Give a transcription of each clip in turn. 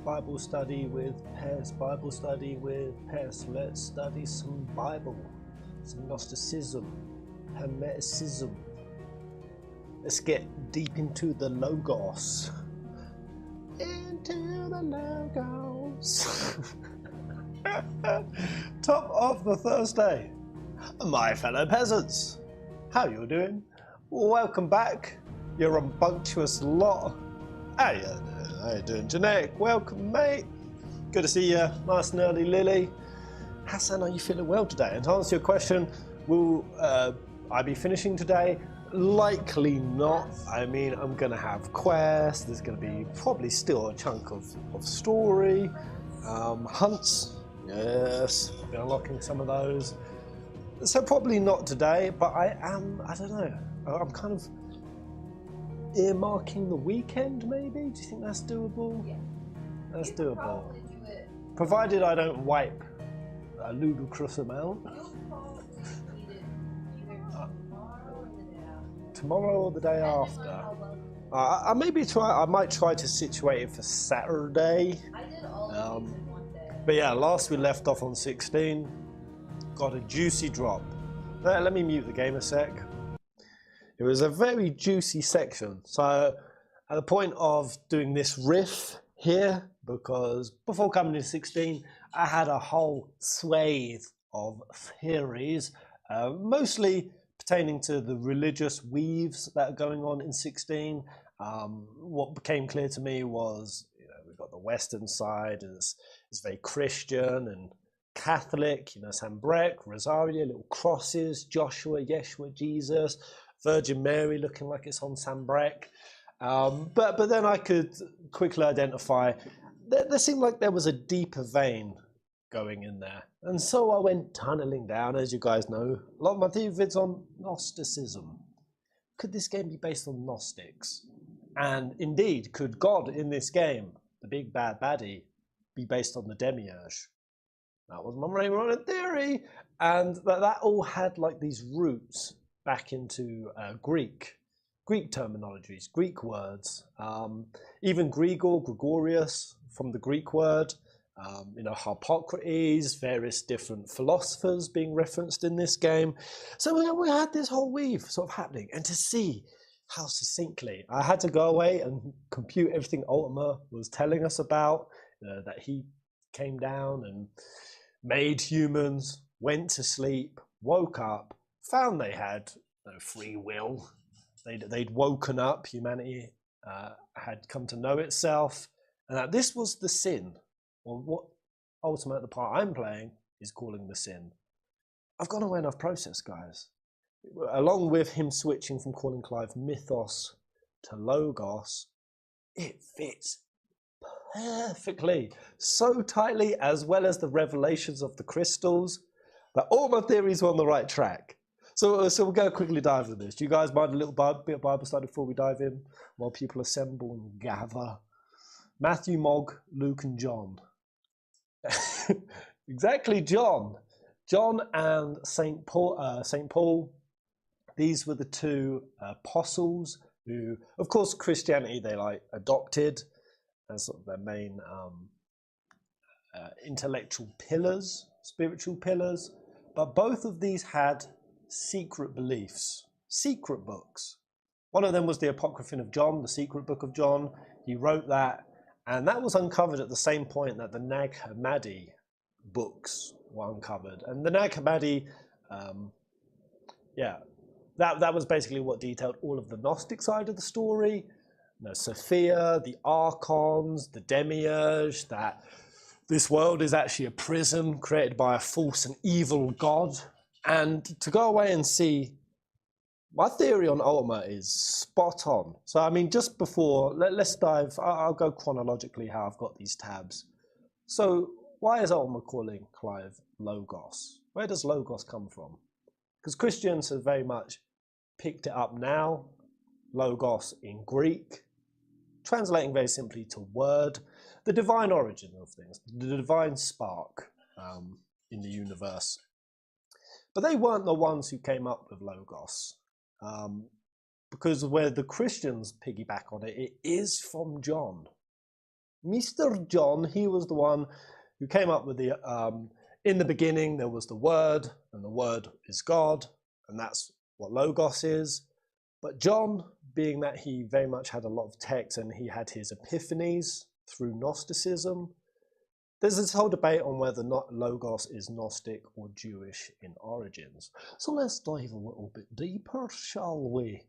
Bible study with Pez, Bible study with Pez. Let's study some Bible, some Gnosticism, Hermeticism. Let's get deep into the Logos. Into the Logos. Top of the Thursday, my fellow peasants. How you doing? Welcome back, you rambunctious lot. How you doing, Janek? Welcome, mate. Good to see you, nice and early, Lily. Hassan, are you feeling well today? And to answer your question, will I be finishing today? Likely not. I mean, I'm going to have quests. There's going to be probably still a chunk of story. Hunts. Yes, I'll be unlocking some of those. So probably not today, but I don't know. I'm kind of earmarking the weekend, maybe? Do you think that's doable? Yeah. That's You doable. could do it. Provided I don't wipe a ludicrous amount. You'll probably need it either tomorrow or the day after. Tomorrow or the day Depending on after. how well I might try to situate it for Saturday. I did all of these in one day. But yeah, last we left off on 16. Got a juicy drop. Let me mute the game a sec. It was a very juicy section. So at the point of doing this riff here, because before coming to 16, I had a whole swathe of theories, mostly pertaining to the religious weaves that are going on in 16. What became clear to me was, we've got the Western side, and it's very Christian and Catholic, Sambrek, Rosaria, little crosses, Joshua, Yeshua, Jesus, Virgin Mary looking like it's on Sambrek. But then I could quickly identify there seemed like there was a deeper vein going in there. And so I went tunneling down, as you guys know. A lot of my vids on Gnosticism. Could this game be based on Gnostics? And indeed, could God in this game, the big bad baddie, be based on the Demiurge? That was my main running theory. And that all had like these roots back into Greek terminologies, Greek words, even Grigor, Gregorius from the Greek word, Harpocrates, various different philosophers being referenced in this game. So we had this whole weave sort of happening, and to see how succinctly I had to go away and compute everything Ultima was telling us about, that he came down and made humans, went to sleep, woke up, found they had no free will. They'd woken up, humanity had come to know itself, and that this was the sin, or what ultimately the part I'm playing is calling the sin. I've gone away and I've processed, guys. Along with him switching from calling Clive mythos to logos, it fits perfectly, so tightly, as well as the revelations of the crystals, that all my theories were on the right track. So we'll go quickly dive into this. Do you guys mind a little bit of Bible study before we dive in, while people assemble and gather? Matthew, Mog, Luke, and John. Exactly, John. John and Saint Paul. These were the two apostles who, of course, Christianity they adopted as sort of their main intellectual pillars, spiritual pillars. But both of these had secret beliefs, secret books. One of them was the Apocryphon of John, the secret book of John. He wrote that, and that was uncovered at the same point that the Nag Hammadi books were uncovered. And the Nag Hammadi, that was basically what detailed all of the Gnostic side of the story. Sophia, the Archons, the Demiurge, that this world is actually a prison created by a false and evil god. And to go away and see, my theory on Ultima is spot on. So, I mean, just before, let's dive, I'll go chronologically how I've got these tabs. So, why is Ultima calling Clive Logos? Where does Logos come from? Because Christians have very much picked it up now, Logos in Greek, translating very simply to word, the divine origin of things, the divine spark in the universe. But they weren't the ones who came up with Logos, because where the Christians piggyback on it, it is from John. Mr. John, he was the one who came up with the, in the beginning there was the Word, and the Word is God, and that's what Logos is. But John, being that he very much had a lot of text and he had his epiphanies through Gnosticism, there's this whole debate on whether Logos is Gnostic or Jewish in origins. So let's dive a little bit deeper, shall we?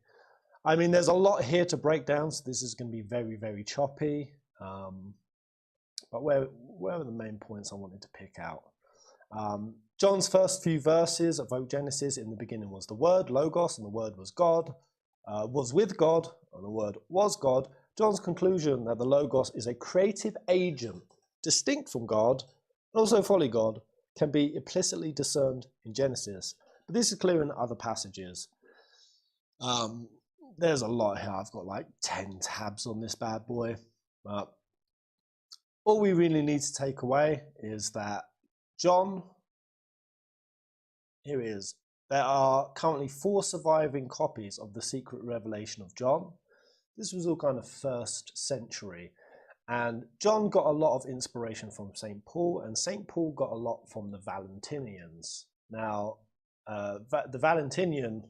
I mean, there's a lot here to break down, so this is going to be very, very choppy. But where are the main points I wanted to pick out? John's first few verses evoke Genesis. In the beginning was the Word, Logos, and the Word was God, was with God, and the Word was God. John's conclusion that the Logos is a creative agent distinct from God, and also fully God, can be implicitly discerned in Genesis. But this is clear in other passages. There's a lot here. I've got like 10 tabs on this bad boy. But all we really need to take away is that John, here he is. There are currently 4 surviving copies of the Secret Revelation of John. This was all kind of 1st century. And John got a lot of inspiration from St. Paul, and St. Paul got a lot from the Valentinians. Now, the Valentinian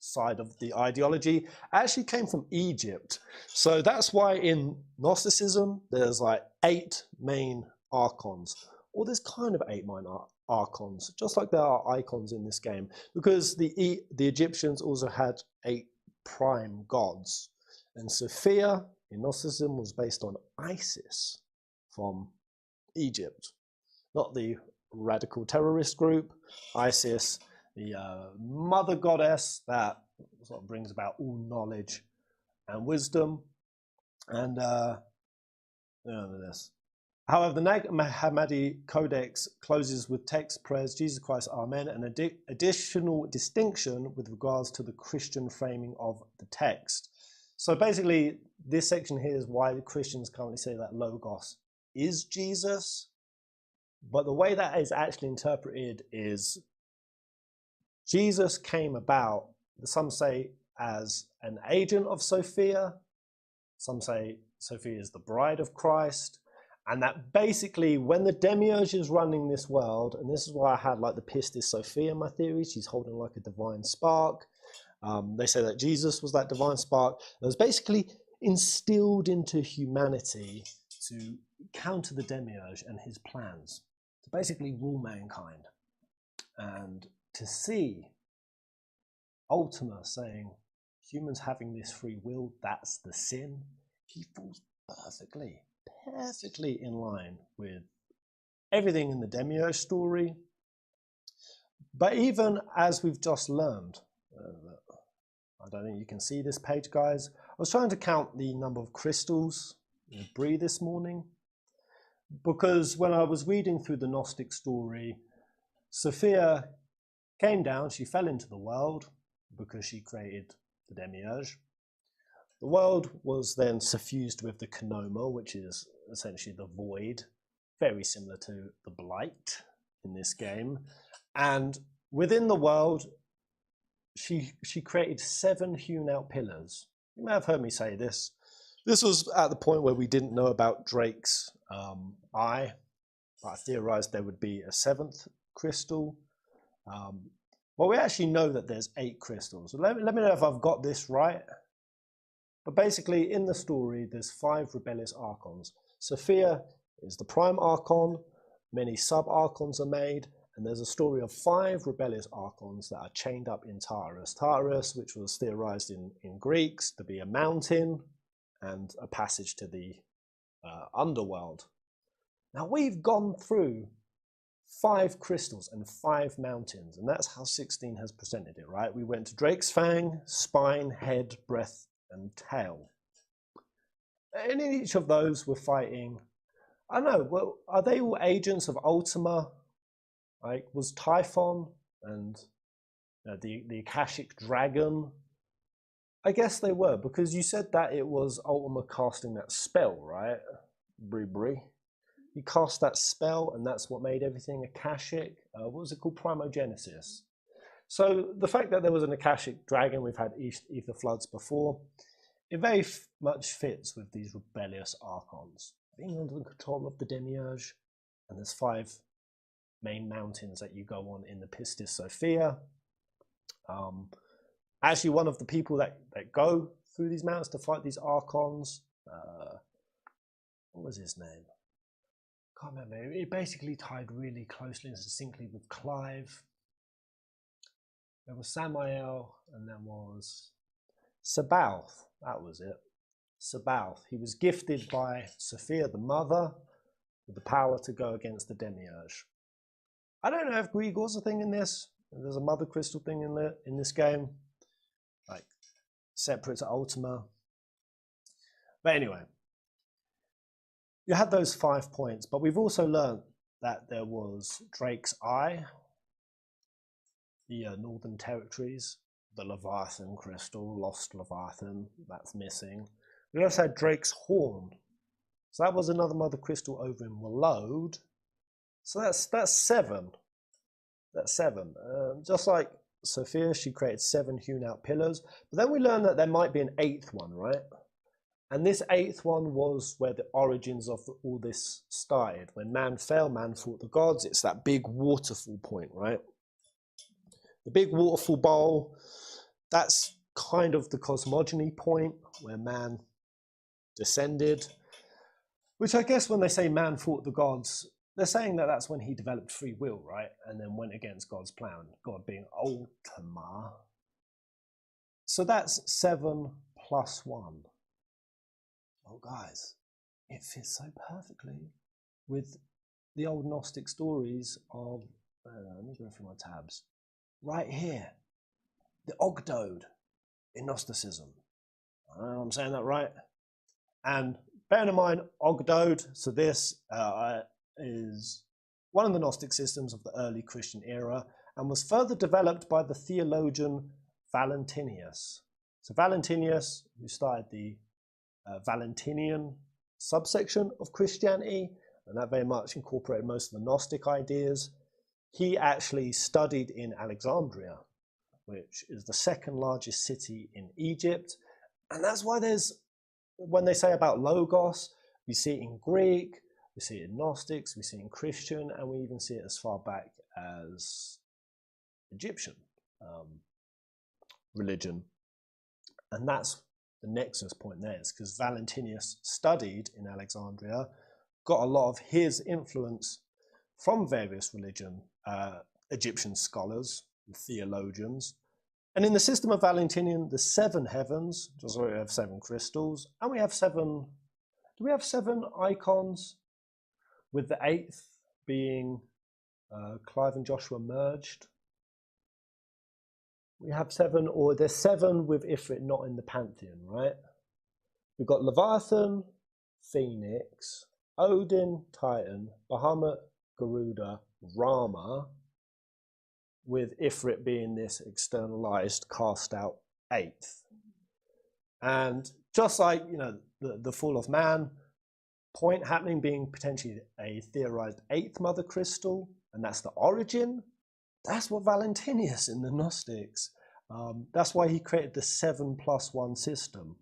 side of the ideology actually came from Egypt. So that's why in Gnosticism, there's like 8 main archons, or there's kind of 8 main archons, just like there are icons in this game, because the Egyptians also had 8 prime gods. And Sophia in Gnosticism was based on Isis from Egypt, not the radical terrorist group. Isis, the mother goddess that sort of brings about all knowledge and wisdom. And this. However, the Nag Hammadi Codex closes with text prayers, Jesus Christ, Amen, an additional distinction with regards to the Christian framing of the text. So basically, this section here is why the Christians currently say that Logos is Jesus. But the way that is actually interpreted is Jesus came about, some say, as an agent of Sophia. Some say Sophia is the bride of Christ. And that basically, when the demiurge is running this world, and this is why I had like the Pistis Sophia in my theory, she's holding like a divine spark. They say that Jesus was that divine spark that was basically instilled into humanity to counter the demiurge and his plans, to basically rule mankind. And to see Ultima saying humans having this free will, that's the sin, he falls perfectly in line with everything in the demiurge story. But even as we've just learned, I don't think you can see this page, guys. I was trying to count the number of crystals in Brie this morning, because when I was reading through the Gnostic story, Sophia came down, she fell into the world because she created the demiurge. The world was then suffused with the Kenoma, which is essentially the void, very similar to the Blight in this game. And within the world, she created 7 hewn out pillars. You may have heard me say this. This was at the point where we didn't know about Drake's eye. I theorized there would be a 7th crystal. Well, we actually know that there's 8 crystals. So let me know if I've got this right. But basically, in the story, there's 5 rebellious archons. Sophia is the prime archon. Many sub-archons are made. And there's a story of 5 rebellious archons that are chained up in Tartarus. Tartarus, which was theorized in Greeks to be a mountain and a passage to the underworld. Now, we've gone through 5 crystals and 5 mountains, and that's how 16 has presented it, right? We went to Drake's Fang, spine, head, breath, and tail. And in each of those, we're fighting, I don't know, well, are they all agents of Ultima? Like, was Typhon and the Akashic Dragon? I guess they were, because you said that it was Ultima casting that spell, right? Brie. He cast that spell, and that's what made everything Akashic. What was it called? Primogenesis. So the fact that there was an Akashic Dragon, we've had Ether Floods before, it very much fits with these rebellious archons. being under the control of the demiurge. And there's 5 main mountains that you go on in the Pistis Sophia. Actually, one of the people that go through these mountains to fight these archons, what was his name? Can't remember. It basically tied really closely and succinctly with Clive. There was Samael, and there was Sabaoth. That was it. Sabaoth. He was gifted by Sophia, the mother, with the power to go against the demiurge. I don't know if Grigor's a thing in this. There's a mother crystal thing in this game, like separate to Ultima. But anyway, you had those 5 points, but we've also learned that there was Drake's Eye, the Northern Territories, the Leviathan crystal, lost Leviathan, that's missing. We also had Drake's Horn. So that was another mother crystal over in Wallode. So that's 7. That's 7. Just like Sophia, she created 7 hewn out pillars. But then we learned that there might be an 8th one, right? And this 8th one was where the origins of all this started. When man fell, man fought the gods. It's that big waterfall point, right? The big waterfall bowl, that's kind of the cosmogony point where man descended. Which I guess when they say man fought the gods, they're saying that that's when he developed free will, right? And then went against God's plan, God being Ultima. So that's 7 plus 1. Oh, guys, it fits so perfectly with the old Gnostic stories of, let me go through my tabs. Right here, the Ogdode in Gnosticism. I don't know if I'm saying that right. And bear in mind, Ogdode, so this is one of the Gnostic systems of the early Christian era and was further developed by the theologian Valentinius. So Valentinius, who started the Valentinian subsection of Christianity, and that very much incorporated most of the Gnostic ideas, he actually studied in Alexandria, which is the 2nd largest city in Egypt. And that's why when they say about Logos, we see it in Greek, we see it in Gnostics, we see it in Christian, and we even see it as far back as Egyptian religion. And that's the nexus point there, is because Valentinius studied in Alexandria, got a lot of his influence from various Egyptian scholars, theologians. And in the system of Valentinian, the 7 heavens, just like we have 7 crystals, and we have 7, do we have 7 icons? With the 8th being Clive and Joshua merged. We have 7, or there's 7 with Ifrit not in the pantheon, right? We've got Leviathan, Phoenix, Odin, Titan, Bahamut, Garuda, Rama, with Ifrit being this externalized, cast out 8th. And just like, you know, the fall of man, point happening being potentially a theorized 8th mother crystal, and that's the origin. That's what Valentinius in the Gnostics, that's why he created the 7 plus 1 system.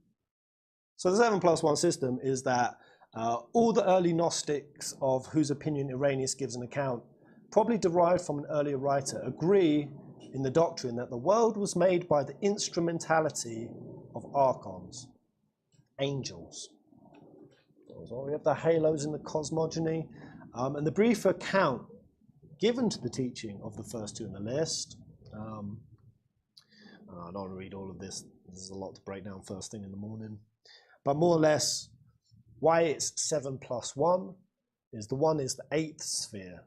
So the 7 plus 1 system is that all the early Gnostics, of whose opinion Irenaeus gives an account, probably derived from an earlier writer, agree in the doctrine that the world was made by the instrumentality of archons, angels. So we have the halos in the cosmogony, and the brief account given to the teaching of the first 2 in the list. I don't want to read all of this. There's a lot to break down first thing in the morning. But more or less, why it's 7 plus 1 is the 1 is the 8th sphere.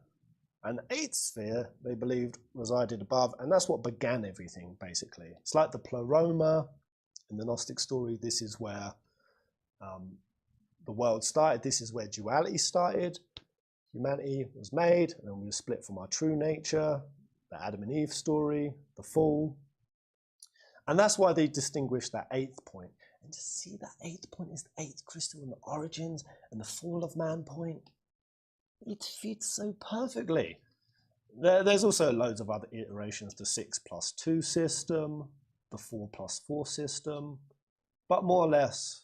And the 8th sphere, they believed, resided above, and that's what began everything, basically. It's like the pleroma in the Gnostic story. This is where the world started. This is where duality started. Humanity was made, and then we were split from our true nature, the Adam and Eve story, the fall. And that's why they distinguish that 8th point. And to see that 8th point is the 8th crystal and the origins and the fall of man point, it fits so perfectly. There's also loads of other iterations, the 6 plus 2 system, the 4 plus 4 system, but more or less,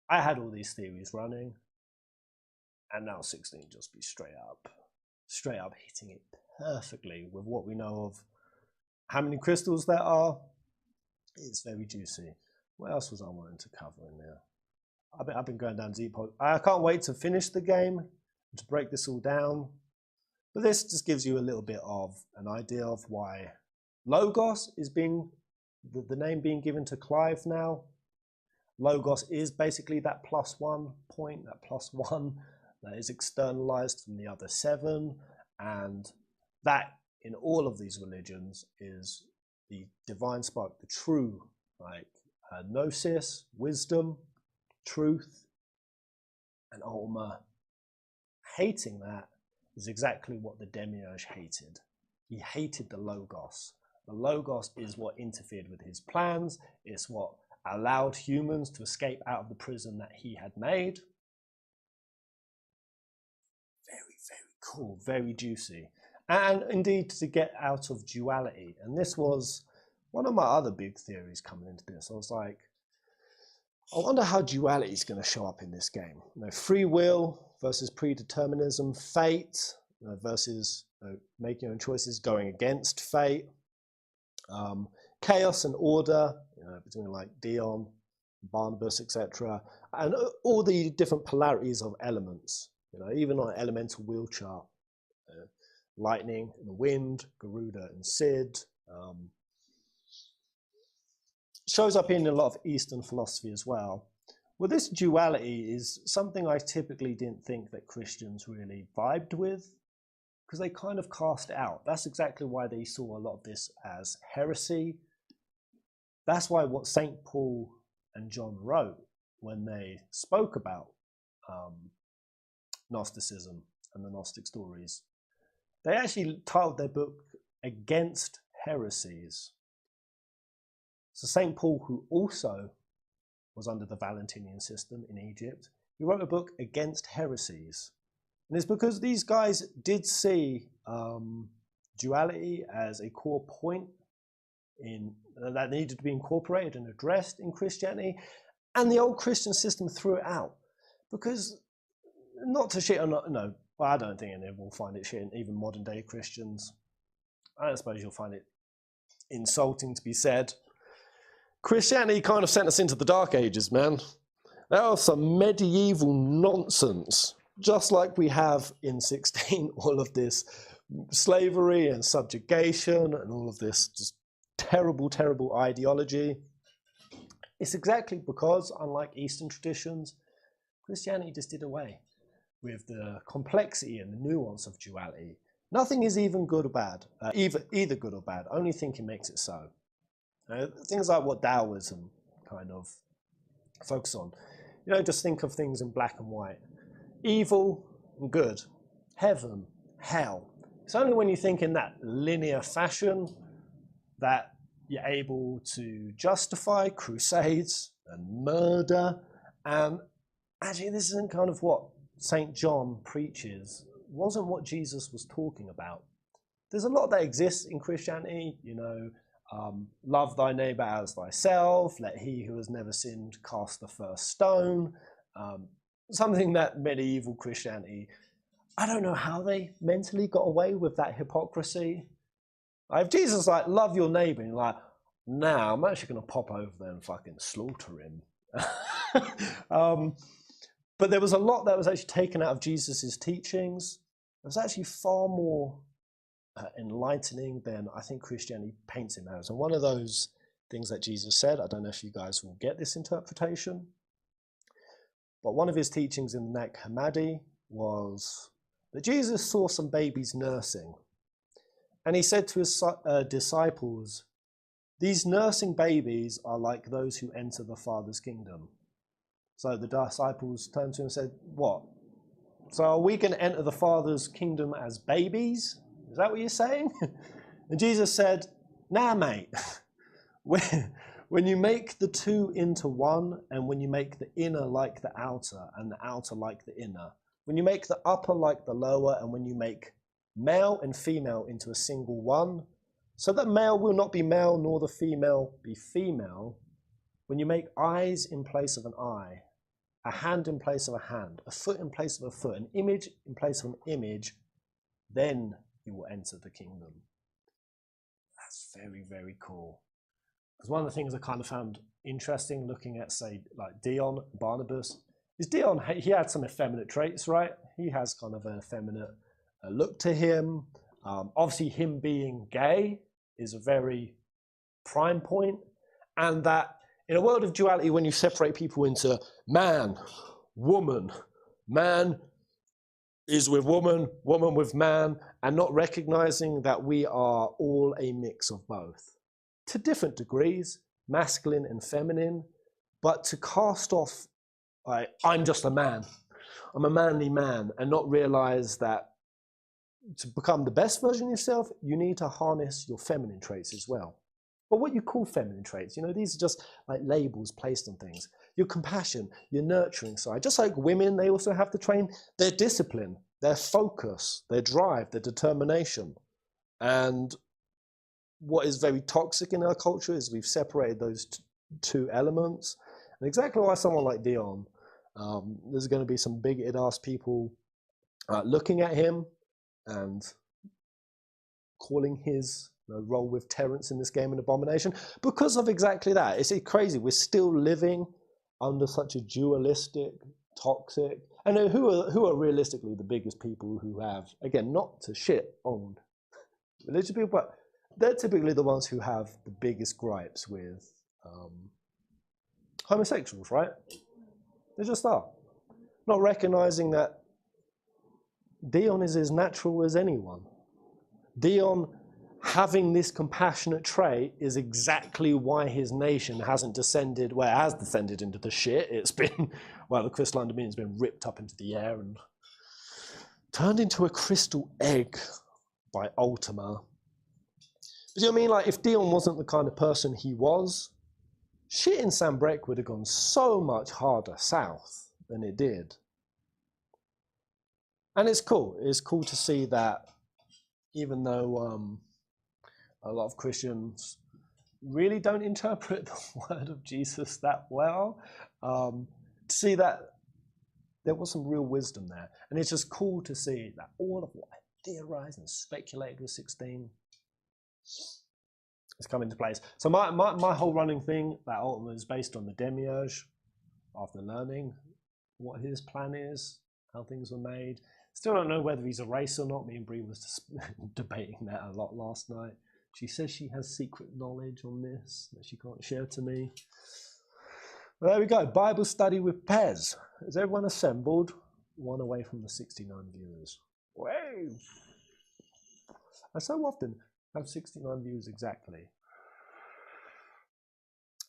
I had all these theories running, and now 16 just be straight up hitting it perfectly with what we know of how many crystals there are. It's very juicy. What else was I wanting to cover in there? I've been going down deep. I can't wait to finish the game, to break this all down. But this just gives you a little bit of an idea of why Logos is being, the name being given to Clive now. Logos is basically that +1 point, that +1 that is externalized from the other 7. And that in all of these religions is the divine spark, the true, like gnosis, wisdom, truth, and ultima. Hating that is exactly what the Demiurge hated. He hated the Logos. The Logos is what interfered with his plans. It's what allowed humans to escape out of the prison that he had made. Very, very cool, very juicy. And indeed to get out of duality. And this was one of my other big theories coming into this. I was like, I wonder how duality is going to show up in this game. Free will versus predeterminism, fate versus making your own choices, going against fate, chaos and order, between like Dion, Barnabas, etc., and all the different polarities of elements. Even on an elemental wheel chart, lightning and the wind, Garuda and Sid. Shows up in a lot of Eastern philosophy as well. Well, this duality is something I typically didn't think that Christians really vibed with, because they kind of cast it out. That's exactly why they saw a lot of this as heresy. That's why what St. Paul and John wrote when they spoke about Gnosticism and the Gnostic stories, they actually titled their book Against Heresies. So St. Paul, who also was under the Valentinian system in Egypt, he wrote a book Against Heresies. And it's because these guys did see duality as a core point that needed to be incorporated and addressed in Christianity, and the old Christian system threw it out. Because, not to shit on, no, well, I don't think anyone will find it shit, even modern day Christians. I don't suppose you'll find it insulting to be said. Christianity kind of sent us into the Dark Ages, man. That was some medieval nonsense. Just like we have in 16, all of this slavery and subjugation and all of this just terrible, terrible ideology. It's exactly because, unlike Eastern traditions, Christianity just did away with the complexity and the nuance of duality. Nothing is even good or bad, either good or bad. Only thinking makes it so. Things like what Taoism kind of focus on. Just think of things in black and white. Evil and good. Heaven, hell. It's only when you think in that linear fashion that you're able to justify crusades and murder. And actually, this isn't kind of what St. John preaches. It wasn't what Jesus was talking about. There's a lot that exists in Christianity, love thy neighbor as thyself, let he who has never sinned cast the first stone. Something that medieval Christianity, I don't know how they mentally got away with that hypocrisy. If Jesus like, love your neighbor, and you're like, nah, I'm actually going to pop over there and fucking slaughter him. But there was a lot that was actually taken out of Jesus's teachings. It was actually far more enlightening than I think Christianity paints him as. And one of those things that Jesus said, I don't know if you guys will get this interpretation, but one of his teachings in the Nag Hammadi was that Jesus saw some babies nursing. And he said to his disciples, these nursing babies are like those who enter the Father's kingdom. So the disciples turned to him and said, what? So are we going to enter the Father's kingdom as babies? Is that what you're saying? And Jesus said, nah, mate. When you make the two into one, and when you make the inner like the outer, and the outer like the inner, when you make the upper like the lower, and when you make male and female into a single one, so that male will not be male, nor the female be female, when you make eyes in place of an eye, a hand in place of a hand, a foot in place of a foot, an image in place of an image, then you will enter the kingdom. That's very, very cool. Because one of the things I kind of found interesting looking at, say, like Dion, Barnabas, is Dion, he had some effeminate traits, right? He has kind of an effeminate look to him. Obviously, him being gay is a very prime point, and that in a world of duality, when you separate people into man, woman, man is with woman, woman with man, and not recognizing that we are all a mix of both, to different degrees, masculine and feminine, but to cast off, I'm just a man, I'm a manly man, and not realize that to become the best version of yourself, you need to harness your feminine traits as well. But what you call feminine traits, you know, these are just like labels placed on things. Your compassion, your nurturing side. Just like women, they also have to train their discipline, their focus, their drive, their determination. And what is very toxic in our culture is we've separated those two elements. And exactly why someone like Dion, there's going to be some bigoted ass people looking at him and calling his role with Terence in this game an abomination because of exactly that. It's crazy. We're still living under such a dualistic, toxic, and who are realistically the biggest people who have, again, not to shit on religious people, but they're typically the ones who have the biggest gripes with homosexuals, right? They just are. Not recognizing that Dion is as natural as anyone. Dion having this compassionate trait is exactly why his nation hasn't descended, well, it has descended into the shit. It's been, well, the crystalline dominion's been ripped up into the air and turned into a crystal egg by Ultima. But you know what I mean? Like, if Dion wasn't the kind of person he was, shit in Sambrek would have gone so much harder south than it did. And it's cool. It's cool to see that even though a lot of Christians really don't interpret the word of Jesus that well, to see that there was some real wisdom there. And it's just cool to see that all of what I theorized and speculated with 16 is coming into place. So my whole running thing, that Ultima is based on the Demiurge, after learning what his plan is, how things were made. Still don't know whether he's a race or not. Me and Bree was just debating that a lot last night. She says she has secret knowledge on this that she can't share to me. Well, there we go. Bible study with Pez. Is everyone assembled? One away from the 69 viewers. Whoa! I so often have 69 viewers exactly.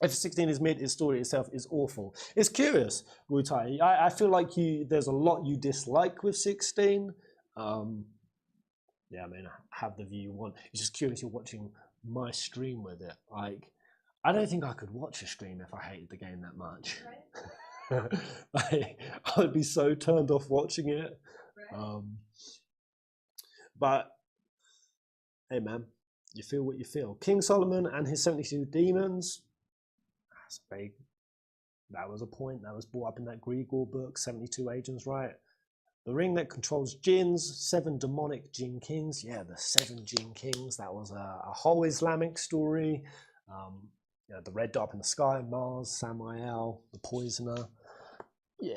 If 16 is mid, its story itself is awful. It's curious, Wutai. I feel like there's a lot you dislike with 16. Yeah, I mean, have the view you want. It's just curious you're watching my stream with it. Like, I don't think I could watch a stream if I hated the game that much. I'd be so turned off watching it. But, hey man, you feel what you feel. King Solomon and his 72 demons. That's big. That was a point that was brought up in that Grigor book, 72 agents, right? The ring that controls jinns, 7 demonic jinn kings. Yeah, the 7 jinn kings. That was a whole Islamic story. Yeah, the red dot up in the sky, Mars, Samael, the poisoner. Yeah.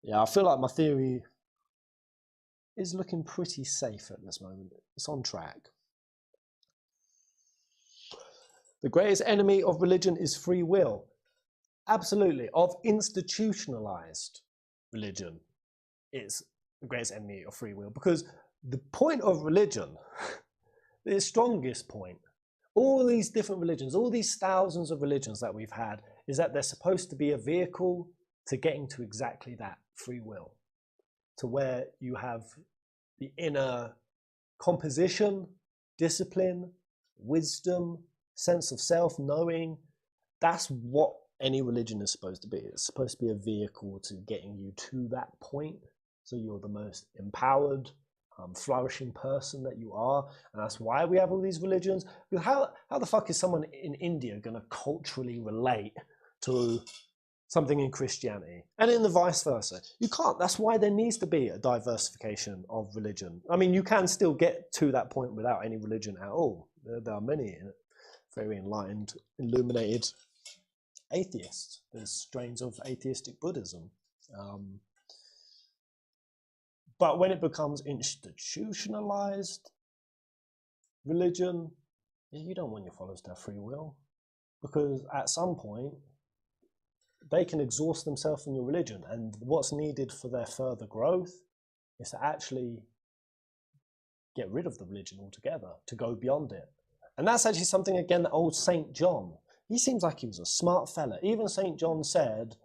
Yeah, I feel like my theory is looking pretty safe at this moment. It's on track. The greatest enemy of religion is free will. Absolutely. Of institutionalized religion, it's the greatest enemy of free will. Because the point of religion, the strongest point, all these different religions, all these thousands of religions that we've had, is that they're supposed to be a vehicle to getting to exactly that, free will. To where you have the inner composition, discipline, wisdom, sense of self, knowing. That's what any religion is supposed to be. It's supposed to be a vehicle to getting you to that point, so you're the most empowered, flourishing person that you are. And that's why we have all these religions. How the fuck is someone in India going to culturally relate to something in Christianity, and in the vice versa. You can't. That's why there needs to be a diversification of religion. I mean, you can still get to that point without any religion at all. There are many very enlightened, illuminated atheists. There's strains of atheistic Buddhism. But when it becomes institutionalized religion, you don't want your followers to have free will, because at some point they can exhaust themselves in your religion, and what's needed for their further growth is to actually get rid of the religion altogether, to go beyond it. And that's actually something, again, that old St. John, he seems like he was a smart fella. Even St. John said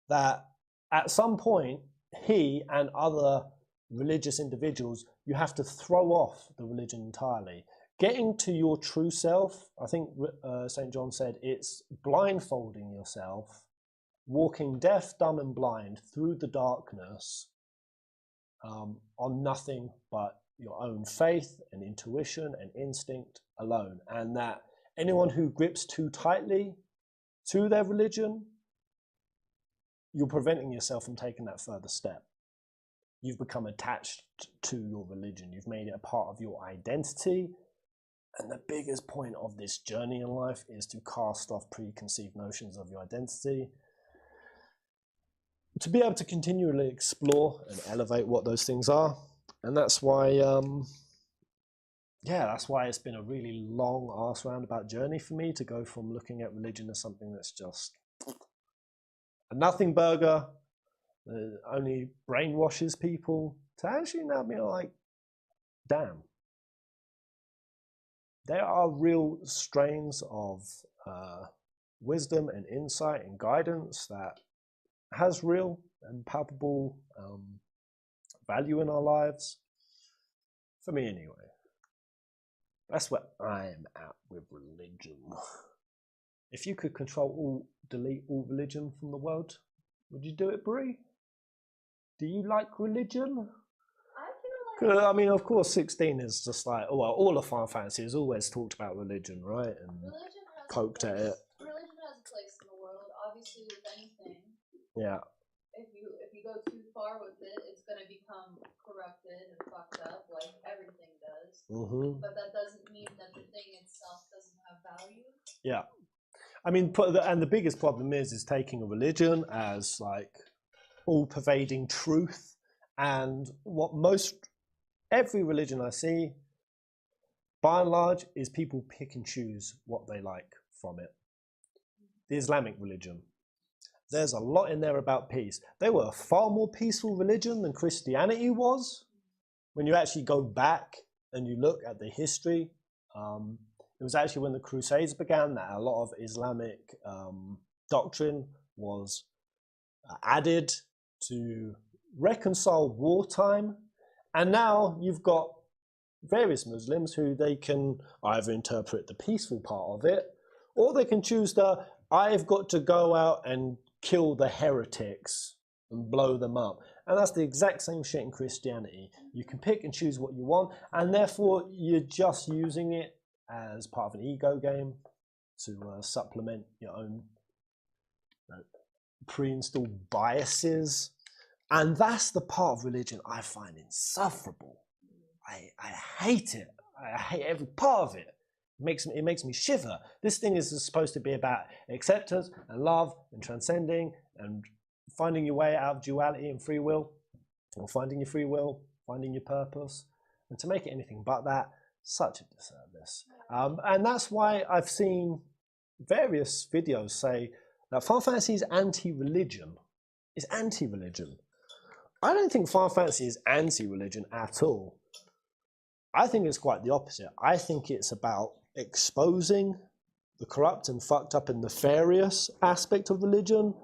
that at some point, he and other religious individuals, you have to throw off the religion entirely. Getting to your true self, I think St. John said, it's blindfolding yourself, walking deaf, dumb, and blind through the darkness on nothing but your own faith and intuition and instinct alone. And that anyone who grips too tightly to their religion, you're preventing yourself from taking that further step. You've become attached to your religion. You've made it a part of your identity. And the biggest point of this journey in life is to cast off preconceived notions of your identity, to be able to continually explore and elevate what those things are. And that's why, that's why it's been a really long, arse roundabout journey for me to go from looking at religion as something that's just a nothing burger, only brainwashes people, to actually now being like, damn, there are real strains of wisdom and insight and guidance that has real and palpable value in our lives. For me, anyway. That's where I'm at with religion. If you could delete all religion from the world, would you do it, Brie? Do you like religion? I feel like... I mean, of course, 16 is just like, well, all of Final Fantasy has always talked about religion, right? And religion has poked at it. Religion has a place in the world, obviously, with anything. Yeah. If you go too far with it, it's going to become corrupted and fucked up, like everything does. Mm-hmm. But that doesn't mean that the thing itself doesn't have value. Yeah. I mean, and the biggest problem is taking a religion as like all-pervading truth, and what every religion I see, by and large, is people pick and choose what they like from it. The Islamic religion, there's a lot in there about peace. They were a far more peaceful religion than Christianity was. When you actually go back and you look at the history, it was actually when the Crusades began that a lot of Islamic doctrine was added to reconcile wartime. And now you've got various Muslims who they can either interpret the peaceful part of it, or they can choose I've got to go out and kill the heretics and blow them up. And that's the exact same shit in Christianity. You can pick and choose what you want, and therefore you're just using it as part of an ego game to supplement your own pre-installed biases. And that's the part of religion I find insufferable. I hate it. I hate every part of it. It makes me shiver. This thing is supposed to be about acceptance and love and transcending and finding your way out of duality and free will, or finding your free will, finding your purpose. And to make it anything but that, such a disservice. And that's why I've seen various videos say that Final Fantasy is anti-religion. It's anti-religion. I don't think Final Fantasy is anti-religion at all. I think it's quite the opposite. I think it's about exposing the corrupt and fucked up and nefarious aspect of religion,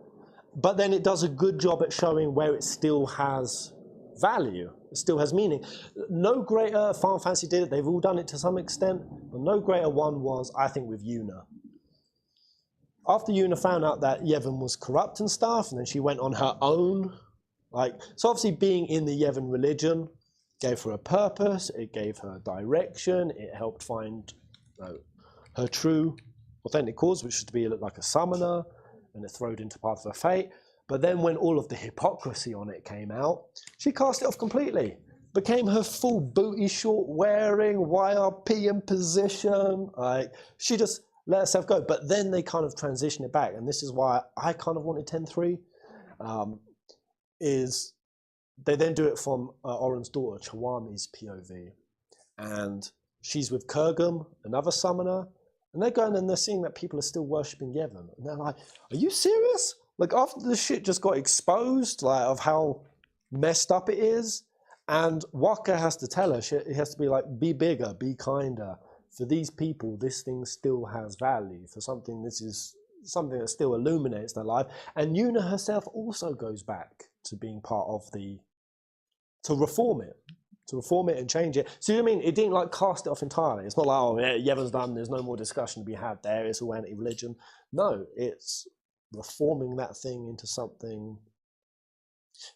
but then it does a good job at showing where it still has value, it still has meaning. No greater Final Fantasy did it. They've all done it to some extent, but no greater one was, I think, with Yuna. After Yuna found out that Yevon was corrupt and stuff, and then she went on her own, so obviously being in the Yevon religion gave her a purpose, it gave her direction, it helped find her true, authentic cause, which was to be like a summoner, and it throwed into part of her fate. But then when all of the hypocrisy on it came out, she cast it off completely. Became her full booty short wearing, YRP in position. Like, she just let herself go. But then they kind of transition it back. And this is why I kind of wanted 10-3. Is they then do it from Oren's daughter, Chawami's POV. And she's with Kurgum, another summoner. And they're going and they're seeing that people are still worshipping Yevon. And they're like, are you serious? Like, after the shit just got exposed, like, of how messed up it is, and Waka has to tell her, he has to be like, be bigger, be kinder. For these people, this thing still has value. For something, this is something that still illuminates their life. And Yuna herself also goes back to being part of to reform it and change it. So you know what I mean? It didn't like cast it off entirely. It's not like, oh, yeah, Yevon's done, there's no more discussion to be had there, it's all anti-religion. No, it's reforming that thing into something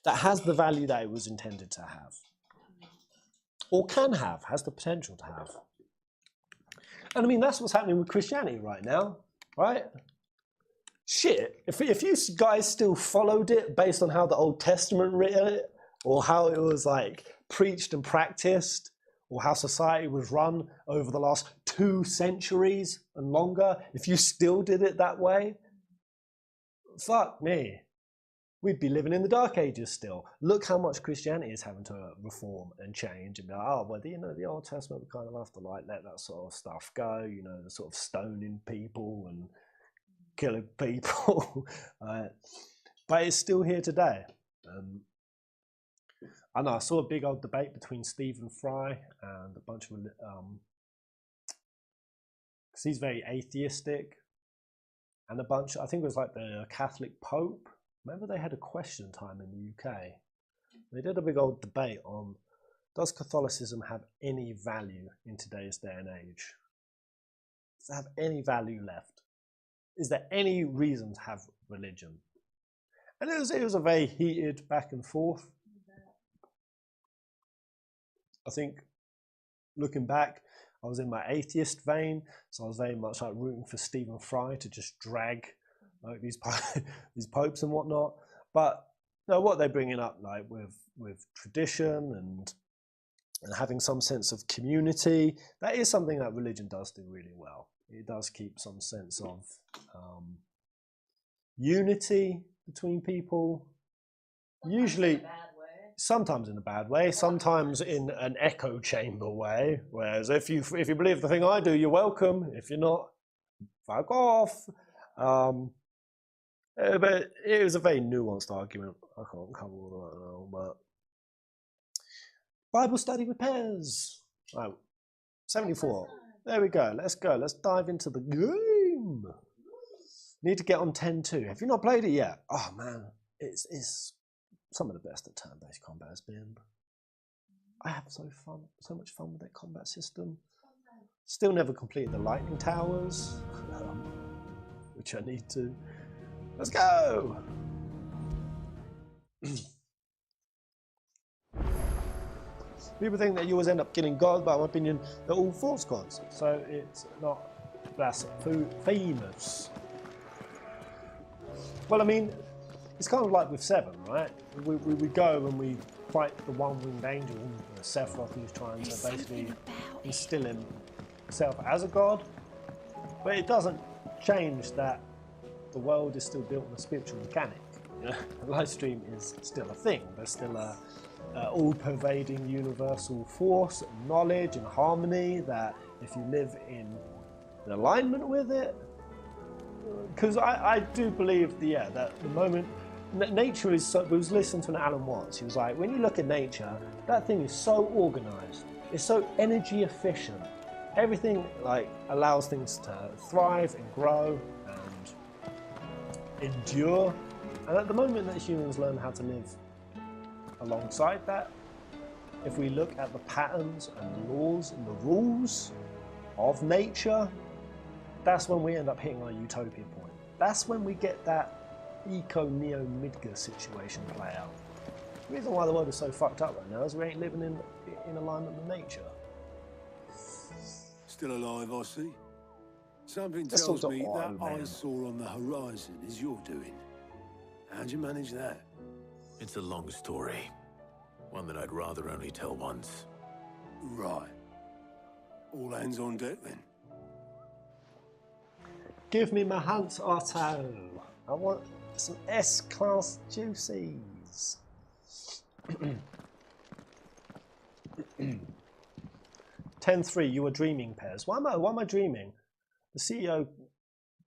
that has the value that it was intended to have. Or can have, has the potential to have. And I mean, that's what's happening with Christianity right now, right? Shit, if you guys still followed it based on how the Old Testament written it, or how it was like preached and practiced, or how society was run over the last 2 centuries and longer, if you still did it that way, fuck me. We'd be living in the Dark Ages still. Look how much Christianity is having to reform and change and be like, oh, well, you know, the Old Testament, we kind of have to like let that sort of stuff go, you know, the sort of stoning people and killing people. But it's still here today. I know, I saw a big old debate between Stephen Fry and a bunch of, because he's very atheistic, and a bunch, I think it was like the Catholic Pope. Remember they had a question time in the UK? They did a big old debate on, does Catholicism have any value in today's day and age? Does it have any value left? Is there any reason to have religion? And it was a very heated back and forth. I think, looking back, I was in my atheist vein, so I was very much like rooting for Stephen Fry to just drag like these popes and whatnot. But you know, what they're bringing up, like with tradition and having some sense of community, that is something that religion does do really well. It does keep some sense of unity between people. Usually, sometimes in a bad way, sometimes in an echo chamber way. Whereas if you believe the thing I do, you're welcome. If you're not, fuck off. But it was a very nuanced argument. I can't cover all of that now, but Bible study with Pez. Oh, 74. There we go. Let's go. Let's dive into the game. Need to get on 10-2. Have you not played it yet? Oh man, it's some of the best that turn-based combat has been. I have so much fun with that combat system. Still never completed the lightning towers, which I need to. Let's go! People think that you always end up killing gods, but in my opinion, they're all false gods. So it's not famous. Well, I mean, it's kind of like with Seven, right? We go and we fight the one-winged angel, Sephiroth, who's trying to basically instill himself as a god. But it doesn't change that the world is still built on a spiritual mechanic. You know? Livestream is still a thing. There's still a all-pervading universal force, knowledge and harmony that if you live in alignment with it, because I do believe that the moment nature is so, we was listening to an Alan Watts, he was like, when you look at nature, that thing is so organized, it's so energy efficient, everything like allows things to thrive and grow and endure. And at the moment that humans learn how to live alongside that, if we look at the patterns and the laws and the rules of nature, that's when we end up hitting our utopia point. That's when we get that eco-neo-Midgar situation play out. The reason why the world is so fucked up right now is we ain't living in alignment with nature. Still alive, I see. Something That's tells sort of me that odd, man. I saw on the horizon is your doing. How'd you manage that? It's a long story. One that I'd rather only tell once. Right. All hands on deck then. Give me my Hunt Otto. I want some S-class juicies. 10-3, you were dreaming, Pez. Why am I dreaming? The CEO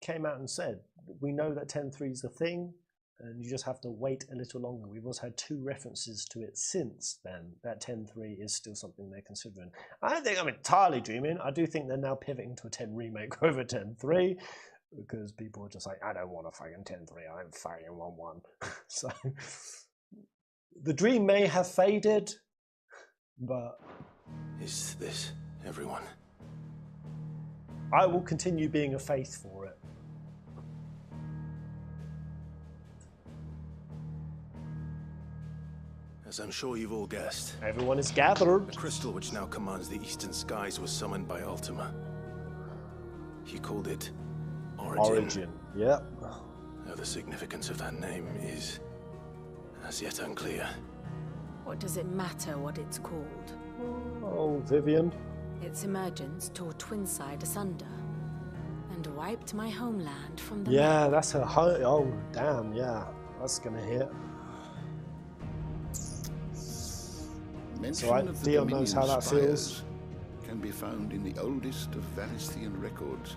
came out and said, we know that 10-3 is a thing, and you just have to wait a little longer. We've also had 2 references to it since then. That 10-3 is still something they're considering. I don't think I'm entirely dreaming. I do think they're now pivoting to a 10 remake over 10-3, because people are just like, I don't want a fucking 10-3, I'm fucking 1-1. So the dream may have faded, but Is this everyone? I will continue being a faith for it. As I'm sure you've all guessed, Everyone is gathered. the crystal which now commands the eastern skies was summoned by Ultima. He called it Origin. Yep. Now the significance of that name is as yet unclear. What does it matter what it's called? Oh, Vivian. Its emergence tore Twinside asunder and wiped my homeland from the Yeah, map. that's her home. Oh, damn, yeah. That's gonna hit. Mention Alright, of the Leon knows how that Dominion feels. spires can be found in the oldest of Valisthean records.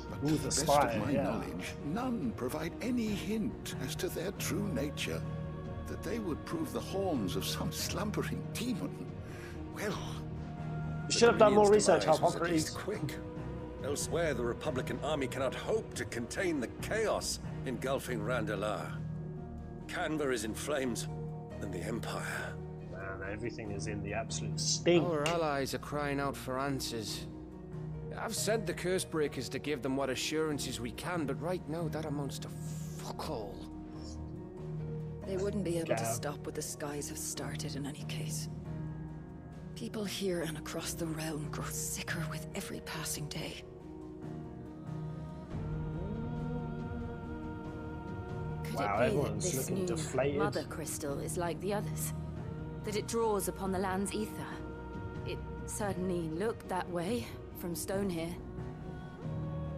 But Ooh, to the the best spire, of my yeah. knowledge, none provide any hint as to their true nature. That they would prove the horns of some slumbering demon. Well, You should have done more research, Dominion's demise was at Hippocrates. least quick. Elsewhere, the Republican army cannot hope to contain the chaos engulfing Randalar. Canva is in flames, and the Empire. Man, everything is in the absolute stink. Our allies are crying out for answers. I've sent the curse breakers to give them what assurances we can, but right now that amounts to fuck all. They wouldn't be able to Gab. stop what the skies have started in any case. People here and across the realm grow sicker with every passing day. Could Wow, it be that everyone's this looking new deflated. mother crystal is like the others? That it draws upon the land's ether? It certainly looked that way from stone here.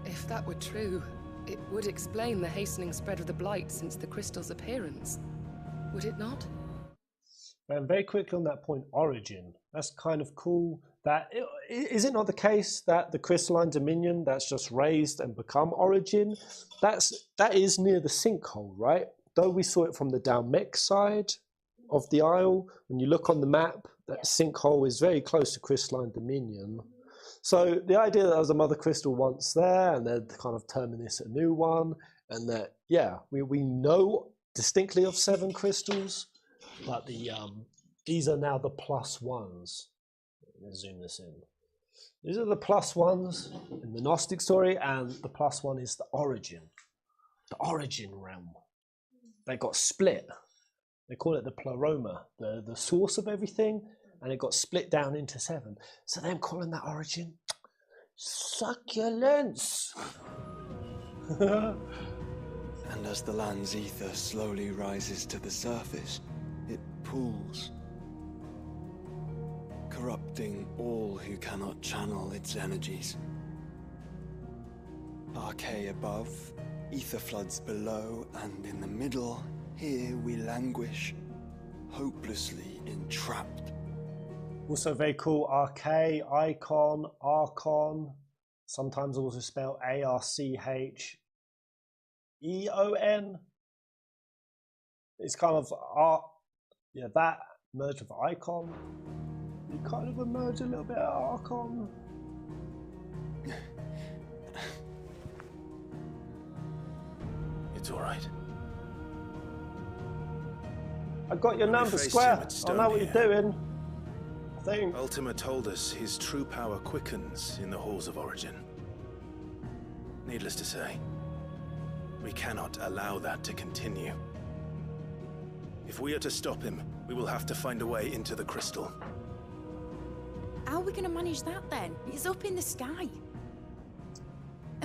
If that were true, it would explain the hastening spread of the blight since the crystal's appearance. Would it not? And very quickly on that point, Origin. That's kind of cool. That is it not the case that the crystalline dominion that's just raised and become Origin, that is near the sinkhole, right? Though we saw it from the Dalmek side of the Isle, when you look on the map, that sinkhole is very close to crystalline dominion. So the idea that there was a mother crystal once there, and they're kind of terming this a new one, and that we know distinctly of 7 crystals, but these are now the +1s. Let me zoom this in. These are the +1s in the Gnostic story, and the +1 is the origin realm. They got split. They call it the pleroma, the source of everything, and it got split down into 7. So them calling that origin succulence. And as the land's ether slowly rises to the surface, it pools, corrupting all who cannot channel its energies. Archay above, ether floods below, and in the middle, here we languish, hopelessly entrapped. Also very cool, Archay, icon, Archon, sometimes also spelled Archeon. It's kind of that merge of icon. You kind of emerge a little bit of Archon. It's all right. I got your number, faced Square. him at I Stone know what you're here. doing. I think. Ultima told us his true power quickens in the halls of Origin. Needless to say, we cannot allow that to continue. If we are to stop him, we will have to find a way into the crystal. How are we going to manage that then? It's up in the sky.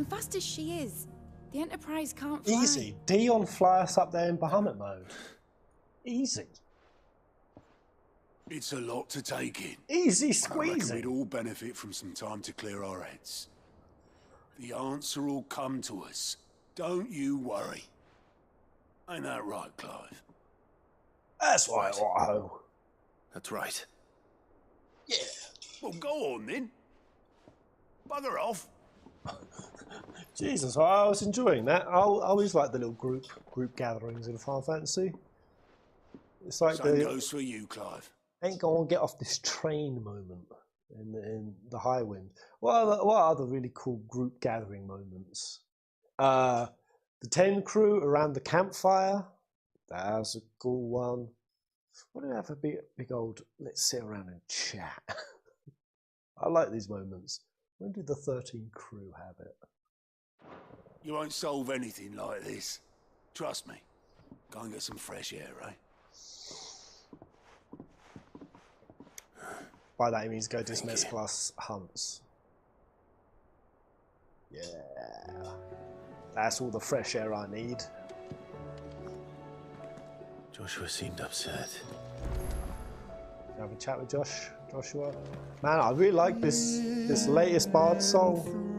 And fast as she is, the Enterprise can't fly. Easy. Dion fly us up there in Bahamut mode. Easy. It's a lot to take in. Easy I reckon squeezy. we'd all benefit from some time to clear our heads. The answer will come to us. Don't you worry. Ain't that right, Clive? That's right, Otto. That's right. Yeah. Well, go on then. Bugger off. Jesus, I was enjoying that. I always like the little group gatherings in Final Fantasy. It's like Same goes for you, Clive. Ain't gonna get off this train moment in the High Wind. What are other really cool group gathering moments? The 10 crew around the campfire. That's a cool one. Why don't we have a big old, let's sit around and chat. I like these moments. When did the 13 crew have it? You won't solve anything like this. Trust me. Go and get some fresh air, eh? By that he means go dismiss class hunts. Yeah. That's all the fresh air I need. Joshua seemed upset. Have a chat with Joshua. Man, I really like this latest Bard song.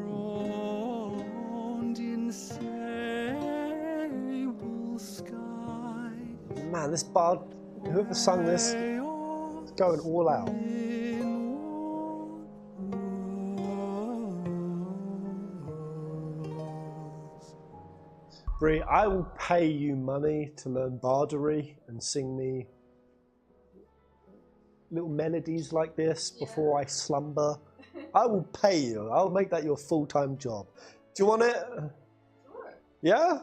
Man, this Bard, whoever sung this, is going all out. Bree, I will pay you money to learn bardery and sing me little melodies like this before I slumber. I will pay you. I'll make that your full-time job. Do you want it? Sure. Yeah?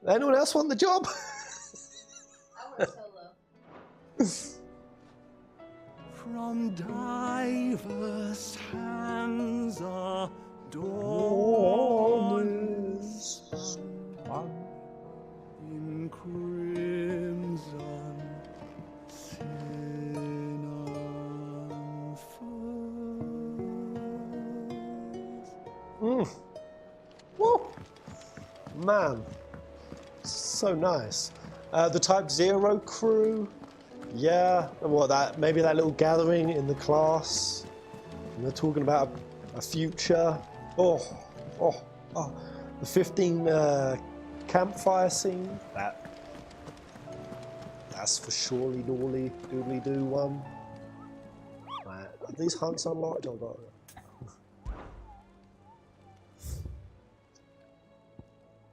Anyone else want the job? I work solo. From diverse hands are in crimson sin unfurls. Woo. Man, so nice. The Type 0 crew, yeah. Maybe that little gathering in the class. And they're talking about a future. The 15 campfire scene. That's for surely doodly doo one. Right. Are these hunts unlocked or not?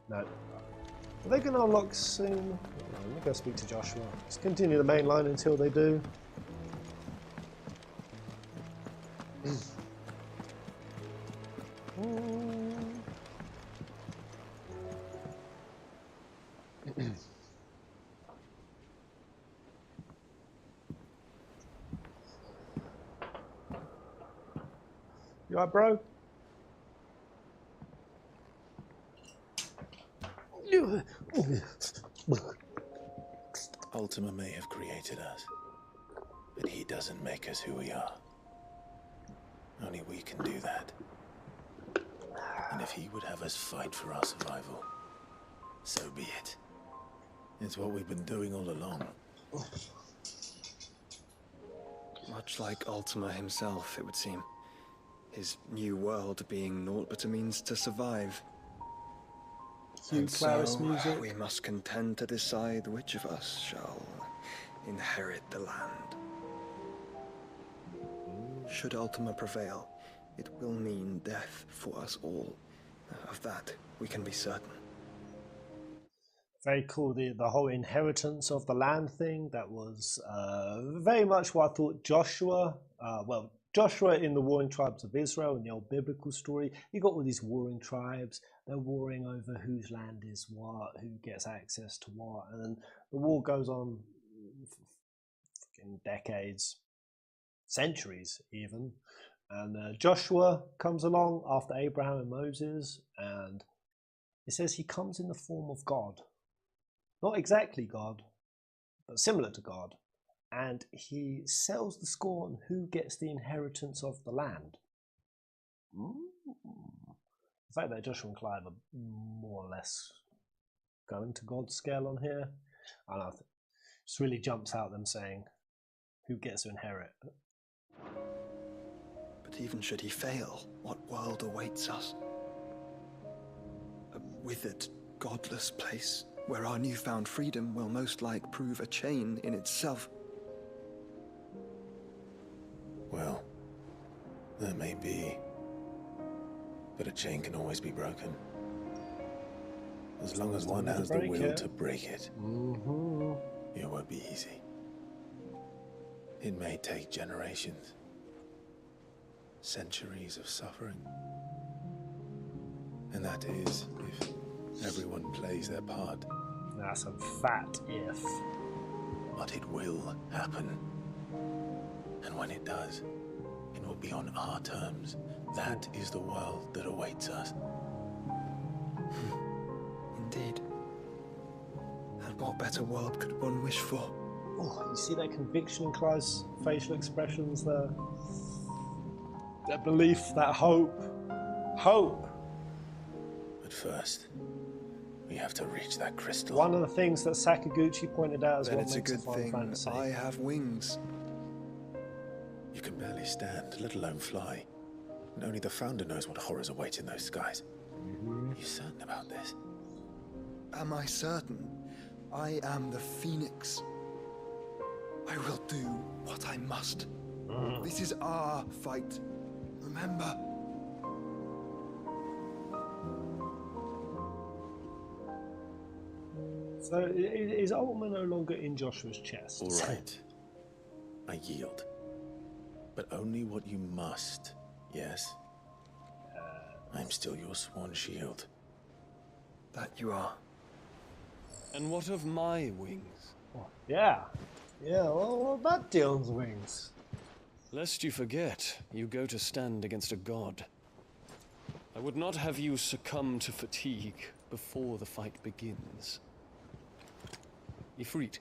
No. Are they going to unlock soon? Let me go speak to Joshua. Let's continue the main line until they do. You alright, bro? Ultima may have created us, but he doesn't make us who we are. Only we can do that. And if he would have us fight for our survival, so be it. It's what we've been doing all along. Much like Ultima himself, it would seem. His new world being naught but a means to survive. And Claris so, music. we must contend to decide which of us shall inherit the land. Should Ultima prevail, it will mean death for us all. Of that, we can be certain. Very cool, the whole inheritance of the land thing. That was very much what I thought Joshua, Joshua in the Warring Tribes of Israel, in the old biblical story, you got all these warring tribes. They're warring over whose land is what, who gets access to what, and then the war goes on for decades, centuries even. And Joshua comes along after Abraham and Moses, and it says he comes in the form of God. Not exactly God, but similar to God. And he settles the score on who gets the inheritance of the land. The fact that Joshua and Clive are more or less going to God's scale on here, I don't know, just really jumps out them saying, who gets to inherit? But even should he fail, what world awaits us? A withered, godless place where our newfound freedom will most like prove a chain in itself. Well, that may be, but a chain can always be broken. As long as one has the will to break it, it won't be easy. It may take generations, centuries of suffering. And that is if everyone plays their part. That's a fat if. But it will happen. And when it does, it will be on our terms. That is the world that awaits us. Indeed. And what better world could one wish for? Oh, you see that conviction in Clive's facial expressions there? That belief, that hope. Hope! But first, we have to reach that crystal. One of the things that Sakaguchi pointed out is Then what it's a makes good Final thing Fantasy. I have wings. You can barely stand, let alone fly. And only the Founder knows what horrors await in those skies. Are you certain about this? Am I certain? I am the Phoenix. I will do what I must. This is our fight. Remember? So is Ultima no longer in Joshua's chest? All right. I yield. But only what you must, yes? I'm still your sworn shield. That you are. And what of my wings? Oh, yeah. Yeah, well, what about Dion's wings? Lest you forget, you go to stand against a god. I would not have you succumb to fatigue before the fight begins. Ifrit,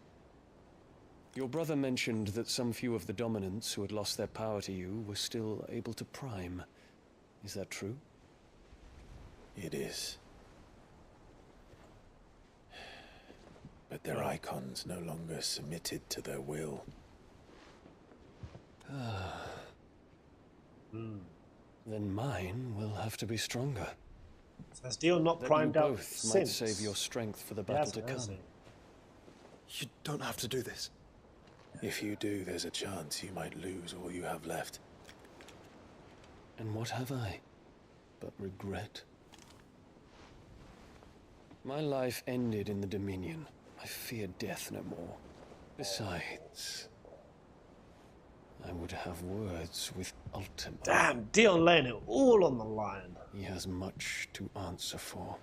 your brother mentioned that some few of the dominants who had lost their power to you were still able to prime. Is that true? It is. But their icons no longer submitted to their will. Then mine will have to be stronger. So has Dion not That primed you out both since? might save your strength for the battle to come. You don't have to do this. If you do, there's a chance you might lose all you have left. And what have I but regret? My life ended in the Dominion. I fear death no more. Besides, I would have words with Ultima. Damn, Dion laying it all on the line. He has much to answer for.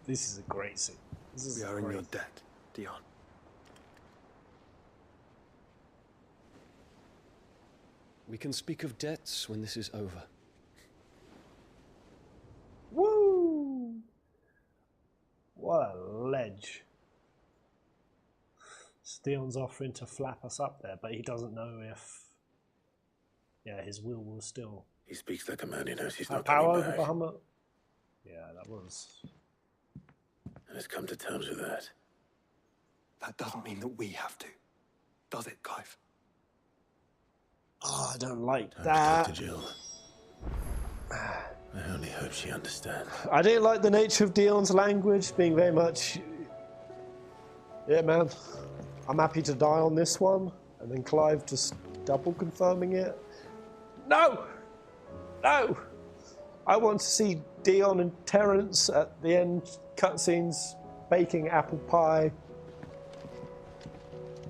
This is a great scene. This is We are in great. your debt, Dion. We can speak of debts when this is over. Woo! What a ledge. Dion's offering to flap us up there, but he doesn't know if... Yeah, his will still... He speaks like a man who knows he's have not power coming over back. Bahamut. Yeah, that was... And has come to terms with that. That doesn't mean that we have to. Does it, Clive? Oh, I don't like Time that. to talk to Jill. I only hope she understands. I didn't like the nature of Dion's language, being very much... Yeah, man, I'm happy to die on this one. And then Clive just double confirming it. No! No! I want to see Dion and Terence at the end cutscenes baking apple pie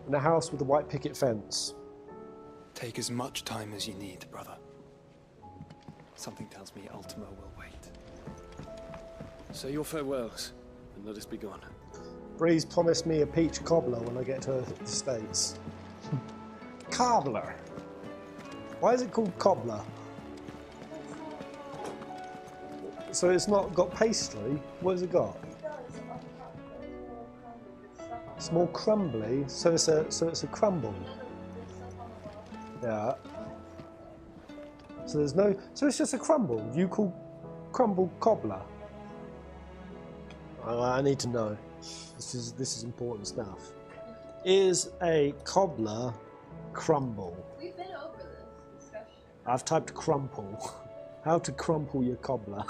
in a house with a white picket fence. Take as much time as you need, brother. Something tells me Ultima will wait. Say your farewells, and let us be gone. Breeze promised me a peach cobbler when I get to the States. Cobbler. Why is it called cobbler? So it's not got pastry? What has it got? It's more crumbly, so it's a crumble. Yeah. So there's no. So it's just a crumble. You call crumble cobbler? I need to know. This is important stuff. Is a cobbler crumble? We've been over this discussion. I've typed crumple. How to crumple your cobbler.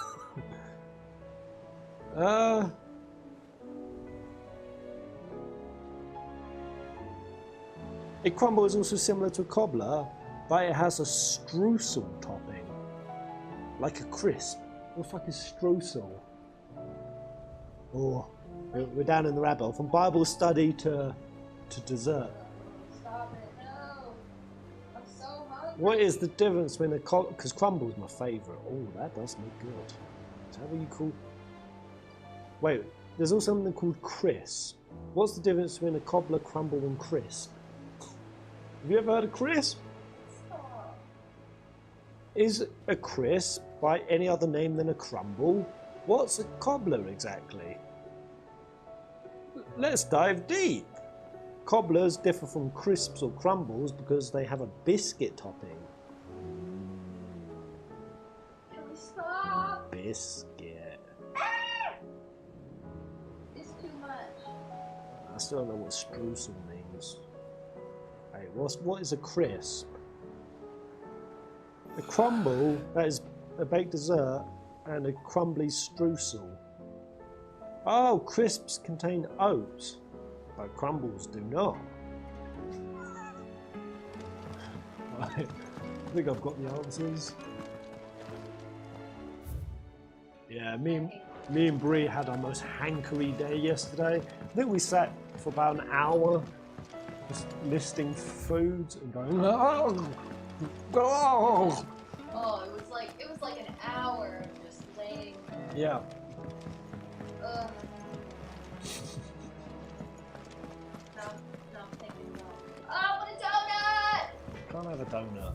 A crumble is also similar to a cobbler, but it has a streusel topping. Like a crisp. What the fuck is streusel? Oh, we're down in the rabbit hole. From Bible study to dessert. Stop it, no. I'm so hungry. What is the difference between a cobbler? Because crumble's my favourite. Oh, that does look good. Is that what you call... Wait, there's also something called crisp. What's the difference between a cobbler, crumble and crisp? Have you ever heard of crisp? Stop. Is a crisp by any other name than a crumble? What's a cobbler exactly? Let's dive deep. Cobblers differ from crisps or crumbles because they have a biscuit topping. Can we stop? Biscuit. It's too much. I still don't know what streusel means. Hey, what is a crisp? A crumble, that is a baked dessert, and a crumbly streusel. Oh, crisps contain oats, but crumbles do not. I think I've got the answers. Yeah, me and Bree had our most hankery day yesterday. I think we sat for about an hour just listing foods and going, oh, oh. Oh, it was like an hour of just laying. Yeah. Ugh. Now I'm thinking about. Oh, I want a donut! Can't have a donut.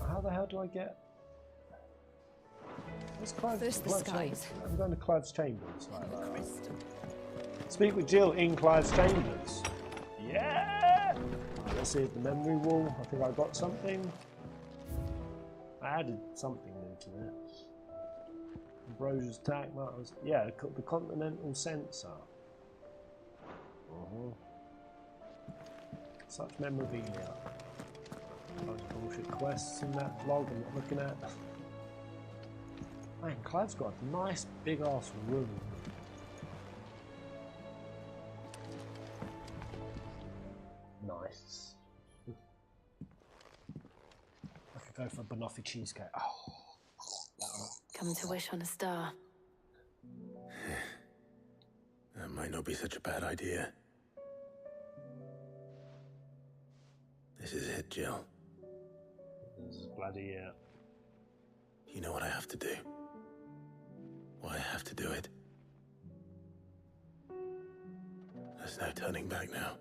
How the hell do I get? Where's Clive's? First the Clive's skies. chambers? I'm going to Clive's chambers. Speak with Jill in Clive's chambers. Yeah! Right, let's see if the memory wall. I think I got something. I added something new to it. Ambrosia's attack markers. Yeah, the continental sensor. Such memorabilia. Those bullshit quests in that log I'm not looking at. Man, Clive's got a nice big ass room. Nice. I could go for a banoffee cheesecake. Oh, that one. Come to wish on a star. That might not be such a bad idea. This is it, Jill. This is bloody it. You know what I have to do. Why I have to do it. There's no turning back now.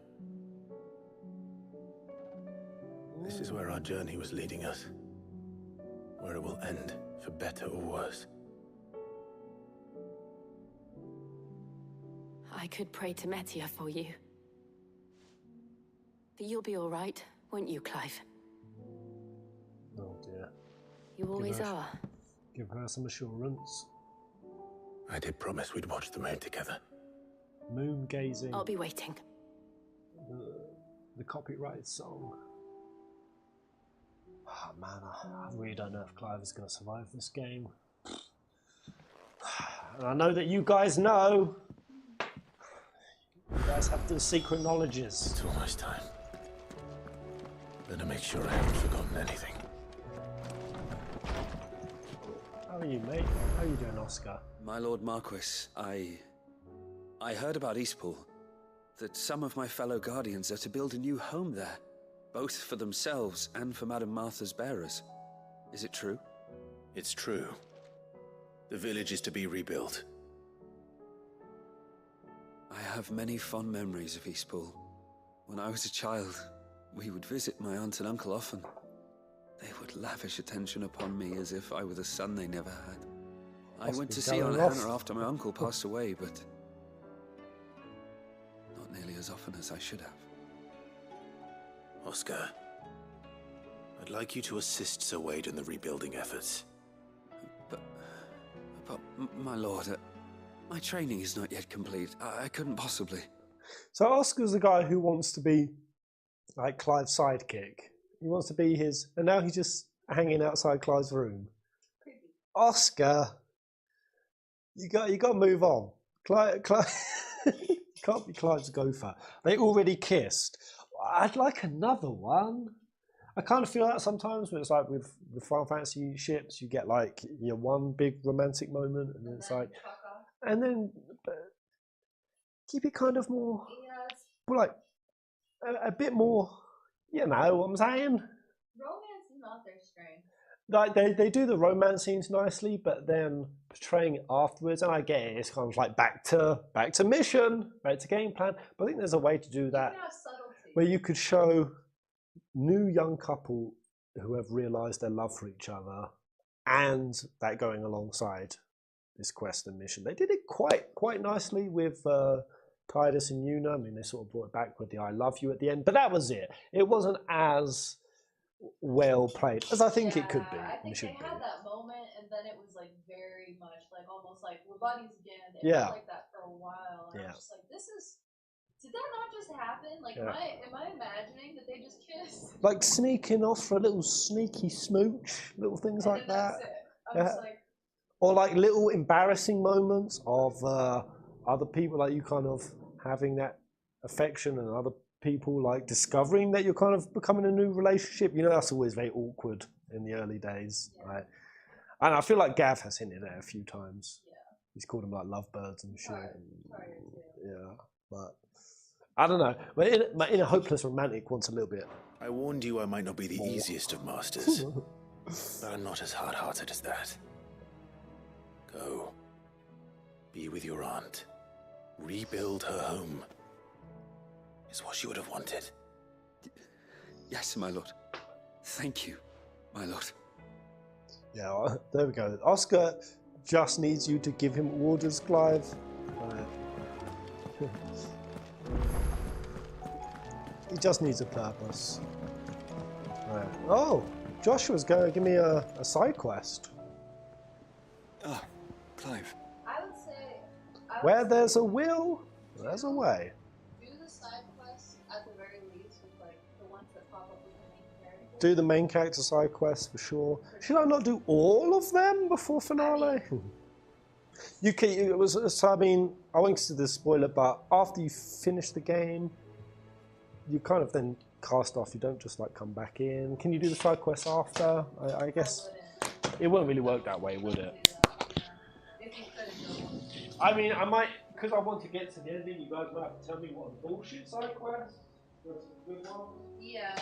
This is where our journey was leading us. Where it will end, for better or worse. I could pray to Metia for you. But you'll be all right, won't you, Clive? Oh dear. You always are. Give her some assurance. I did promise we'd watch the moon together. Moon gazing. I'll be waiting. The copyrighted song. Oh man, I really don't know if Clive is going to survive this game. And I know that you guys know. You guys have the secret knowledges. It's almost time. Better make sure I haven't forgotten anything. How are you, mate? How are you doing, Oscar? My Lord Marquis, I heard about Eastpool. That some of my fellow Guardians are to build a new home there. Both for themselves and for Madame Martha's bearers. Is it true? It's true. The village is to be rebuilt. I have many fond memories of Eastpool. When I was a child, we would visit my aunt and uncle often. They would lavish attention upon me as if I were the son they never had. I went to see Aunt Hannah after my uncle passed away, but not nearly as often as I should have. Oscar, I'd like you to assist Sir Wade in the rebuilding efforts. But my lord, my training is not yet complete. I couldn't possibly. So Oscar's the guy who wants to be like Clive's sidekick. He wants to be his, and now he's just hanging outside Clive's room. Oscar, you got to move on. Clive can't be Clive's gopher. They already kissed. I'd like another one. I kind of feel that sometimes when it's like with Final Fantasy ships, you get like one big romantic moment, and then it's like, and then keep it kind of more, like a bit more. You know what I'm saying? Romance is not their strength. Like they do the romance scenes nicely, but then portraying it afterwards, and I get it, it's kind of like back to mission, back to game plan. But I think there's a way to do that where you could show new young couple who have realised their love for each other, and that going alongside this quest and mission. They did it quite nicely with Titus and Yuna. I mean, they sort of brought it back with the "I love you" at the end, but that was it. It wasn't as well played as I think it could be. I think they had that moment, and then it was like very much like almost like we're buddies again. It Yeah. felt like that for a while, and I was just like, did that not just happen? Like, am I imagining that they just kissed? Like sneaking off for a little sneaky smooch, little things like that. I was like, or like little embarrassing moments of other people, like you kind of having that affection, and other people like discovering that you're kind of becoming a new relationship. You know, that's always very awkward in the early days, right? And I feel like Gav has hinted at it a few times. Yeah. He's called them like lovebirds and shit. Yeah, but I don't know. My inner hopeless romantic wants a little bit. I warned you I might not be the easiest of masters, but I'm not as hard-hearted as that. Go. Be with your aunt. Rebuild her home. Is what she would have wanted. Yes, my lord. Thank you, my lord. Yeah, there we go. Oscar just needs you to give him orders, Clive. He just needs a purpose. Right. Oh, Joshua's going to give me a side quest. Ah, Clive. I would say. Where there's a will, there's a way. Do the side quests at the very least with like the ones that pop up with the main character. Do the main character side quests for sure. Should I not do all of them before finale? You can. It was. So I mean, I won't consider this spoiler, but after you finish the game, you kind of then cast off. You don't just like come back in. Can you do the side quests after? I guess it wouldn't really work that way, would it? I mean, I might, because I want to get to the ending. You guys might have to tell me what a bullshit side quest versus a good one. Yeah.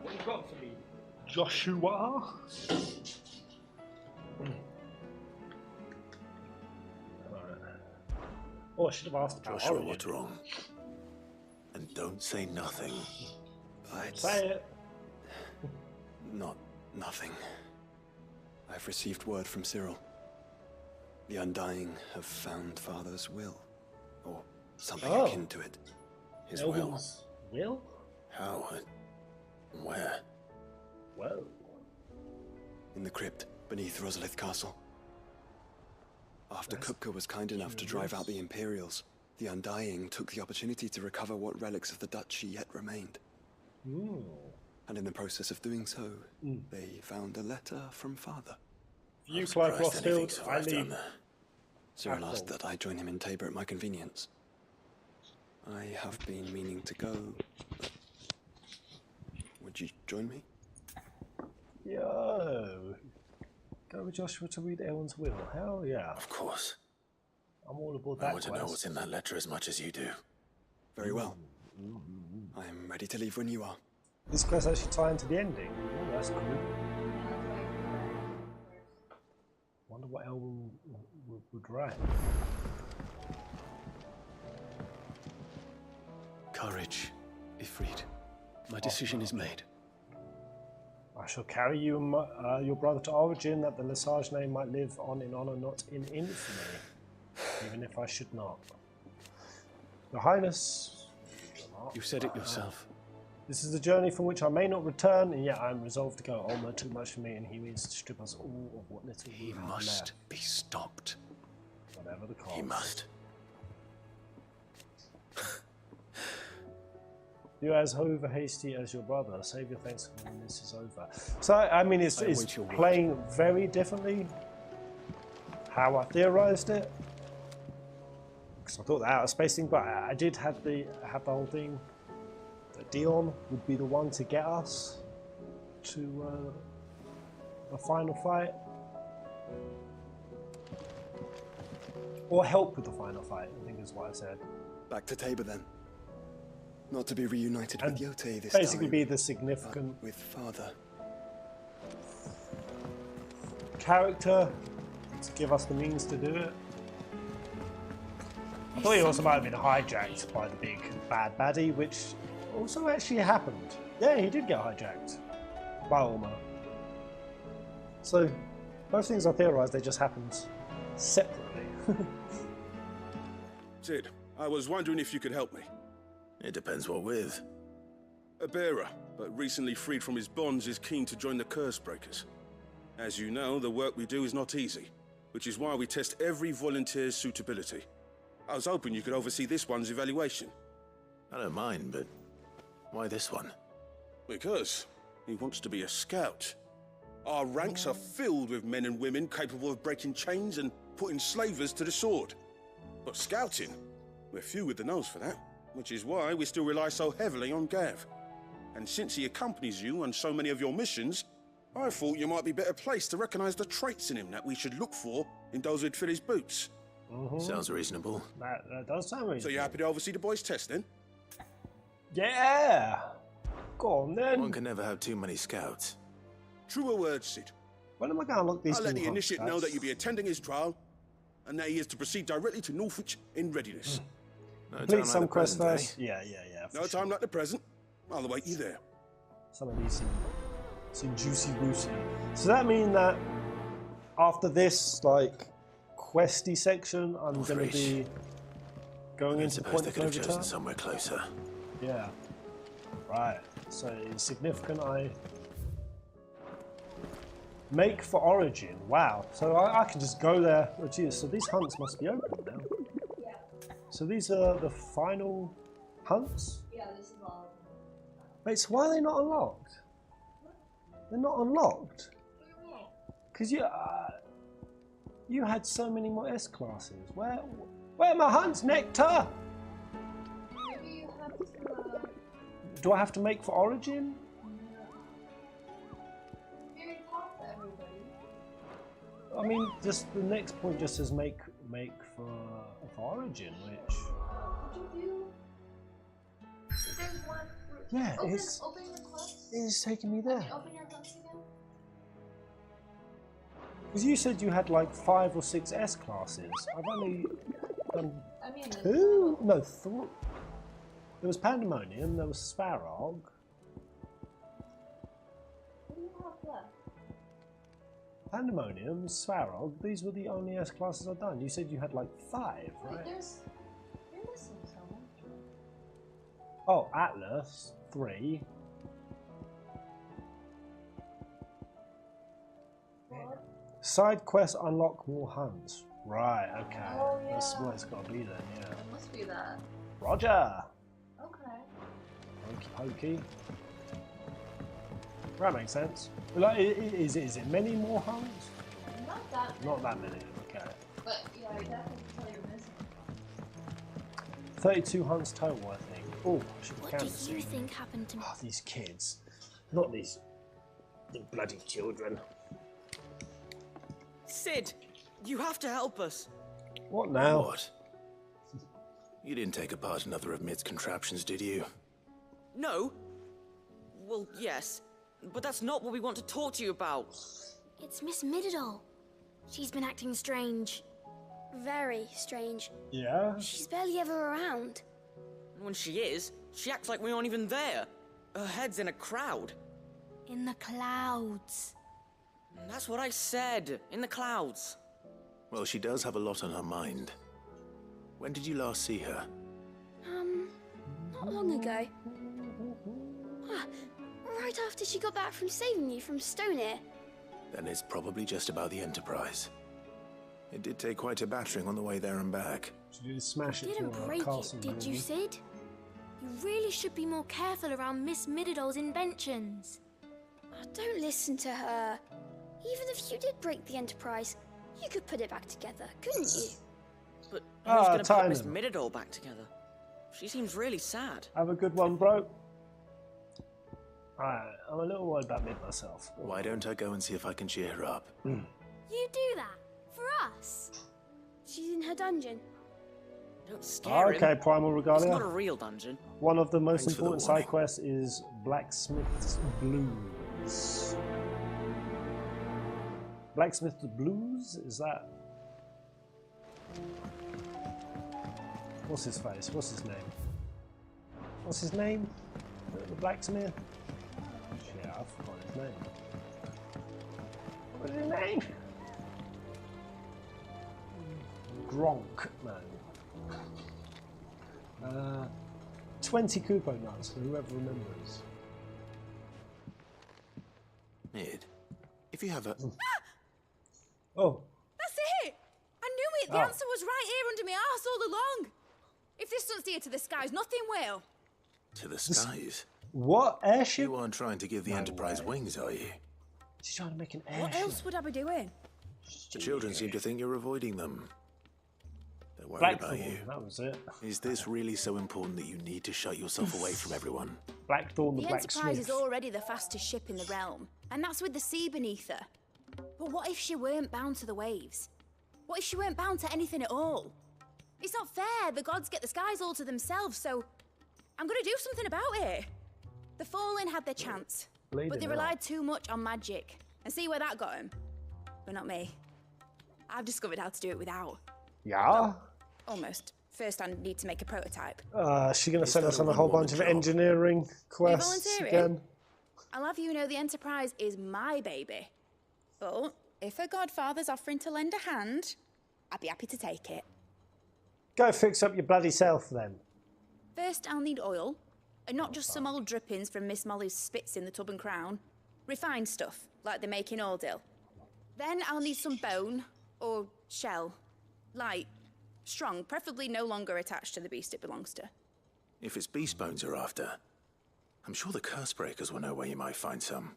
What you got for me, Joshua? Oh, I should have asked about Joshua, what's wrong? And don't say nothing. Say it. Nothing. I've received word from Cyril. The Undying have found Father's will. Or something akin to it. His will. Will? How? Where? Whoa. In the crypt beneath Rosalith Castle. After Kupka was kind enough to drive out the Imperials, the Undying took the opportunity to recover what relics of the duchy yet remained. Ooh. And in the process of doing so, they found a letter from Father. You, Clive Rossfield, I leave. Cyril asked that I join him in Tabor at my convenience. I have been meaning to go, but would you join me? Yo. Go with Joshua to read Ellen's will. Hell yeah. Of course. I'm all aboard that I want to know quest. what's in that letter as much as you do. Very well. I am ready to leave when you are. This quest actually tie into the ending. Oh, that's cool. Wonder what album would write. Courage, Ifrit. My decision is made. I shall carry you and your brother to Origin, that the Lesage name might live on in honor, not in infamy, even if I should not. Your Highness, You've said it yourself. this is a journey from which I may not return, and yet I am resolved to go. Ulmer took much from me, and he means to strip us all of what little we He have must left, be stopped. whatever the cost. He must. You as over hasty as your brother. Save your thanks for when this is over. So I mean, it's await your word. playing very differently. How I theorized it, because I thought the outer space thing, but I did have the whole thing that Dion would be the one to get us to the final fight, or help with the final fight. I think is what I said. Back to Tabor then. Not to be reunited And with Yote this basically time, be the significant with Father. character to give us the means to do it. I thought he also might have been hijacked by the big bad baddie, which also actually happened. Yeah, he did get hijacked by Ulmer. So both things I theorised, they just happened separately. Sid, I was wondering if you could help me. It depends what with. A bearer, but recently freed from his bonds, is keen to join the Curse Breakers. As you know, the work we do is not easy, which is why we test every volunteer's suitability. I was hoping you could oversee this one's evaluation. I don't mind, but why this one? Because he wants to be a scout. Our ranks are filled with men and women capable of breaking chains and putting slavers to the sword. But scouting, we're few with the nose for that, which is why we still rely so heavily on Gav. And since he accompanies you on so many of your missions, I thought you might be better placed to recognize the traits in him that we should look for in those who'd fill his boots. Sounds reasonable. That does sound reasonable. So you're happy to oversee the boys' test then? Yeah! Go on then. One can never have too many scouts. Truer words, Sid. When am I going to look these I'll let the things up, initiate know guys? that you'll be attending his trial, and that he is to proceed directly to Northwich in readiness. No Complete time some like the quests present, first. Yeah. for No sure. time like the present. I'll await you there. Some of these seem juicy woosy. So that mean that after this like questy section, I'm going to Northreach. be going I into suppose Point they of could No have chosen Return? somewhere closer. Yeah. Right. So it's significant. I make for Origin. Wow. So I can just go there. Oh, geez. So these hunts must be open now. Yeah. So these are the final hunts. Yeah, this is all. Wait. So why are they not unlocked? They're not unlocked. Because you had so many more S classes. Where are my hunts, Nectar? Maybe you have to. Do I have to make for Origin? Maybe talk to everybody. I mean, just the next point just says make for Origin, which Would you do? There's one. yeah, Open, it's open your quest. it's taking me there. Open your quest again. Because you said you had like 5 or 6 S classes. I've only done I mean, 2. No, 3. There was Pandemonium. There was Svarog. What do you have left? Pandemonium, Svarog. These were the only S classes I've done. You said you had like 5, Wait, right? you're missing someone. Oh, Atlas 3. What? Side quests unlock more hunts. Right, okay. Oh, That's yeah. what it's got to be then, yeah. It must be that. Roger! Okay. Hokey pokey. That makes sense. Like, is it many more hunts? Not that many. Not that many, okay. But yeah, I definitely tell you're missing. 32 hunts total, I think. Oh, I should What count do this you thing. think happened to me? Oh, these kids. Not these the bloody children. Sid, you have to help us. What now? What? You didn't take apart another of Mid's contraptions, did you? No. Well, yes. But that's not what we want to talk to you about. It's Miss Mididol. She's been acting strange. Very strange. Yeah? She's barely ever around. When she is, she acts like we aren't even there. Her head's in a crowd. In the clouds. That's what I said. In the clouds. Well, she does have a lot on her mind. When did you last see her? Not long ago. Right after she got back from saving you from Stonehenge. Then it's probably just about the Enterprise. It did take quite a battering on the way there and back. She did smash it Didn't through a break castle it, did wall. you, Sid? You really should be more careful around Miss Mididol's inventions. Oh, don't listen to her. Even if you did break the Enterprise, you could put it back together, couldn't you? But who's going to put Tynan. Miss Mididol back together? She seems really sad. Have a good one, bro. Alright, I'm a little worried about Mid myself. Why don't I go and see if I can cheer her up? You do that? For us? She's in her dungeon. Don't scare him. Okay, Primal Regalia. It's not a real dungeon. One of the most Thanks for the important warning. side quests is Blacksmith's Blues. Blacksmith's Blues? Is that... What's his face? What's his name? What's his name? The blacksmith? Shit, I've forgotten his name. What's his name? Gronk, man. 20 Kupo nuts for whoever remembers. Mid, if you have a... Oh. That's it! I knew it! The answer was right here under my arse all along! If this doesn't steer to the skies, nothing will. To the skies? What? Airship? You aren't trying to give the Enterprise wings, are you? She's trying to make an airship. What else would I be doing? The children seem to think you're avoiding them. They're worried about you. That was it. Is this really so important that you need to shut yourself away from everyone? Blackthorn the The Enterprise blacksmith. is already the fastest ship in the realm, and that's with the sea beneath her. But what if she weren't bound to the waves? What if she weren't bound to anything at all? It's not fair. The gods get the skies all to themselves, so I'm gonna do something about it. The Fallen had their chance, but they relied too much on magic. And see where that got them? But not me. I've discovered how to do it without. Yeah? Almost. First, I need to make a prototype. She's going to send us on a whole bunch of engineering quests volunteering? again. I'll have you know the Enterprise is my baby. But if her godfather's offering to lend a hand, I'd be happy to take it. Go fix up your bloody self then. First, I'll need oil, and not just some old drippings from Miss Molly's spits in the tub and crown. Refined stuff, like they make in Ordil. Then I'll need some bone, or shell. Light, strong, preferably no longer attached to the beast it belongs to. If it's beast bones you're after, I'm sure the curse breakers will know where you might find some.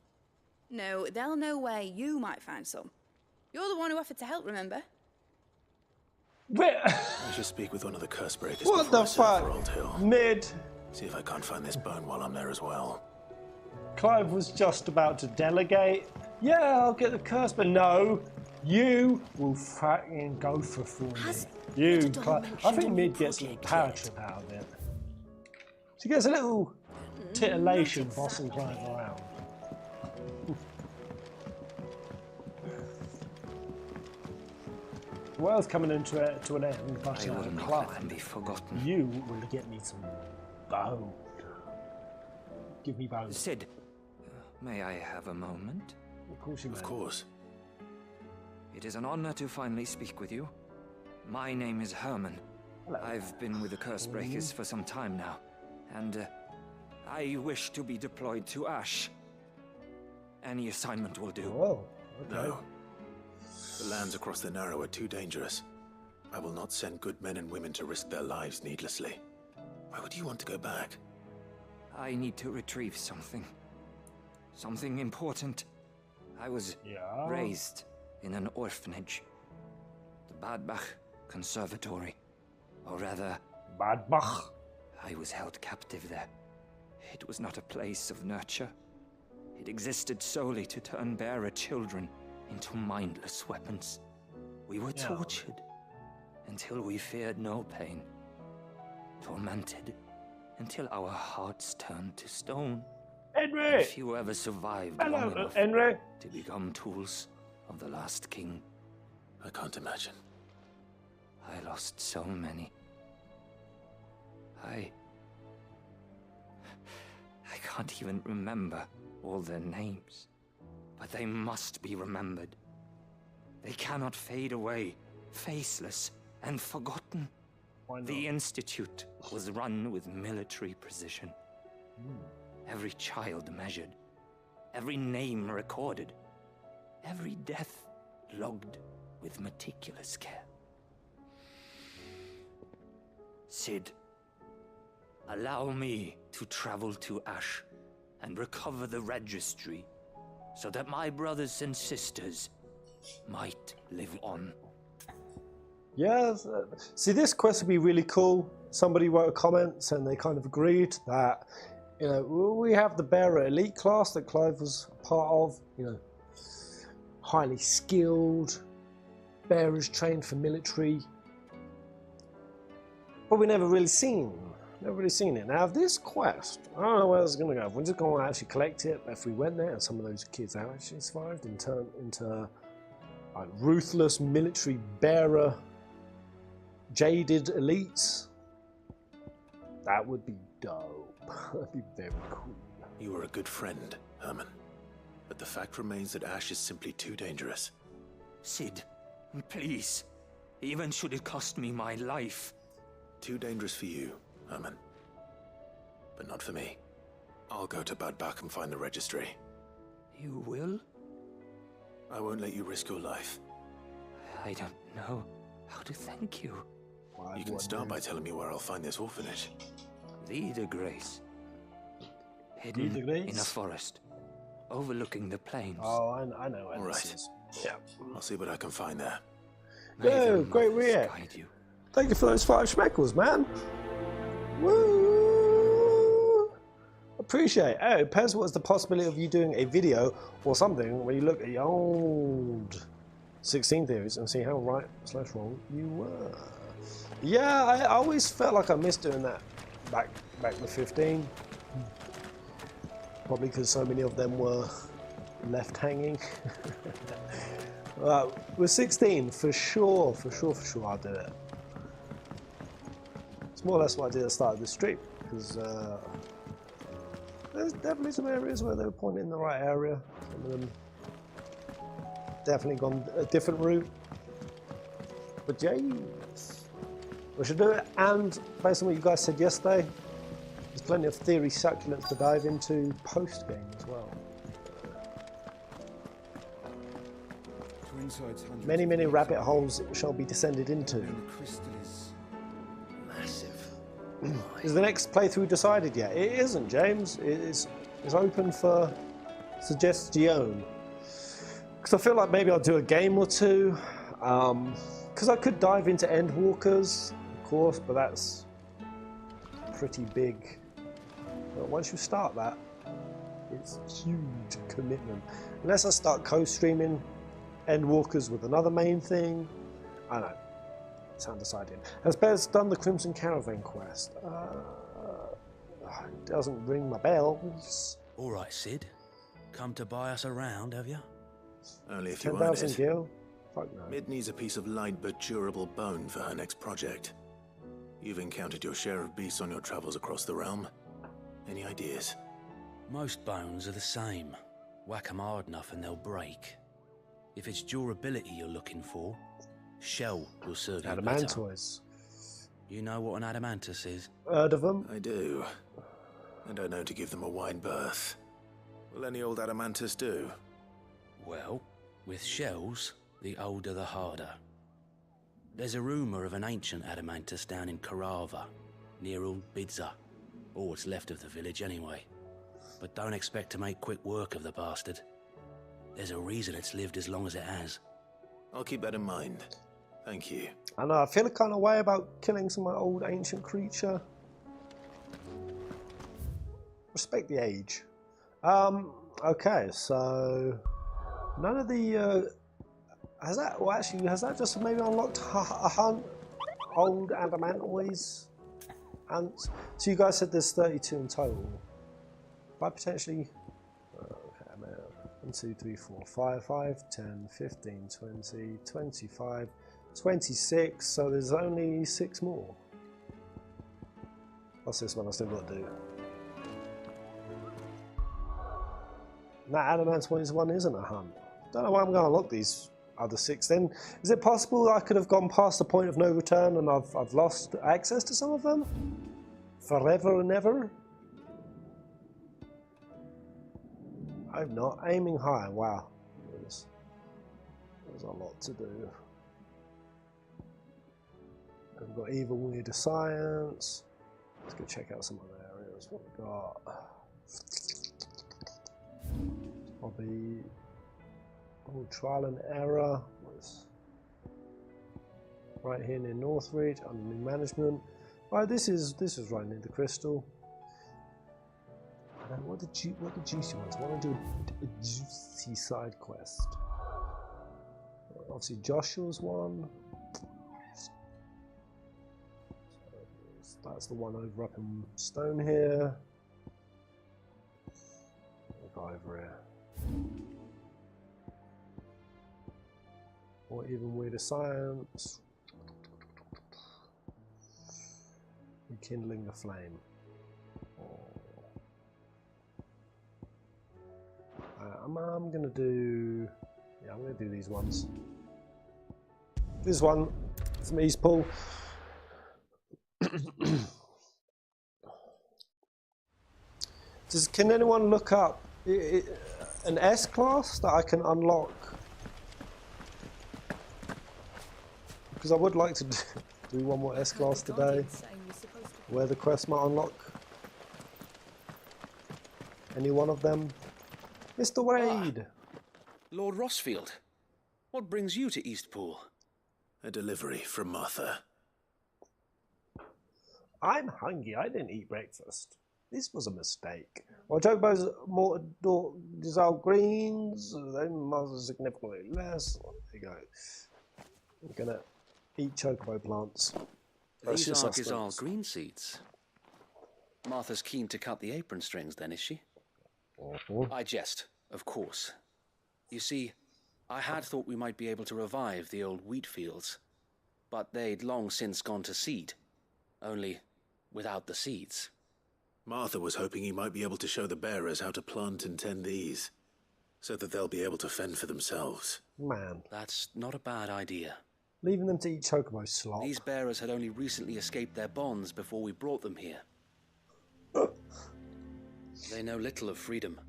No, they'll know where you might find some. You're the one who offered to help, remember? I should speak with one of the curse breakers What before the I set for fuck? Old Hill. Mid. See if I can't find this bone while I'm there as well. Clive was just about to delegate. Yeah, I'll get the curse, but no. You will fucking go for me. You, Clive. I think Mid gets a little power trip out of it. She gets a little titillation bossing Clive around. The world's coming into to an end, but I will not Clive, let them be forgotten. you will get me some bone. Give me bone. Sid, may I have a moment? Of course you may. Of course. It is an honor to finally speak with you. My name is Herman. Hello. I've been with the Curse Breakers for some time now, and I wish to be deployed to Ash. Any assignment will do. Whoa, okay. No. The lands across the Narrow are too dangerous. I will not send good men and women to risk their lives needlessly. Why would you want to go back? I need to retrieve something. Something important. I was raised in an orphanage. The Badbach Conservatory. Or rather... Badbach? I was held captive there. It was not a place of nurture. It existed solely to turn bearer children into mindless weapons. We were tortured until we feared no pain. Tormented until our hearts turned to stone. Henry! And few ever survived long enough Henry! to become tools of the last king. I can't imagine. I lost so many. I can't even remember all their names. But they must be remembered. They cannot fade away, faceless and forgotten. Why not? The Institute was run with military precision. Every child measured, every name recorded, every death logged with meticulous care. Cid, allow me to travel to Ash and recover the registry so that my brothers and sisters might live on. Yeah, see, this quest would be really cool. Somebody wrote a comment and they kind of agreed that, you know, we have the bearer elite class that Clive was a part of, you know, highly skilled, bearers trained for military, but we never really seen it. Now, this quest, I don't know where it's going to go. If we're just going to actually collect it, if we went there and some of those kids actually survived and turned into like ruthless military bearer, jaded elites, that would be dope. That'd be very cool. You were a good friend, Herman. But the fact remains that Ash is simply too dangerous. Cid, please. Even should it cost me my life. Too dangerous for you, Herman. But not for me. I'll go to Bad Bach and find the registry. You will? I won't let you risk your life. I don't know how to thank you. You can start by telling me where I'll find this orphanage. Vie de Grace. Hidden in a forest, overlooking the plains. Oh, I know where All this right. is. Yeah. I'll see what I can find there. Yo, great react. Thank you for those 5 schmeckles, man. Woo! Appreciate it. Oh, Pez, what's the possibility of you doing a video or something where you look at your old 16 theories and see how right/wrong you were? Yeah, I always felt like I missed doing that back with 15. Probably because so many of them were left hanging. With 16, for sure I did it. It's more or less what I did at the start of the stream, because there's definitely some areas where they were pointing in the right area. Some of them definitely gone a different route. But jeez, we should do it. And based on what you guys said yesterday, there's plenty of theory succulents to dive into post-game as well. Many rabbit holes shall be descended into. Massive. Is the next playthrough decided yet? It isn't, James. It's open for suggestion. Because I feel like maybe I'll do a game or two. Because I could dive into Endwalkers, of course, but that's pretty big. But once you start that, it's a huge commitment. Unless I start co-streaming Endwalkers with another main thing, I don't know. It's undecided. Has Bez done the Crimson Caravan quest? It doesn't ring my bells. All right, Cid. Come to buy us around, have you? Only if you earn 10,000 it. gil? Fuck no. Mid needs a piece of light but durable bone for her next project. You've encountered your share of beasts on your travels across the realm. Any ideas? Most bones are the same. Whack 'em hard enough and they'll break. If it's durability you're looking for, shell will serve you better. Adamantoids. You know what an adamantus is? Heard of them? I do. And I know to give them a wide berth. Will any old adamantus do? Well, with shells, the older the harder. There's a rumour of an ancient adamantus down in Karava, near Old Bidza, or what's left of the village anyway. But don't expect to make quick work of the bastard. There's a reason it's lived as long as it has. I'll keep that in mind. Thank you. I know, I feel a kind of way about killing some old ancient creature. Respect the age. Okay, so none of the has that just maybe unlocked a hunt old adamantoids. Ants. So you guys said there's 32 in total. But potentially... Okay, 1, 2, 3, 4, 5, 10, 15, 20, 25, 26. So there's only 6 more. What's this one I still got to do? That adamantoid one isn't a hunt. Don't know why I'm going to unlock these other 6 then. Is it possible I could have gone past the point of no return and I've lost access to some of them? Forever and ever? I hope not. Aiming high, wow. There's a lot to do. We've got evil, weird science. Let's go check out some other areas. What we got? Probably trial and error. Right here near Northridge, under new management. Right, this is right near the crystal. What the juicy ones? I want to do a juicy side quest. Obviously Joshua's one. That's the one over up in Stone here. We'll go over here. Or even weirder science. Rekindling the flame. I'm gonna do. Yeah, I'm gonna do these ones. This one from Eastpool. Can anyone look up an S class that I can unlock? Because I would like to do one more S class today, where the quest might unlock any one of them. Mr. Wade! Lord Rossfield, what brings you to Eastpool? A delivery from Martha. I'm hungry. I didn't eat breakfast. This was a mistake. Well, Chocobo's more dissolved greens, then must significantly less. There you go. I'm gonna eat Chocobo plants. These are Gizal green seeds. Martha's keen to cut the apron strings then, is she? I jest, of course. You see, I had thought we might be able to revive the old wheat fields, but they'd long since gone to seed, only without the seeds. Martha was hoping he might be able to show the bearers how to plant and tend these, so that they'll be able to fend for themselves. Man. That's not a bad idea. Leaving them to eat Chocobo slop. These bearers had only recently escaped their bonds before we brought them here. They know little of freedom.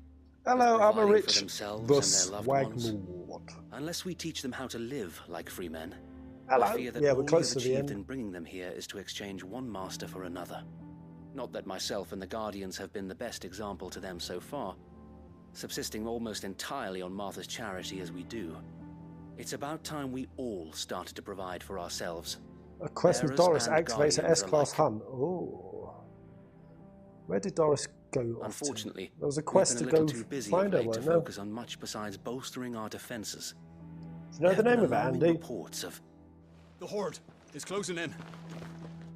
Hello, I'm a rich for themselves bus and their loved ones. Wagnlord. Unless we teach them how to live like free men. Hello. I fear that Yeah, all we're close we've to the achieved end. in bringing them here is to exchange one master for another. Not that myself and the Guardians have been the best example to them so far, subsisting almost entirely on Martha's charity as we do. It's about time we all started to provide for ourselves. A quest with Bearers Doris and activates an Guardians S-class alike. hunt. Oh. Where did Doris go off Unfortunately, to? There was a quest we've to been a go little too busy find of her, late to weren't there? focus on much besides bolstering our defenses. Do you know the There have name been of it, alarming Andy? reports of The Horde is closing in.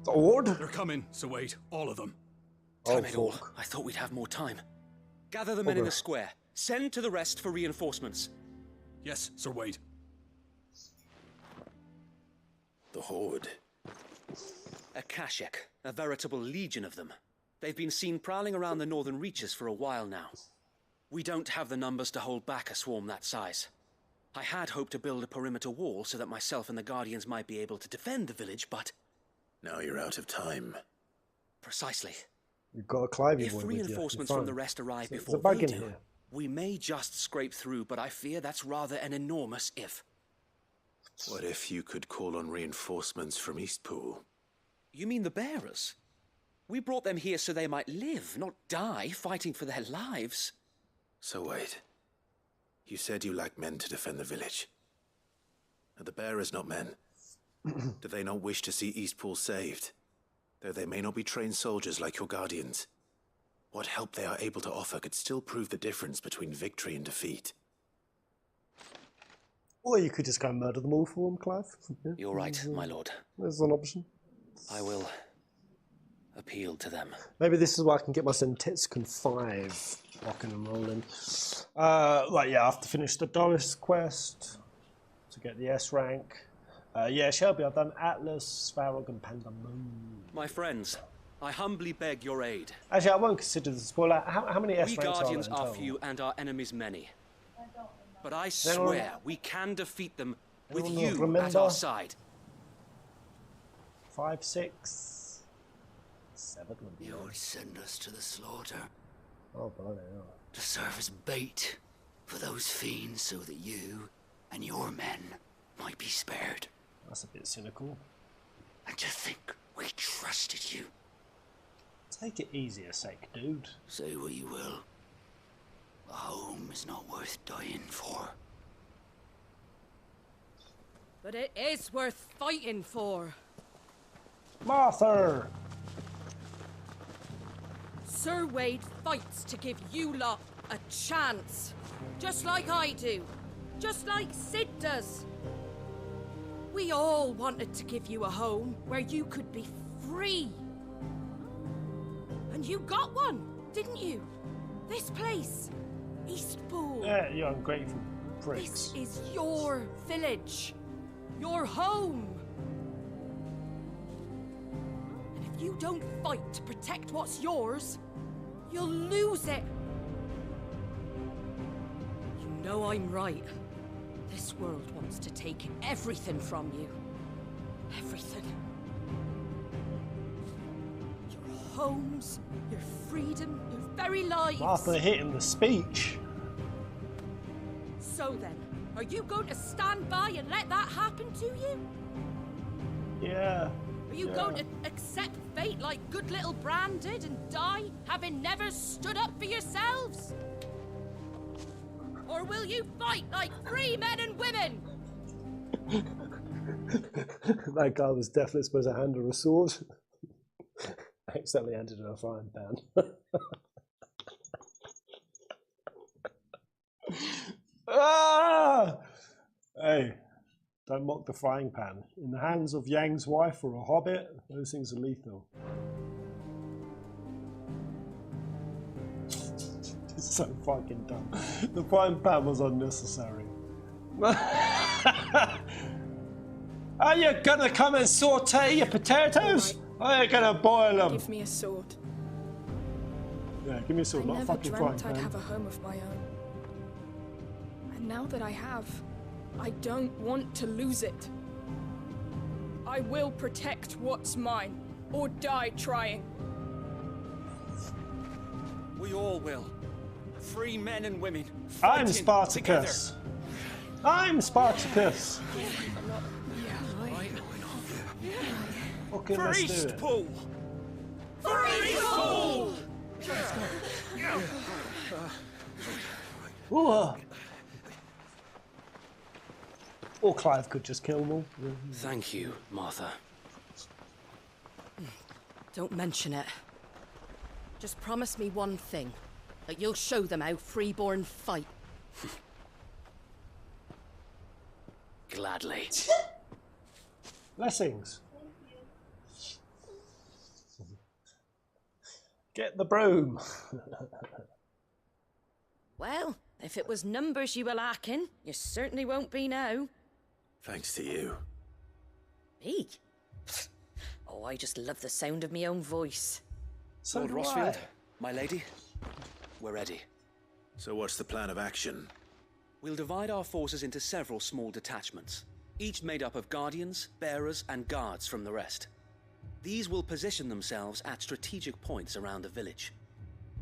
The Horde? They're coming, so wait, all of them. Damn it all. I thought we'd have more time. Gather the men in the square. Send to the rest for reinforcements. Yes, Sir Wade. The Horde. A Kashek, a veritable legion of them. They've been seen prowling around the northern reaches for a while now. We don't have the numbers to hold back a swarm that size. I had hoped to build a perimeter wall so that myself and the Guardians might be able to defend the village, but... Now you're out of time. Precisely. You've got a Clivey If boy with you. reinforcements You're from the fine. rest arrive There's before a bug they in do, here. we may just scrape through, but I fear that's rather an enormous if. What if you could call on reinforcements from Eastpool? You mean the bearers? We brought them here so they might live, not die, fighting for their lives. So wait. You said you lack men to defend the village. Are the bearers not men? Do they not wish to see Eastpool saved? Though they may not be trained soldiers like your Guardians. What help they are able to offer could still prove the difference between victory and defeat. Or you could just go and murder them all for them, Clive. Yeah. You're right, my lord. There's an option. I will appeal to them. Maybe this is where I can get my Centetsicon 5 rocking and rolling. Right, yeah, I have to finish the Doris quest to get the S rank. Yeah, Shelby, I've done Atlas, Svarog, and Pandemonium. My friends, I humbly beg your aid. Actually, I won't consider the spoiler. How many S We ranks Guardians are there in are total? few and our enemies many. But I Anyone- swear we can defeat them with anyone you at remember? our side. 5, 6, 7 would be You would nice. send us to the slaughter Oh, bloody hell. to serve as bait for those fiends so that you and your men might be spared. That's a bit cynical. And to think we trusted you. Take it easy a sec, dude. Say what you will. A home is not worth dying for. But it is worth fighting for. Martha! Sir Wade fights to give you lot a chance. Just like I do. Just like Sid does. We all wanted to give you a home where you could be free. And you got one, didn't you? This place, Eastpool. Yeah, you ungrateful pricks. This is your village. Your home. And if you don't fight to protect what's yours, you'll lose it. You know I'm right. This world wants to take everything from you. Everything. Your homes, your freedom, your very lives. Martha hitting the speech. So then, are you going to stand by and let that happen to you? Yeah. Are you going to accept fate like good little Bran did and die, having never stood up for yourselves? Or will you fight like free men and women? That guy was definitely supposed to hand her a sword. Accidentally handed her a frying pan. Ah! Hey, don't mock the frying pan. In the hands of Yang's wife or a hobbit, those things are lethal. It's so fucking dumb. The frying pan was unnecessary. Are you gonna come and saute your potatoes? Or are you gonna boil them? Give me a sword. Yeah, give me a sword, I not a never fucking frying dreamt I'd pan. have a home of my own. And now that I have, I don't want to lose it. I will protect what's mine, or die trying. We all will. Free men and women. I'm fighting Spartacus. I'm Spartacus. Fucking For let's do it. Eastpool! For Eastpool! Ooh. Or Clive could just kill them all. Thank you, Martha. Don't mention it. Just promise me one thing. That you'll show them how freeborn fight. Gladly. Blessings. Get the broom. Well, if it was numbers you were lacking, you certainly won't be now. Thanks to you. Me? Oh, I just love the sound of my own voice. Lord Rossfield, my lady, we're ready. So what's the plan of action? We'll divide our forces into several small detachments, each made up of guardians, bearers, and guards from the rest. These will position themselves at strategic points around the village.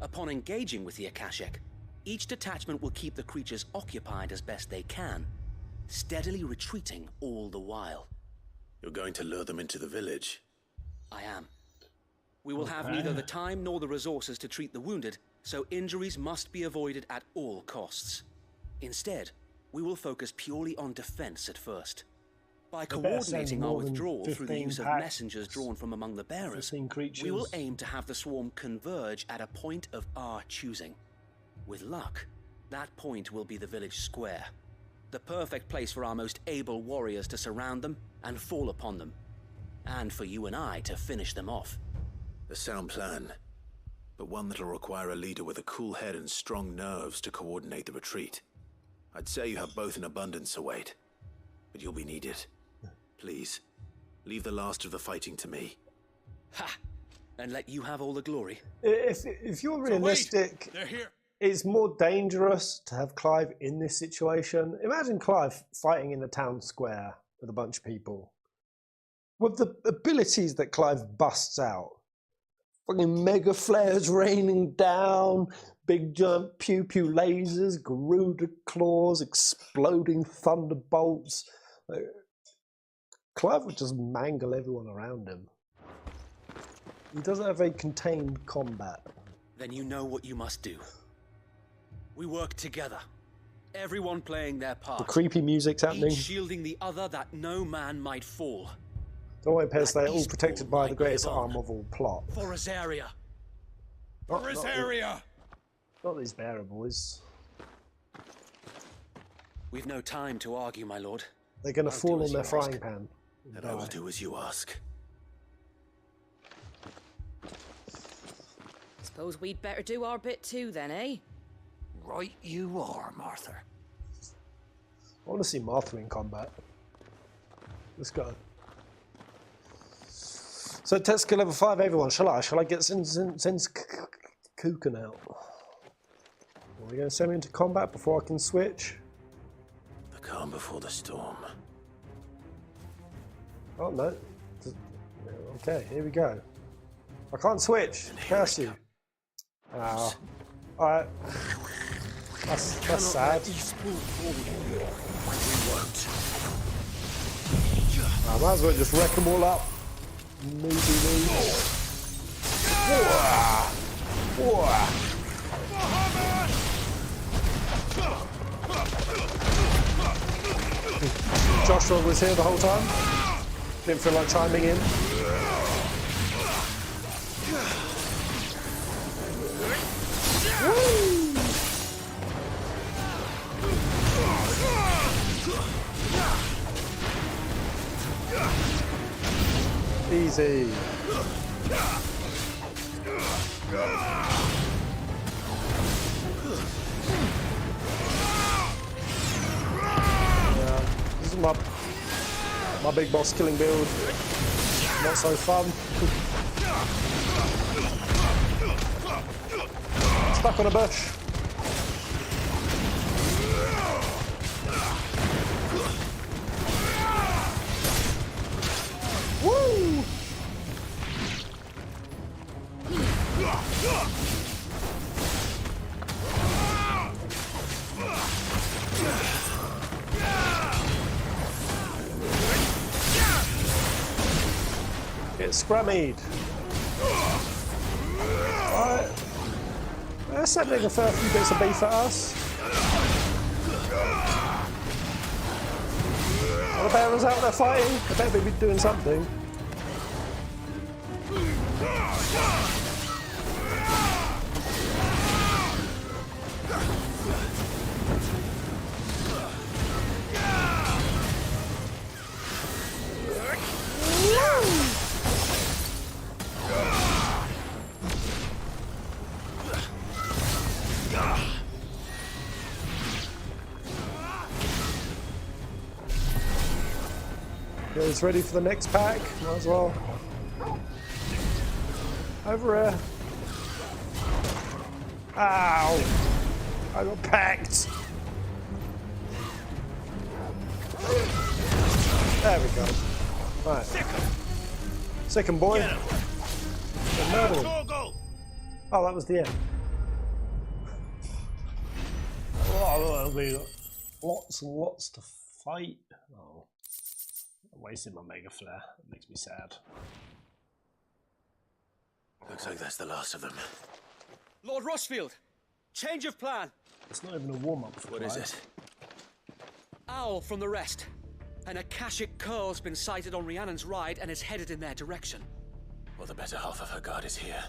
Upon engaging with the Akashic, each detachment will keep the creatures occupied as best they can, steadily retreating all the while. You're going to lure them into the village? I am. We will have neither the time nor the resources to treat the wounded, so injuries must be avoided at all costs. Instead, we will focus purely on defense at first. By coordinating our withdrawal through the use of messengers drawn from among the bearers, we will aim to have the swarm converge at a point of our choosing. With luck, that point will be the village square, the perfect place for our most able warriors to surround them and fall upon them. and for you and I to finish them off. A sound plan, but one that'll require a leader with a cool head and strong nerves to coordinate the retreat. I'd say you have both in abundance, Wade, but you'll be needed. Please, leave the last of the fighting to me. Ha! And let you have all the glory. If you're realistic, They're here. it's more dangerous to have Clive in this situation. Imagine Clive fighting in the town square with a bunch of people. With the abilities that Clive busts out. Fucking mega flares raining down, big giant pew pew lasers, Garuda claws, exploding thunderbolts. Clive would just mangle everyone around him. He doesn't have a contained combat. Then you know what you must do. We work together. Everyone playing their part. The creepy music's happening. Each shielding the other that no man might fall. Don't worry, Pez, they're all protected by the greatest arm of all plot. For Rosaria. Not these bearer boys. We've no time to argue, my lord. They're going to fall on their frying pan. And I will do as you ask. Suppose we'd better do our bit too, then, eh? Right you are, Martha. I want to see Martha in combat. Let's go. So Tesca level 5, everyone. Shall I get Sins Kuchen out? Are we going to send me into combat before I can switch? The calm before the storm. Oh no. Okay, here we go. I can't switch. Curse you. Oh. Alright. That's sad. I might as well just wreck them all up. Joshua was here the whole time. Didn't feel like chiming in. Easy. Yeah, this is my big boss killing build. Not so fun. Stuck on a bush. Woo! Get scrummied. Alright. They're sending a fair few bits of beef at us. Are the bearers out there fighting? I bet they'd be doing something. It's ready for the next pack. Might as well. Over here. Ow! I got packed. There we go. Right. Second boy. Oh, that was the end. Oh, there'll be lots and lots to fight. Oh. I'm wasting my mega flare. It makes me sad. Looks like that's the last of them. Lord Rossfield, change of plan. It's not even a warm-up. What is it? Owl from the rest. An Akashic curl's been sighted on Rhiannon's ride and is headed in their direction. Well, the better half of her guard is here.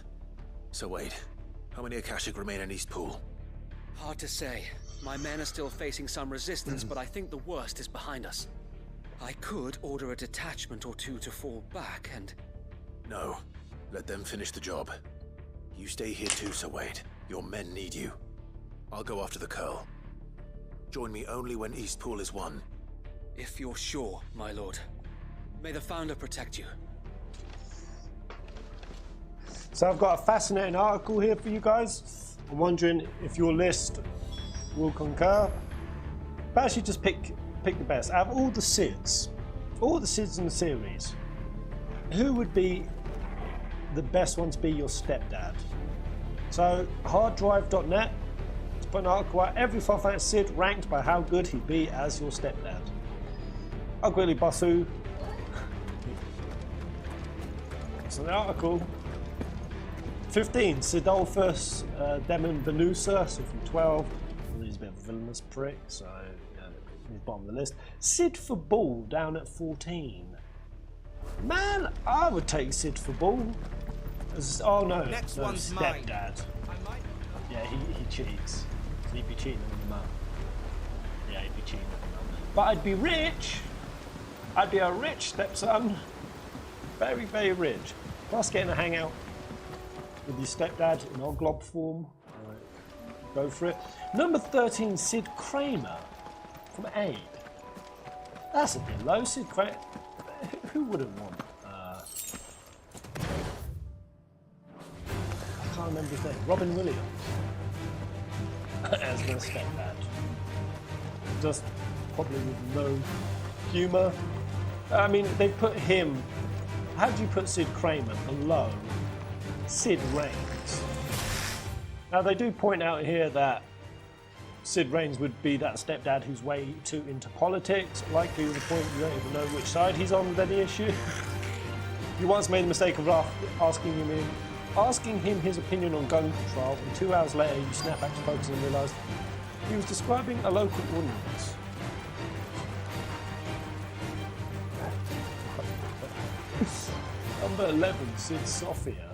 So Wade, how many Akashic remain in Eastpool? Hard to say. My men are still facing some resistance, but I think the worst is behind us. I could order a detachment or two to fall back and... No. Let them finish the job. You stay here too, Sir Wade. Your men need you. I'll go after the Curl. Join me only when Eastpool is won. If you're sure, my lord. May the Founder protect you. So I've got a fascinating article here for you guys. I'm wondering if your list will concur. But actually just pick the best. Out of all the Sids in the series, who would be the best one to be your stepdad? So harddrive.net has put an article out, every Final Fantasy Sid ranked by how good he'd be as your stepdad. Ugly Basu. So the article 15, Sidolphus Demon Venusa, so from 12. He's a bit of a villainous prick, so he's bottom of the list. Sid for Ball down at 14. Man, I would take Sid for Ball. Oh no, Next no, one's stepdad. Yeah, he cheats. So he'd be cheating on your mum. Yeah, he'd be cheating on your mum. But I'd be rich. I'd be a rich stepson. Very, very rich. Plus getting a hangout with your stepdad in Oglob form. Right. Go for it. Number 13, Sid Kramer from 8. That's a bit low, Sid Kramer. Who wouldn't want? I can't remember his name. Robin Williams as my stepdad. Just probably with no humour. I mean, they put him. How do you put Sid Kramer below Sid Raines? Now they do point out here that Sid Raines would be that stepdad who's way too into politics, likely to the point you don't even know which side he's on with any issue. You once made the mistake of asking him his opinion on gun control, and 2 hours later you snap back to focus and realise he was describing a local ordinance. Number 11, Sid Sophia.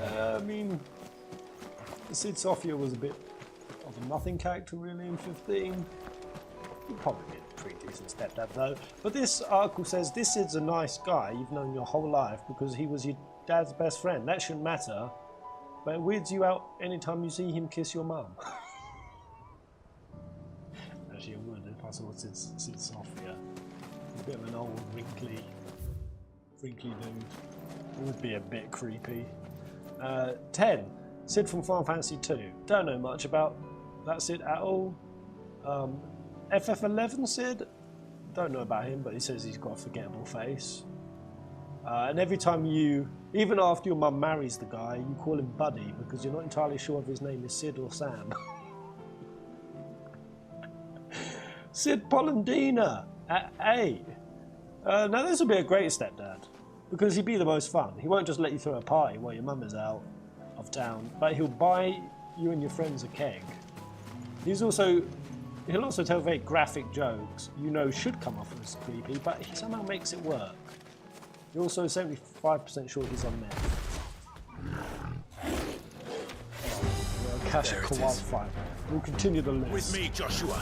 I mean, Sid Sophia was a bit of a nothing character really in 15. He'd probably be a pretty decent stepdad though. But this article says this Sid's a nice guy you've known your whole life because he was your dad's best friend. That shouldn't matter. But it weirds you out anytime you see him kiss your mum. Actually, it would if I saw Sid Sophia. A bit of an old, wrinkly dude. It would be a bit creepy. 10. Sid from Final Fantasy 2. Don't know much about that Sid at all. FF11 Sid. Don't know about him, but he says he's got a forgettable face. And every time even after your mum marries the guy, you call him Buddy because you're not entirely sure if his name is Sid or Sam. Sid Polendina at 8. Now this would be a great stepdad because he'd be the most fun. He won't just let you throw a party while your mum is out of town, but he'll buy you and your friends a keg. He'll also tell very graphic jokes you know should come off as creepy, but he somehow makes it work. You're also 75% sure he's on meth. Akashic Wildfire. We'll continue the list. With me, Joshua.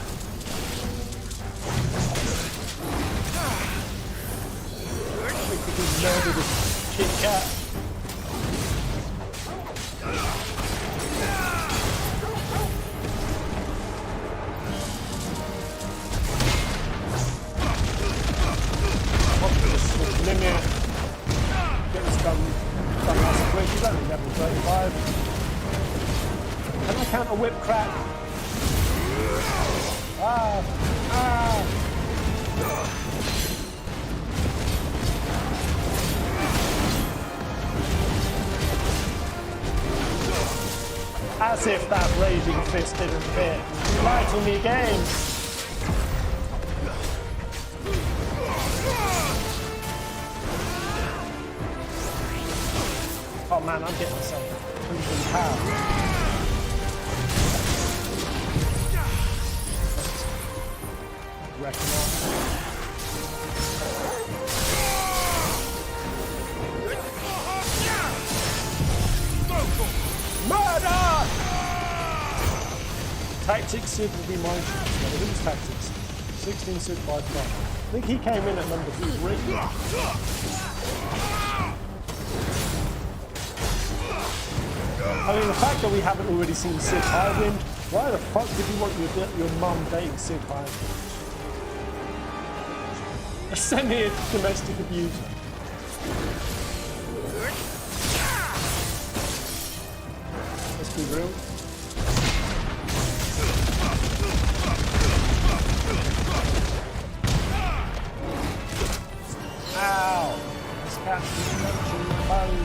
We murdered a Kit Kat. Limit. Get this done nice and quick. He's only level 35. Can I counter whip crap? As if that raging fist didn't fit. You lied to me again. Oh man, I'm getting myself pretty power. Wrecking up. Murder! Tactics Sid will be my choice. Who's tactics? 16 Sid by far. I think he came in at number 3. I mean, the fact that we haven't already seen Sid Highwind, why the fuck did you want your mum dating Sid Highwind? A semi-domestic abuser. Let's be real. Ow! This cat's touching the bone.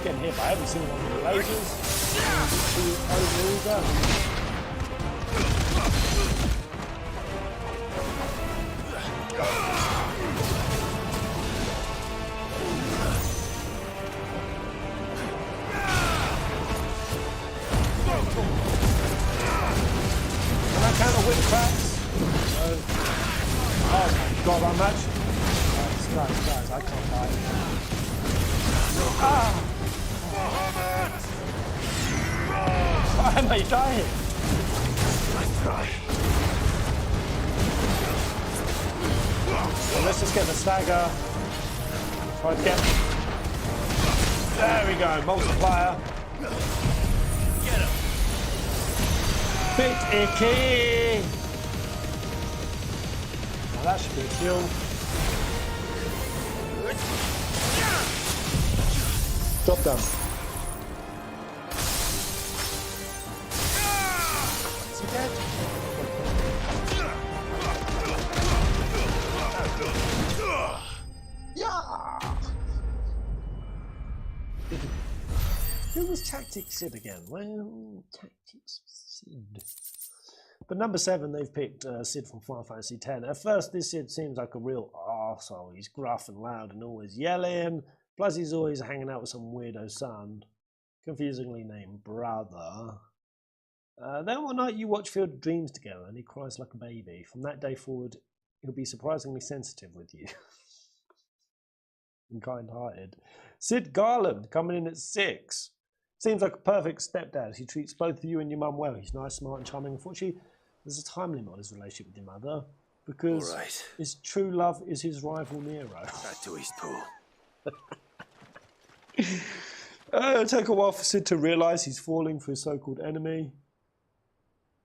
Getting hit by every single one of the lasers. Can I counter whip cracks? Oh my god, I'm actually... Guys, I can't die. Ah! Why am I dying? So let's just get the stagger. Try to get... There we go, multiplier. Get him. Bit icky. Now that should be a kill. Drop down. Is he dead? Yeah. Who was Tactics Sid again? Well, Tactics Sid. But number 7, they've picked Sid from Final Fantasy X. At first, this Sid seems like a real arsehole. He's gruff and loud and always yelling. Plus, he's always hanging out with some weirdo son, confusingly named Brother. Then one night you watch Field of Dreams together and he cries like a baby. From that day forward, he'll be surprisingly sensitive with you. And kind-hearted. Sid Garland coming in at 6. Seems like a perfect stepdad. He treats both you and your mum well. He's nice, smart and charming. Unfortunately, there's a time limit on his relationship with your mother. Because his true love is his rival Nero. Back to Eastpool. It'll take a while for Sid to realise he's falling for his so-called enemy.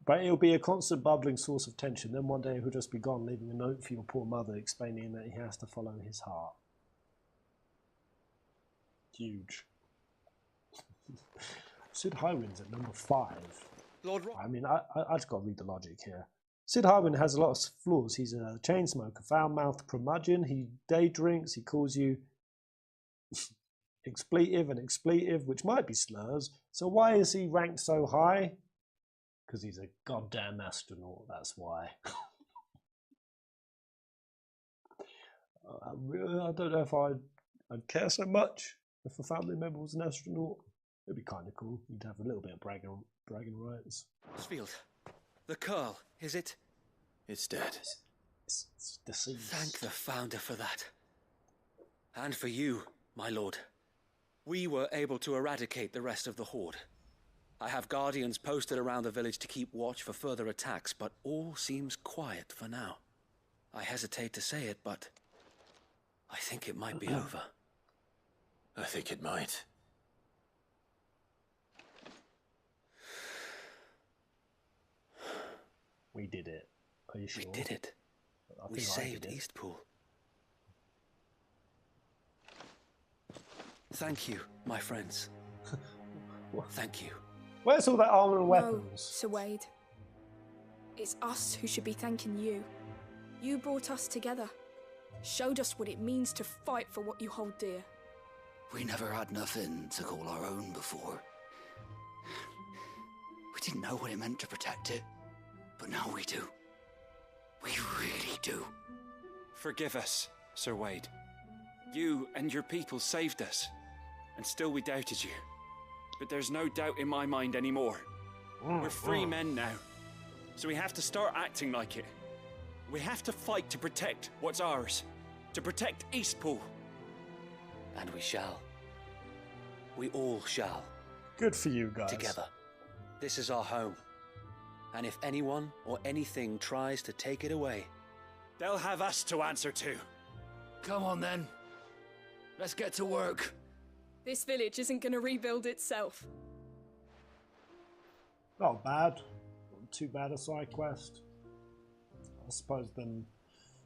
But it'll be a constant bubbling source of tension. Then one day he'll just be gone, leaving a note for your poor mother explaining that he has to follow his heart. Huge. Sid Highwind's at number 5. I mean, I just got to read the logic here. Sid Highwind has a lot of flaws. He's a chain smoker, foul-mouthed curmudgeon. He day drinks. He calls you expletive and expletive, which might be slurs. So why is he ranked so high? Because he's a goddamn astronaut, that's why. I don't know if I'd care so much if a family member was an astronaut. It'd be kind of cool. You'd have a little bit of bragging rights. Sfield, the curl, is it? It's dead. It's deceased. Thank the Founder for that. And for you, my lord. We were able to eradicate the rest of the Horde. I have guardians posted around the village to keep watch for further attacks, but all seems quiet for now. I hesitate to say it, but I think it might be over. I think it might. We did it. Are you sure? We did it. We saved Eastpool. Thank you, my friends. Thank you. Where's all that armor and weapons? No, Sir Wade. It's us who should be thanking you. You brought us together. Showed us what it means to fight for what you hold dear. We never had nothing to call our own before. We didn't know what it meant to protect it, but now we do. We really do. Forgive us, Sir Wade. You and your people saved us, and still we doubted you. But there's no doubt in my mind anymore. We're free men now, so we have to start acting like it. We have to fight to protect what's ours, to protect Eastpool. And we shall. We all shall. Good for you guys. Together. This is our home. And if anyone or anything tries to take it away, they'll have us to answer to. Come on then. Let's get to work. This village isn't going to rebuild itself. Not bad. Not too bad a side quest. I suppose them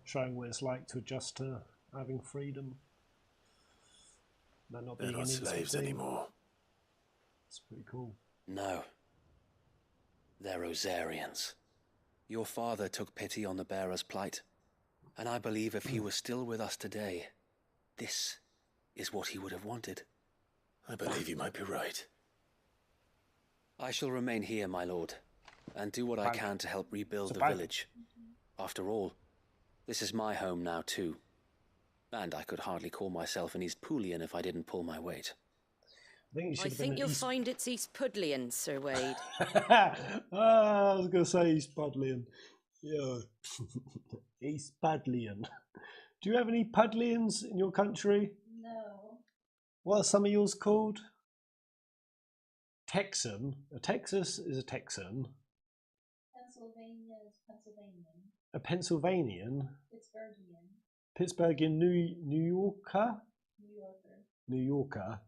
showing what it's like to adjust to having freedom. They're not slaves anymore. It's pretty cool. no. They're Rosarians. Your father took pity on the bearer's plight, and I believe if he was still with us today, this is what he would have wanted. I believe you might be right. I shall remain here, my lord, and do what I can to help rebuild the village. After all, this is my home now too, and I could hardly call myself an Eastpoolian if I didn't pull my weight. I think you'll find it's Eastpudlian, Sir Wade. I was going to say Eastpudlian. Yeah. Eastpudlian. Do you have any Pudlians in your country? No. What are some of yours called? Texan. A Texas is a Texan. Pennsylvania is Pennsylvanian. A Pennsylvanian. Pittsburghian. Pittsburghian New Yorker. New Yorker. New Yorker.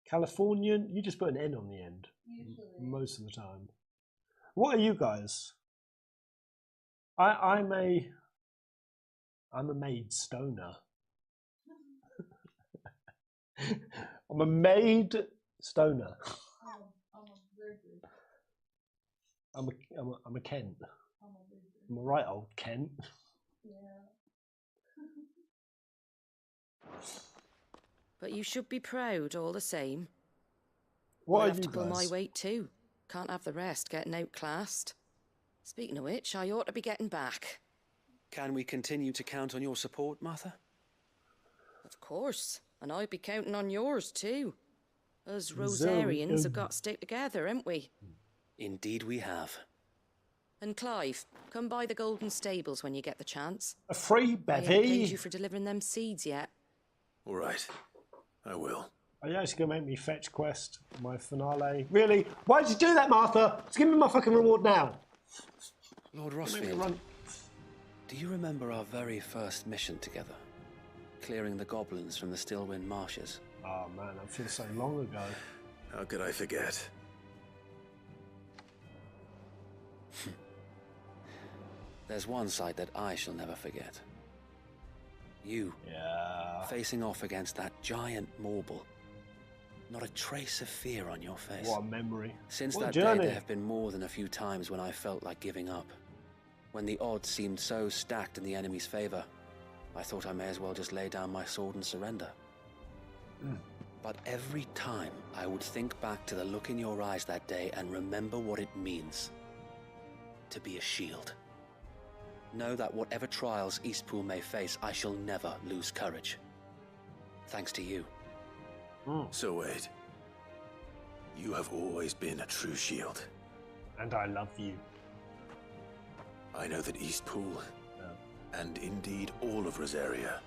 Californian. You just put an N on the end. Usually. Most of the time. What are you guys? I'm a maid stoner. I'm a maid stoner. I'm a Kent. I'm a right old Kent. Yeah. But you should be proud all the same. What I are have you to pull my guys? weight too. Can't have the rest getting outclassed. Speaking of which, I ought to be getting back. Can we continue to count on your support, Martha? Of course, and I'd be counting on yours too. Us Rosarians have got to stick together, haven't we? Indeed we have. And Clive, come by the Golden Stables when you get the chance. A free I ain't bevy. paid you for delivering them seeds yet. All right, I will. Are you actually going to make me fetch quest my finale? Really? Why did you do that, Martha? Just give me my fucking reward now. Lord Rossfield, do you remember our very first mission together? Clearing the goblins from the Stillwind marshes? Oh man, that feels so long ago. How could I forget? There's one sight that I shall never forget. You, facing off against that giant Morble. Not a trace of fear on your face. What a memory. Since What a that journey. day, there have been more than a few times when I felt like giving up. When the odds seemed so stacked in the enemy's favor, I thought I may as well just lay down my sword and surrender. But every time I would think back to the look in your eyes that day and remember what it means to be a shield. Know that whatever trials Eastpool may face, I shall never lose courage. Thanks to you. So Wade, you have always been a true shield. And I love you. I know that Eastpool, and indeed all of Rosaria,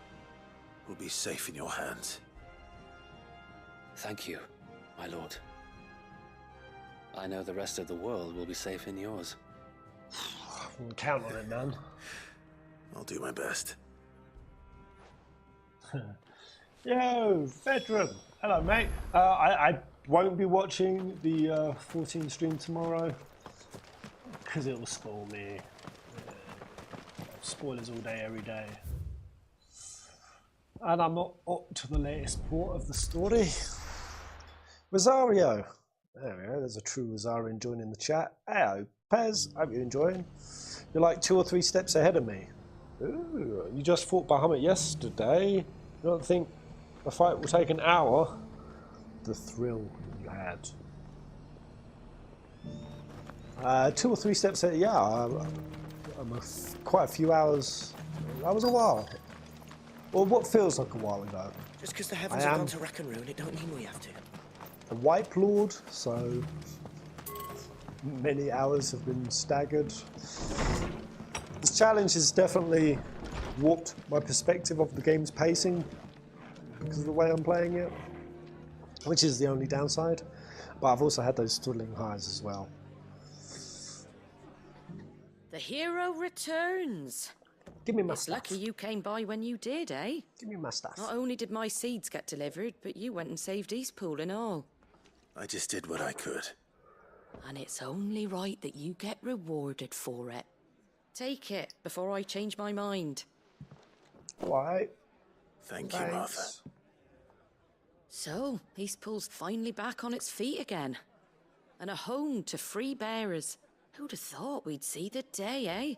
will be safe in your hands. Thank you, my lord. I know the rest of the world will be safe in yours. Count on it, man. I'll do my best. Yo, veteran. Hello, mate. I won't be watching the 14 stream tomorrow because it will spoil me. Spoilers all day, every day. And I'm not up to the latest port of the story. Rosario. There we go. There's a true Rosarian joining the chat. Hello, Pez. Hope you're enjoying. You're like 2 or 3 steps ahead of me. Ooh, you just fought Bahamut yesterday. You don't think the fight will take an hour? The thrill you had. 2 or 3 steps ahead. Yeah, I'm quite a few hours. That was a while. Well, what feels like a while ago. Just because the heavens have gone to wreck and ruin, it don't mean we have to. A White Lord, so many hours have been staggered. This challenge has definitely warped my perspective of the game's pacing because of the way I'm playing it, which is the only downside. But I've also had those studdling highs as well. The hero returns. Give me my It's stuff. lucky you came by when you did, eh? Give me my stuff. Not only did my seeds get delivered, but you went and saved Eastpool and all. I just did what I could. And it's only right that you get rewarded for it. Take it before I change my mind. Right. Thank you, Martha. So, Eastpool's finally back on its feet again. And a home to free bearers. Who'd have thought we'd see the day, eh?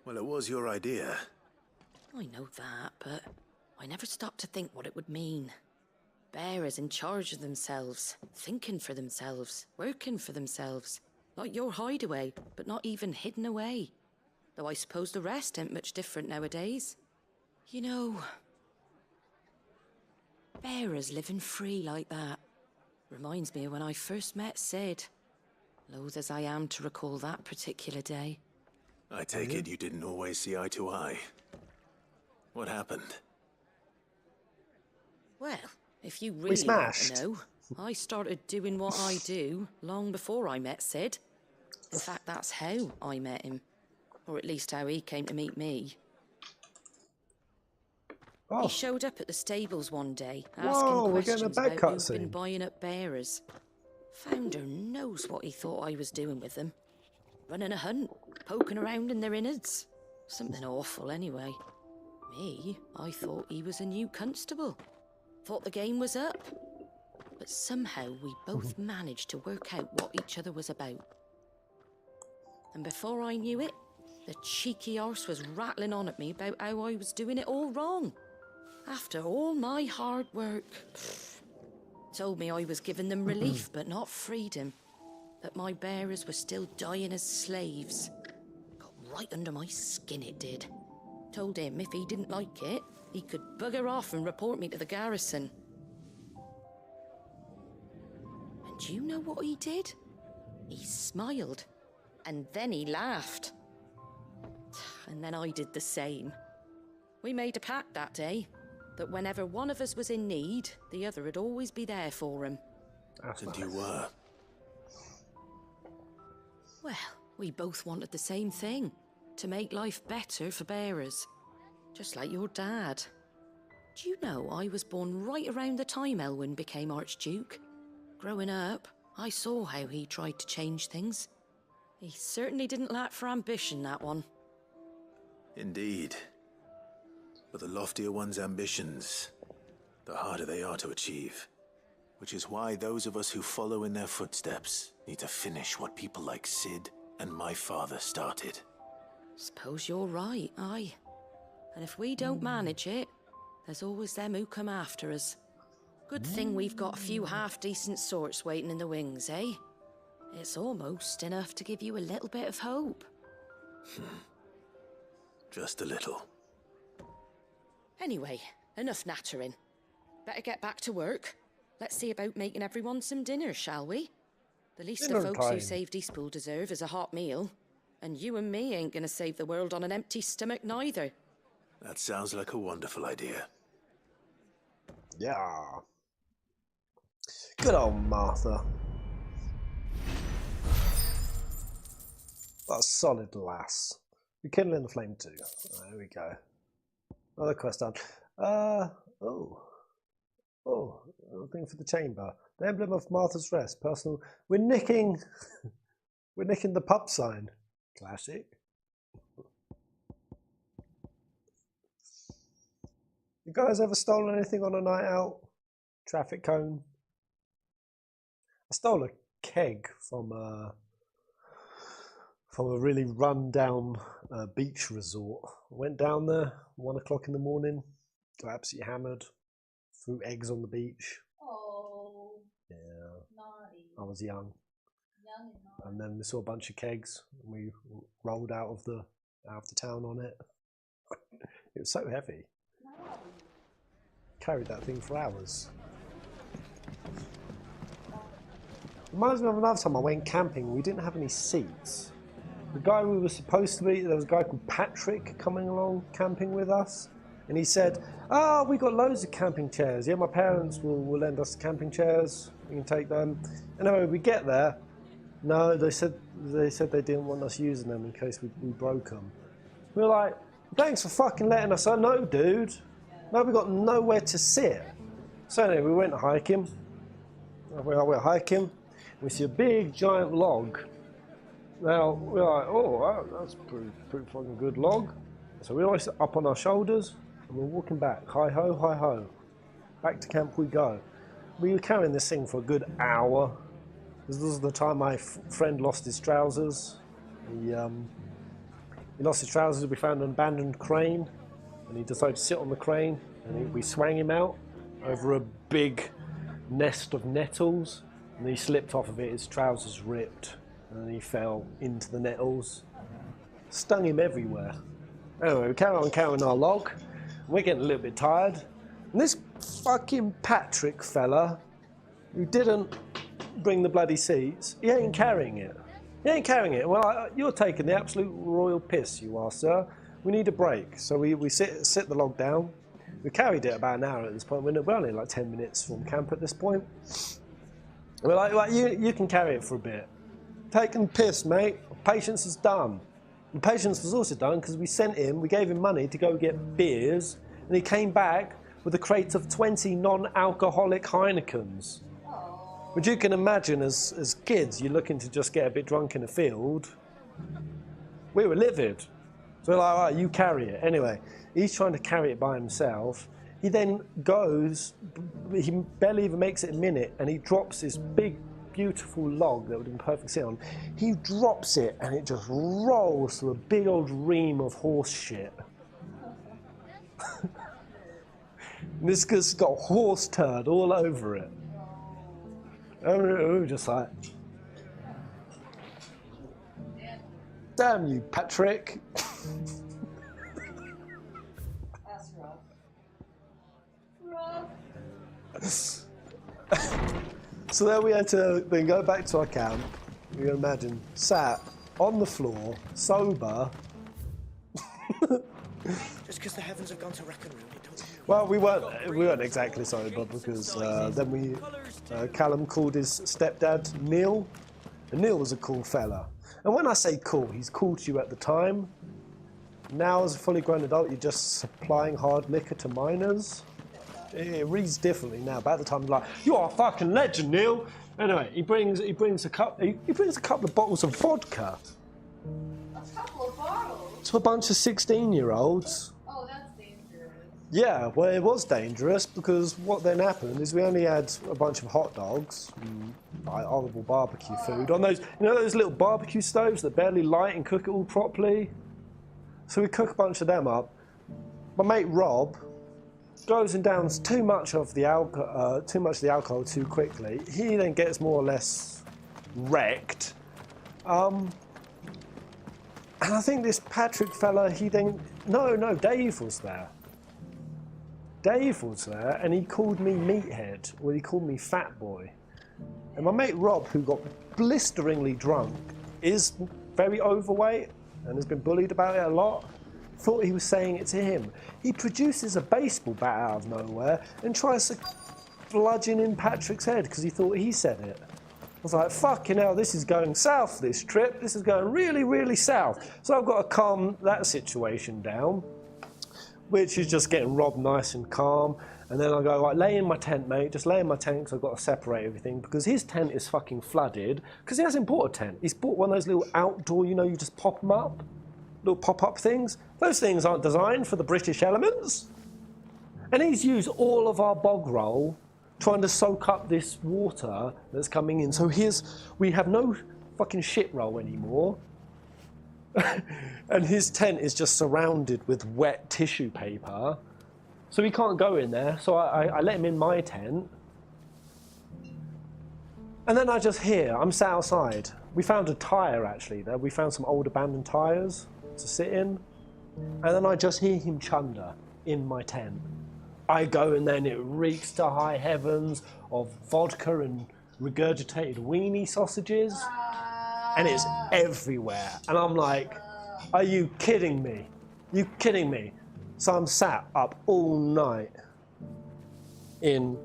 Well, it was your idea. I know that, but I never stopped to think what it would mean. Bearers in charge of themselves, thinking for themselves, working for themselves. Like your hideaway, but not even hidden away. Though I suppose the rest ain't much different nowadays. You know, bearers living free like that reminds me of when I first met Sid. Loath as I am to recall that particular day. I take it you didn't always see eye to eye. What happened? Well, if you really want to know, I started doing what I do long before I met Sid. In fact, that's how I met him. Or at least how he came to meet me. Oh. He showed up at the stables one day, Whoa, asking we're getting a questions bad about who'd cutscene. been buying up bearers. Founder knows what he thought I was doing with them. Running a hunt, poking around in their innards. Something awful anyway. Me, I thought he was a new constable. Thought the game was up. But somehow we both managed to work out what each other was about. And before I knew it, the cheeky arse was rattling on at me about how I was doing it all wrong. After all my hard work. Told me I was giving them relief, but not freedom. That my bearers were still dying as slaves. Got right under my skin, it did. Told him if he didn't like it, he could bugger off and report me to the garrison. And do you know what he did? He smiled. And then he laughed. And then I did the same. We made a pact that day, that whenever one of us was in need, the other would always be there for him. And you were? Well, we both wanted the same thing. To make life better for bearers. Just like your dad. Do you know I was born right around the time Elwyn became Archduke? Growing up, I saw how he tried to change things. He certainly didn't lack for ambition, that one. Indeed. But the loftier one's ambitions, the harder they are to achieve. Which is why those of us who follow in their footsteps need to finish what people like Sid and my father started. Suppose you're right, aye. And if we don't manage it, there's always them who come after us. Good thing we've got a few half-decent sorts waiting in the wings, eh? It's almost enough to give you a little bit of hope. Just a little. Anyway, enough nattering. Better get back to work. Let's see about making everyone some dinner, shall we? The least the folks who saved Eastpool deserve is a hot meal. And you and me ain't gonna save the world on an empty stomach neither. That sounds like a wonderful idea. Yeah. Good old Martha. That's a solid lass. You're kindling the flame too. There we go. Another quest done. Thing for the chamber. The emblem of Martha's Rest. Personal. We're nicking the pub sign. Classic. You guys ever stolen anything on a night out? Traffic cone? I stole a keg from a really run-down beach resort. I went down there 1 o'clock in the morning, got absolutely hammered, threw eggs on the beach. Oh. Yeah. Naughty. I was young. Young and naughty. And then we saw a bunch of kegs, and we rolled out of the town on it. It was so heavy. Carried that thing for hours. Reminds me of another time I went camping. We didn't have any seats. The guy we were supposed to be, there was a guy called Patrick coming along camping with us. And he said, "Oh, we got loads of camping chairs. Yeah, my parents will lend us camping chairs. We can take them. Anyway, we get there. No, they said they didn't want us using them in case we broke them. We were like, thanks for fucking letting us know, dude. No, we got nowhere to sit. So anyway, we went hiking. We're hiking. We see a big giant log. Now we're like, oh, that's pretty fucking good log. So we always up on our shoulders and we're walking back. Hi ho, hi ho. Back to camp we go. We were carrying this thing for a good hour. This was the time my friend lost his trousers. He lost his trousers. We found an abandoned crane, and he decided to sit on the crane. And we swang him out over a big nest of nettles, and he slipped off of it. His trousers ripped, and he fell into the nettles. Stung him everywhere. Anyway, we carry on carrying our log. And we're getting a little bit tired. And this fucking Patrick fella, who didn't bring the bloody seats, he ain't carrying it. He ain't carrying it. Well, you're taking the absolute royal piss, you are, sir. We need a break. So we sit the log down. We carried it about an hour at this point. We're only like 10 minutes from camp at this point. We're like you can carry it for a bit. Taking the piss, mate. Patience is done. And Patience was also done because we gave him money to go get beers, and he came back with a crate of 20 non-alcoholic Heinekens. Which you can imagine as kids, you're looking to just get a bit drunk in a field. We were livid. So we're like, all right, you carry it. Anyway, he's trying to carry it by himself. He then goes, he barely even makes it a minute, and he drops this big, beautiful log that would have been perfect to sit on. He drops it, and it just rolls through a big old ream of horse shit. And this has got horse turd all over it. And we were just like, damn you, Patrick. That's rough. So then we had to then go back to our camp. You can imagine, sat on the floor, sober. Just because the heavens have gone to rack and ruin it, don't you? Well, we weren't exactly sober because then Callum called his stepdad Neil, and Neil was a cool fella. And when I say cool, he's cool to you at the time. Now, as a fully grown adult, you're just supplying hard liquor to minors. It reads differently now, but at the time, like, you are a fucking legend, Neil. Anyway, he brings a couple of bottles of vodka. A couple of bottles? To a bunch of 16-year-olds. Oh, that's dangerous. Yeah, well, it was dangerous because what then happened is we only had a bunch of hot dogs, like horrible barbecue food on those, those little barbecue stoves that barely light and cook it all properly. So we cook a bunch of them up. My mate Rob goes and downs too much of the alcohol too quickly. He then gets more or less wrecked. And I think this Patrick fella, no, Dave was there. Dave was there, and he called me meathead, or he called me fat boy. And my mate Rob, who got blisteringly drunk, is very overweight and has been bullied about it a lot. Thought he was saying it to him. He produces a baseball bat out of nowhere and tries to bludgeon in Patrick's head because he thought he said it. I was like, fucking hell, this is going south, this trip. This is going really, really south. So I've got to calm that situation down, which is just getting Rob nice and calm. And then I go, right, lay in my tent, mate. Just lay in my tent because I've got to separate everything because his tent is fucking flooded because he hasn't bought a tent. He's bought one of those little outdoor, you just pop them up. Little pop-up things. Those things aren't designed for the British elements. And he's used all of our bog roll trying to soak up this water that's coming in. So we have no fucking shit roll anymore. And his tent is just surrounded with wet tissue paper. So he can't go in there. So I let him in my tent. And then I just hear, I'm sat outside. We found a tyre actually there. We found some old abandoned tyres to sit in, and then I just hear him chunder in my tent. I go and then it reeks to high heavens of vodka and regurgitated weenie sausages, and it's everywhere. And I'm like, are you kidding me? You kidding me? So I'm sat up all night in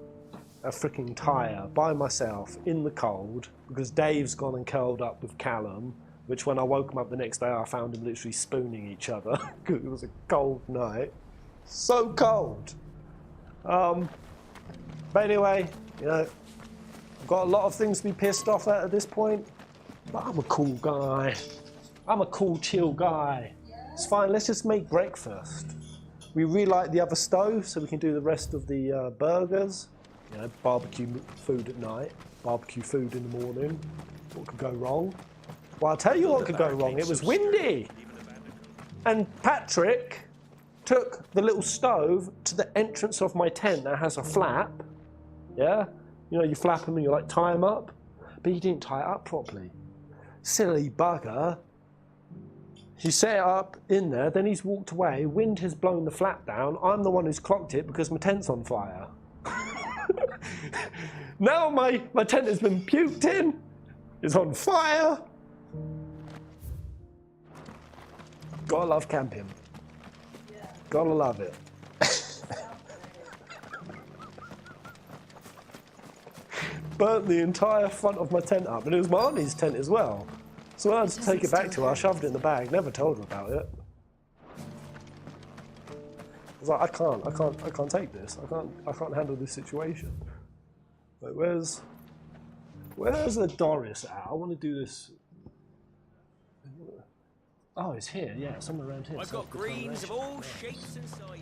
a freaking tyre by myself in the cold because Dave's gone and curled up with Callum, which when I woke him up the next day I found him literally spooning each other because it was a cold night. So cold. But anyway, you know, I've got a lot of things to be pissed off at this point, but I'm a cool guy. I'm a cool, chill guy. It's fine, let's just make breakfast. We relight the other stove so we can do the rest of the burgers. You know, barbecue food at night, barbecue food in the morning. What could go wrong? Well, I'll tell you what could go wrong. It was windy. And Patrick took the little stove to the entrance of my tent that has a flap. Yeah? You know, you flap them and you like tie them up. But he didn't tie it up properly. Silly bugger. He set it up in there, then he's walked away, wind has blown the flap down, I'm the one who's clocked it because my tent's on fire. Now my tent has been puked in, it's on fire. Gotta love camping. Gotta love it. Burnt the entire front of my tent up, and it was my auntie's tent as well. So when I had to take it back to her, I shoved it in the bag, never told her about it. I was like, I can't take this. I can't handle this situation. Like, where's the Doris at? I want to do this. Oh, it's here, yeah, somewhere around here. I've got greens of all shapes and sizes.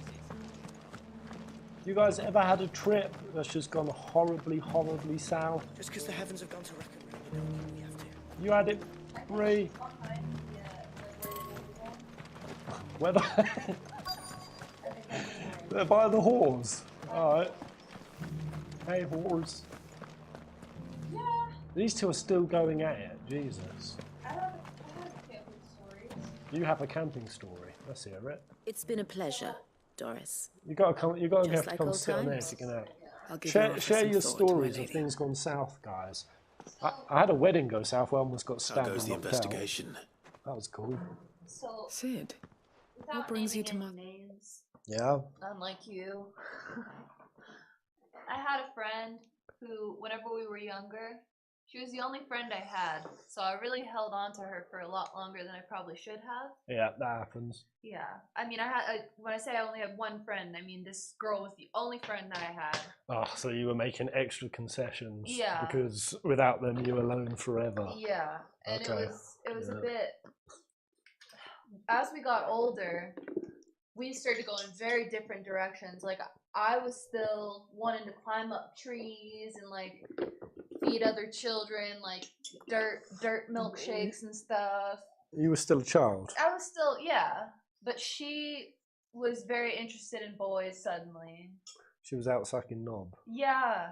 You guys ever had a trip that's just gone horribly, horribly south? Just because the heavens have gone to reckon, you don't mean we have to. You had it free. Where they're by the whores. Alright. Hey, whores. Yeah. These two are still going at it. Jesus. I have camping stories. You have a camping story. Let's hear it. It's been a pleasure, Doris. You gotta come. You gotta Just have to like come old sit on there times. if you can have. I'll give Share, your offer share some your thought, stories my of lady. things gone south, guys. I had a wedding go south where I almost got stabbed. How goes and the knocked out. investigation? That was cool. So Sid, without what brings you to naming my... any names, Yeah. unlike you, I had a friend who, whenever we were younger, she was the only friend I had, so I really held on to her for a lot longer than I probably should have. Yeah, that happens. Yeah, I mean, when I say I only had one friend, I mean this girl was the only friend that I had. Oh, so you were making extra concessions. Yeah. Because without them, you were alone forever. Yeah, and Okay. it was a Yeah. bit. As we got older, we started to go in very different directions. Like I was still wanting to climb up trees and like feed other children like dirt milkshakes and stuff. You were still a child. I was still, yeah, but she was very interested in boys suddenly. She was out sucking knob. Yeah.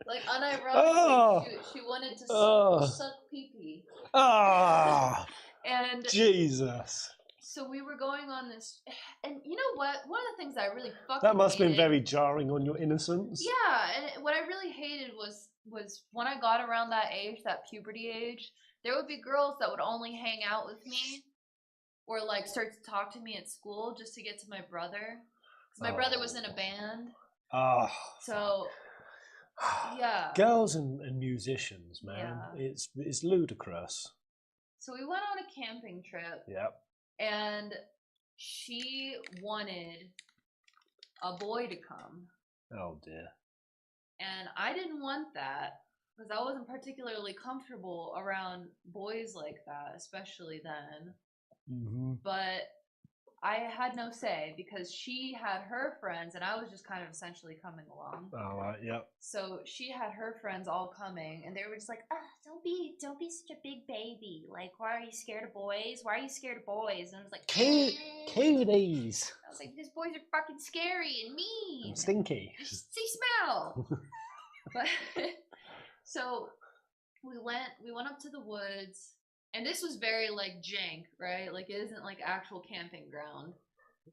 Like unironically, Oh. she wanted to Oh. suck pee-pee. Ah, And Jesus. so we were going on this, and you know what? One of the things I really fucking That must have been hated- very jarring on your innocence. Yeah, and what I really hated was when I got around that age, that puberty age, there would be girls that would only hang out with me or like start to talk to me at school just to get to my brother. Because my brother was in a band. Ah. So, yeah. Girls and musicians, man. Yeah. It's ludicrous. So we went on a camping trip. Yep. And she wanted a boy to come. Oh dear. And I didn't want that because I wasn't particularly comfortable around boys like that, especially then. Mm-hmm. But I had no say because she had her friends and I was just kind of essentially coming along. All right. Yep. So she had her friends all coming and they were just like, don't be such a big baby. Like, why are you scared of boys? Why are you scared of boys? And I was like, Cooties. I was like, these boys are fucking scary and mean. And stinky. They smell. But so we went up to the woods, and this was very like jank, right? Like it isn't like actual camping ground.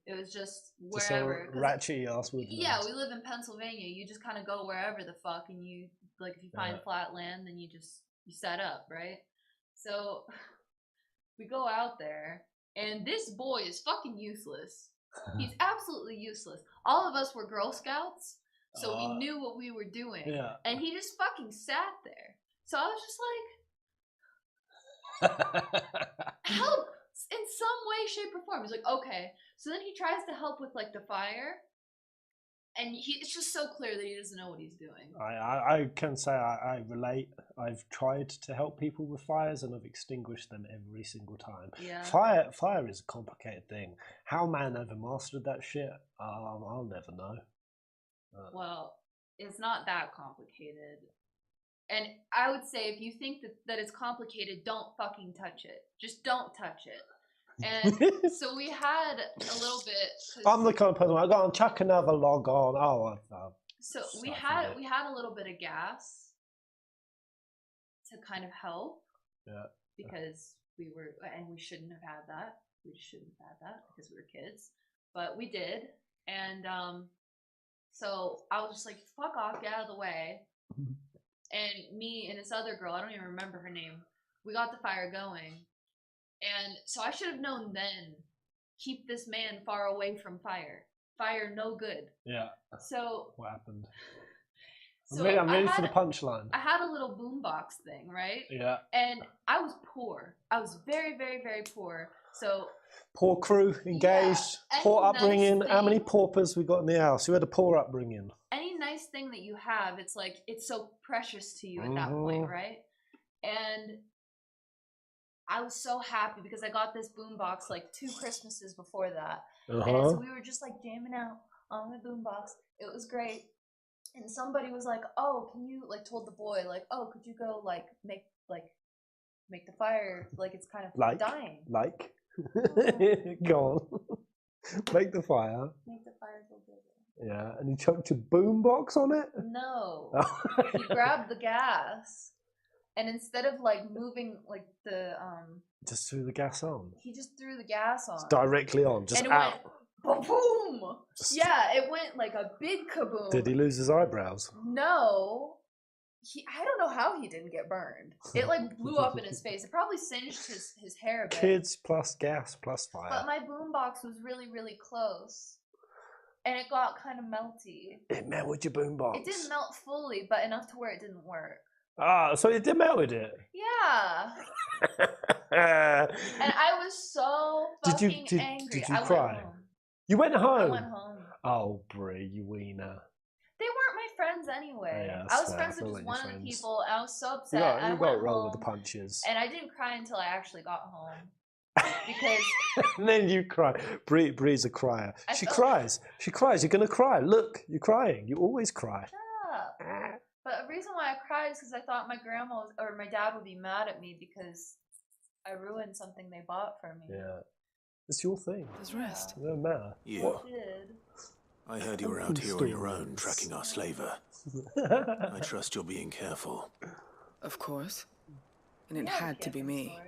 It was just Just wherever. a ratchet ass woodland. Yeah, we live in Pennsylvania. You just kind of go wherever the fuck, and you like if you find flat land, then you set up, right? So we go out there, and this boy is fucking useless. He's absolutely useless. All of us were Girl Scouts, so he knew what we were doing. Yeah. And he just fucking sat there. So I was just like, help in some way, shape, or form. He's like, okay. So then he tries to help with like the fire. And it's just so clear that he doesn't know what he's doing. I can say I relate. I've tried to help people with fires and I've extinguished them every single time. Yeah. Fire is a complicated thing. How man ever mastered that shit, I'll never know. Well, it's not that complicated. And I would say if you think that it's complicated, don't fucking touch it. Just don't touch it. And so we had a little bit. I'm the kind of person I go and chuck another log on. So we had a little bit of gas to kind of help. Yeah. Because we shouldn't have had that. We shouldn't have had that because we were kids, but we did. And so I was just like, "Fuck off, get out of the way." And me and this other girl, I don't even remember her name. We got the fire going. And so I should have known then, keep this man far away from fire. Fire no good. Yeah. So what happened? So I'm ready for the punchline. I had a little boombox thing, right? Yeah. And I was poor. I was very, very, very poor. So Poor crew, engaged, poor upbringing. How many paupers we got in the house? Who had a poor upbringing? Any nice thing that you have, it's like it's so precious to you at that point, right? And I was so happy because I got this boombox like 2 Christmases before that. And so we were just like jamming out on the boombox. It was great. And somebody was like, "Oh, can you," like told the boy, like, "Oh, could you go like make the fire, like it's kind of dying." Like? Go on. Make the fire. Make the fire go bigger. Yeah, and he chucked a boombox on it? No. He grabbed the gas. And instead of like moving like the just threw the gas on. He just threw the gas on. It's directly on, just and it out. Went boom. Yeah, it went like a big kaboom. Did he lose his eyebrows? No. I don't know how he didn't get burned. It like blew up in his face. It probably singed his hair a bit. Kids plus gas plus fire. But my boombox was really, really close. And it got kind of melty. It melted your boombox. It didn't melt fully, but enough to where it didn't work. Ah, so it did melted it. Yeah. And I was so fucking angry. Did you cry? Went home. You went home? I went home. Oh, Brie, you wiener. They weren't my friends anyway. Yeah, I was friends with just one of the people, and I was so upset. You got to roll with the punches. And I didn't cry until I actually got home. Because and then you cry. Brie's a crier. She cries. She cries. You're going to cry. Look, you're crying. You always cry. Shut up. But the reason why I cried is because I thought my grandma or my dad would be mad at me because I ruined something they bought for me. Yeah. It's your thing. There's rest. It doesn't matter. You. I heard you were out here on your own, tracking our slaver. I trust you're being careful. Of course. And it had to be me.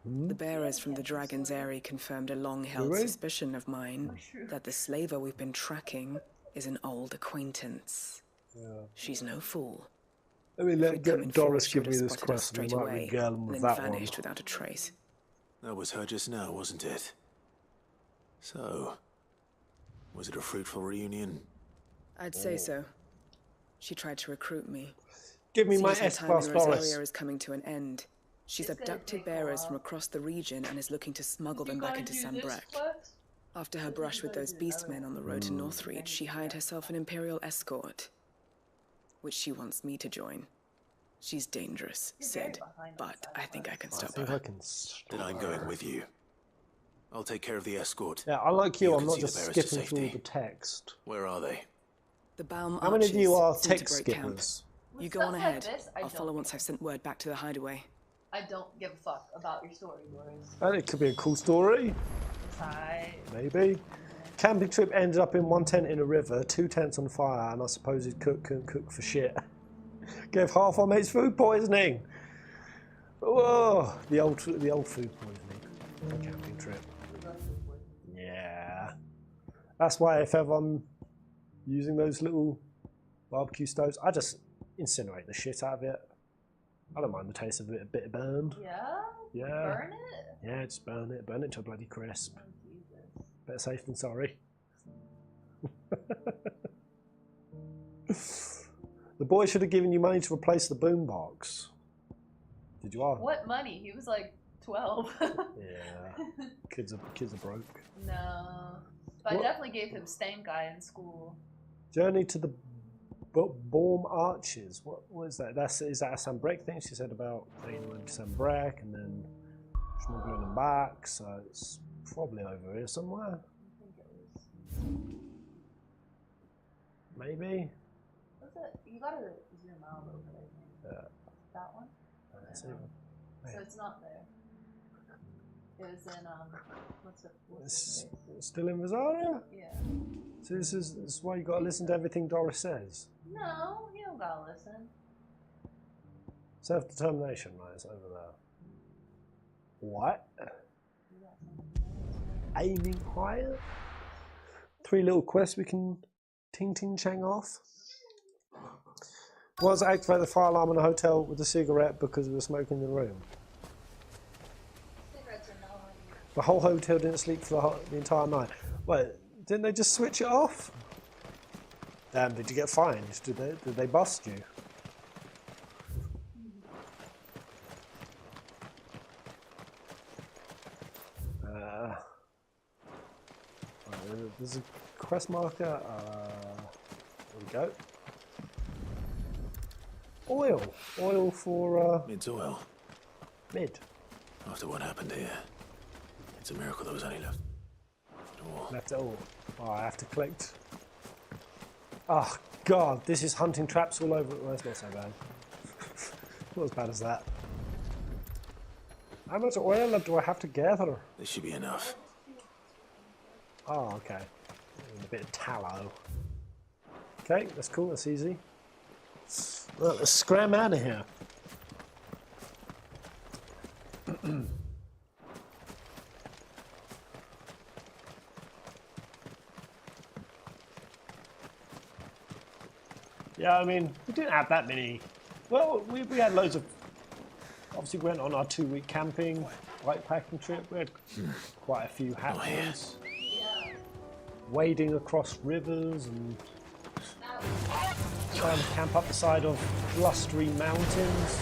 The bearers from the Dragon's Eyrie confirmed a long-held suspicion of mine that the slaver we've been tracking is an old acquaintance. Yeah. She's no fool. I mean, let Doris give me this question. We might regale him with that one. Vanished without a trace. That was her just now, wasn't it? So, was it a fruitful reunion? I'd say so. She tried to recruit me. Give me my S-Class Doris. Is coming to an end. She's abducted bearers from across the region and is looking to smuggle them back into Sambrek. After her brush with those beastmen on the road to Northreach, she hired herself an Imperial escort, which she wants me to join. She's dangerous, Sid, but I think I can stop her. Then I'm going with you. I'll take care of the escort. Yeah, unlike you, I'm not just skipping through the text. Where are they? The Baum How many of you are archers text seem to break camp. skippers? You go on ahead. I'll follow once I've sent word back to the hideaway. I don't give a fuck about your story, Doris. And it could be a cool story. Maybe. Camping trip ended up in one tent in a river, 2 tents on fire, and I suppose his cook couldn't cook for shit. Gave half our mates food poisoning. Whoa, the old food poisoning. A camping trip. Yeah. That's why if ever I'm using those little barbecue stoves, I just incinerate the shit out of it. I don't mind the taste of it a bit burned. Yeah? Yeah. Burn it? Yeah, just burn it. Burn it to a bloody crisp. Better safe than sorry. The boy should have given you money to replace the boombox. Did you ask? What money? He was like 12. Yeah. Kids are broke. No. But I definitely gave him stank eye in school. Journey to the Bourne Arches. What is that? Is that a Sambrek thing? She said about taking them to Sambrek and then smuggling them back. So it's probably over here somewhere. Maybe. What's it? You gotta zoom out a little bit, I think. Yeah. That one? So it's not there. It was in what's It's still in Rosaria? Yeah. So this is why you gotta listen to everything Doris says. No, you don't gotta listen. Self-determination, right? It's over there. What? Aiming higher? 3 little quests we can ting chang off. Was activate the fire alarm in the hotel with a cigarette because we were smoking in the room. Cigarettes are no. The whole hotel didn't sleep for the entire night. Wait, didn't they just switch it off? Damn, did you get fined? Did they bust you? There's a quest marker. There we go. Oil for Mid's oil. Mid. After what happened here, it's a miracle there was any left. Left it all. Oh, I have to collect. Oh God, this is hunting traps all over. Well, it's not so bad. Not as bad as that. How much oil do I have to gather? This should be enough. Oh, okay. And a bit of tallow. Okay, that's cool. That's easy. Well, let's scram out of here. Yeah, I mean, we didn't have that many. Well, we had loads of. Obviously, we went on our 2-week camping, bikepacking trip. We had quite a few happenings. Wading across rivers and trying to camp up the side of blustery mountains.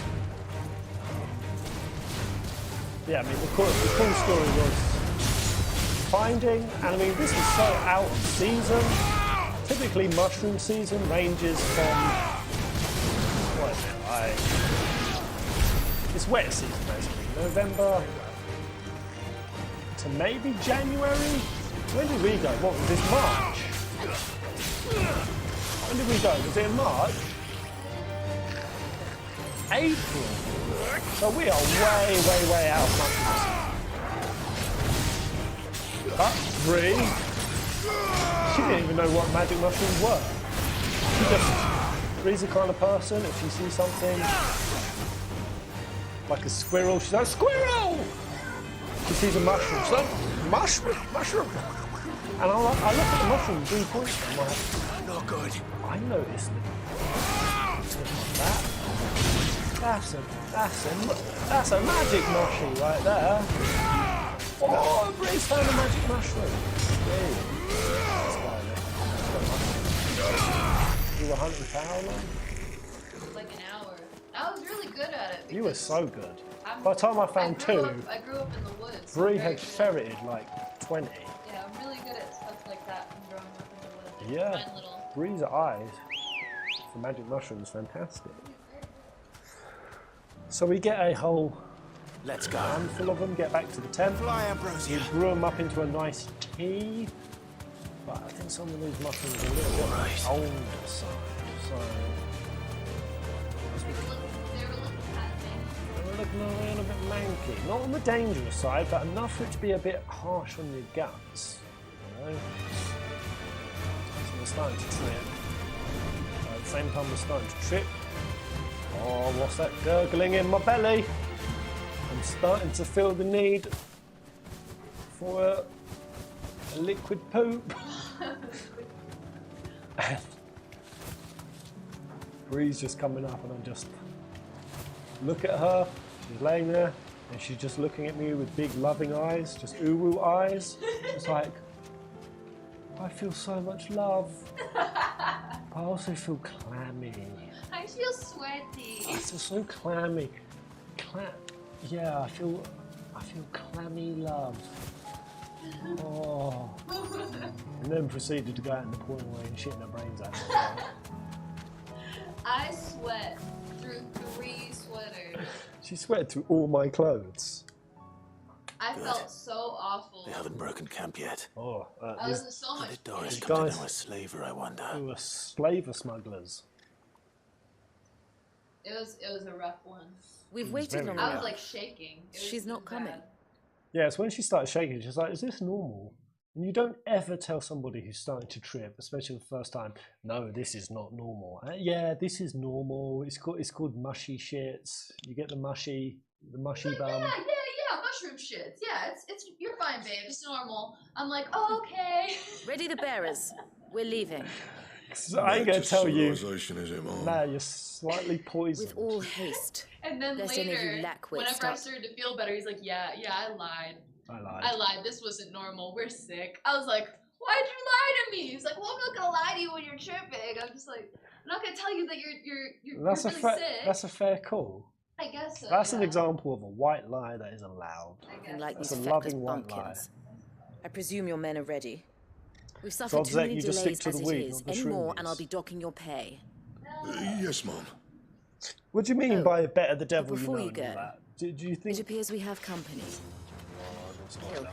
Yeah, I mean, the cool story was finding, and I mean, this is so out of season. Typically, mushroom season ranges from, what is it, like, it's wet season basically, November to maybe January. When did we go? What was this, March? When did we go? Was it in March? April. So we are way out of mushroom season. But Bree, she didn't even know what magic mushrooms were. Bree's the kind of person, if she sees something like a squirrel, she's like, squirrel! She sees a mushroom, she's like, mushroom! And I look at the mushroom, Bree points, I'm like, not good. I noticed that. That's a magic mushroom right there. Oh, Bree's found a magic mushroom. You were hunting for how long? Like an hour. I was really good at it. You were so good. By the time I found 2, I grew up in the woods. Bree had ferreted like 20. Yeah, I'm really good at stuff like that from growing up in the woods. Yeah, Bree's eyes for magic mushrooms, fantastic. So we get a whole handful of them, get back to the tent. We brew them up into a nice tea. But I think some of these mushrooms are a little bit on the older side. So they were looking a little bit manky. Not on the dangerous side, but enough for it to be a bit harsh on your guts. You know? So we're starting to trip. At the same time we're starting to trip. Oh, what's that gurgling in my belly? I'm starting to feel the need for a liquid poop. Bree's just coming up and I just look at her. She's laying there and she's just looking at me with big loving eyes, just uwu eyes. Just like, I feel so much love. I also feel clammy. I feel sweaty. I feel so clammy. Yeah, I feel clammy love. Oh. And then proceeded to go out in the pouring rain and shitting her brains out. I sweat through 3 sweaters. She sweated through all my clothes. I felt so awful. They haven't broken camp yet. Oh, I was in so much Doris these come to guys know a slaver, I wonder. who were slaver smugglers. It was a rough one. We've waited long I enough. was like shaking. She's not coming. Yeah, it's when she started shaking, she's like, is this normal? And you don't ever tell somebody who's starting to trip, especially the first time, no, this is not normal. Yeah, this is normal. It's called mushy shits. You get the mushy bum. Yeah, mushroom shits. Yeah, it's you're fine, babe. It's normal. I'm like, oh, okay. Ready the bearers. We're leaving. So I ain't gonna tell you. Civilization, is it, Mom? Nah, you're slightly poisoned. With all haste. And then Lest any of you later, lack wit, whenever I stop. started to feel better, he's like, yeah, I lied. I lied. This wasn't normal. We're sick. I was like, why'd you lie to me? He's like, well, I'm not gonna lie to you when you're tripping. I'm just like, I'm not gonna tell you that you're That's really a sick. That's a fair call. I guess so. That's yeah. an example of a white lie that is allowed. And like That's these a feckless loving white lie. bumpkins. I presume your men are ready. We've So suffered I'd too say many you just delays stick to as the it weed, is. not the Any more, shroomies. and I'll be docking your pay. Yes, Mom. What do you mean by better the devil But before you know you and all go, that? Do you think... It appears we have company. Hail him.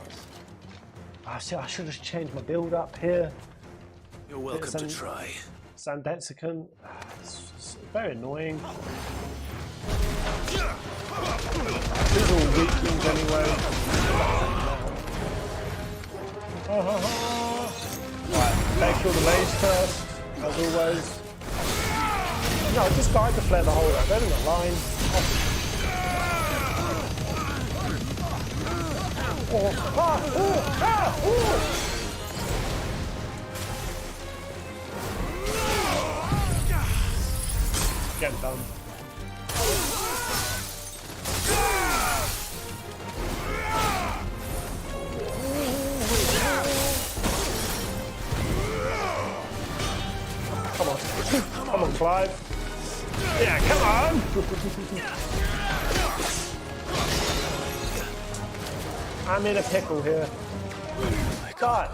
I should have changed my build up here. You're welcome to try. Sandexicant. It's very annoying. These are all weaklings anyway. Right, better kill the mage first, as always. No, just guide the flare the whole way. They're in the line. Get him done. Come on. Come on, Clive. Yeah, come on! I'm in a pickle here. God.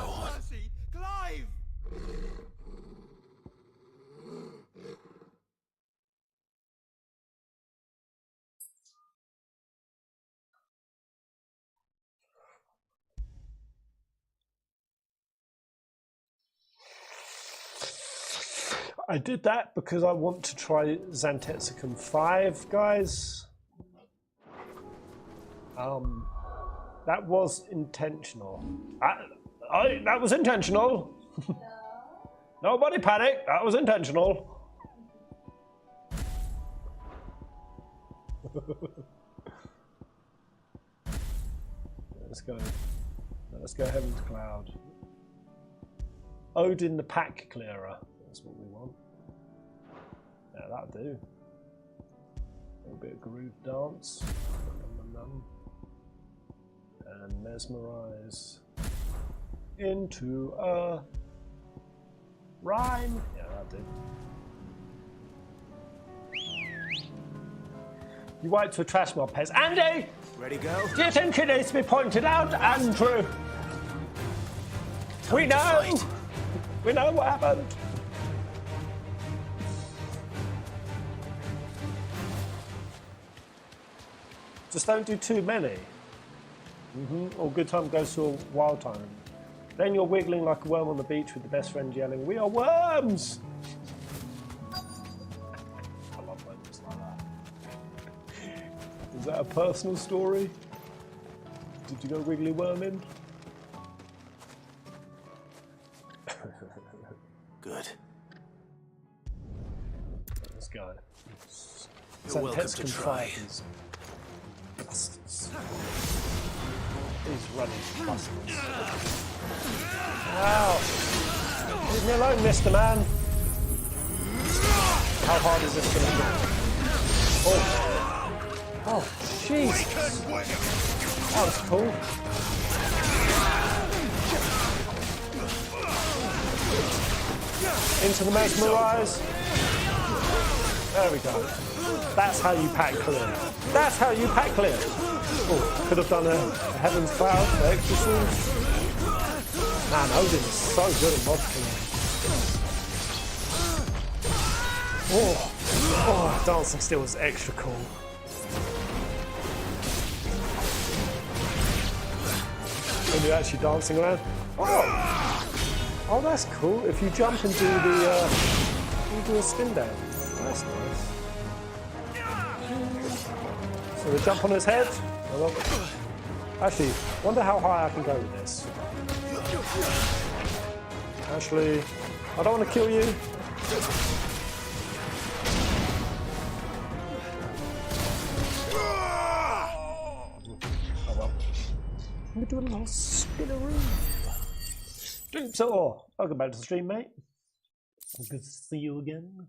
I did that because I want to try Xantexicum 5, guys. That was intentional. That was intentional. Nobody panic. That was intentional. Let's go. Let's go Heaven's Cloud. Odin the Pack Clearer. That's what we want. Yeah, that'll do. A little bit of groove dance. And mesmerize into a rhyme. Yeah, that'll do. You wait to trash my pets. Andy! Ready, go? Do you think it needs to be pointed out, Andrew? We know! We know what happened. Just don't do too many. Or good time goes to a wild time. Then you're wiggling like a worm on the beach with the best friend yelling, "We are worms!" I love moments like that. Is that a personal story? Did you go wiggly worming? Good. Let's go. You're welcome to try. These running bastards. Ow! Leave me alone, Mr. Man. How hard is this going to be? Oh, Jesus! That was cool. Into the mesmerize. There we go. That's how you pack clear. That's how you pack clear. Oh, could have done a Heaven's Cloud for extra swords. Man, Odin is so good at mob killing. Oh, dancing still was extra cool. When you're actually dancing around. Oh, that's cool. If you jump and do the, you do a spin down. That's nice. So we jump on his head. I love it. Actually, wonder how high I can go with this. Actually, I don't want to kill you. Oh well. Let me do a little spinneroo. So, welcome back to the stream, mate. Good to see you again.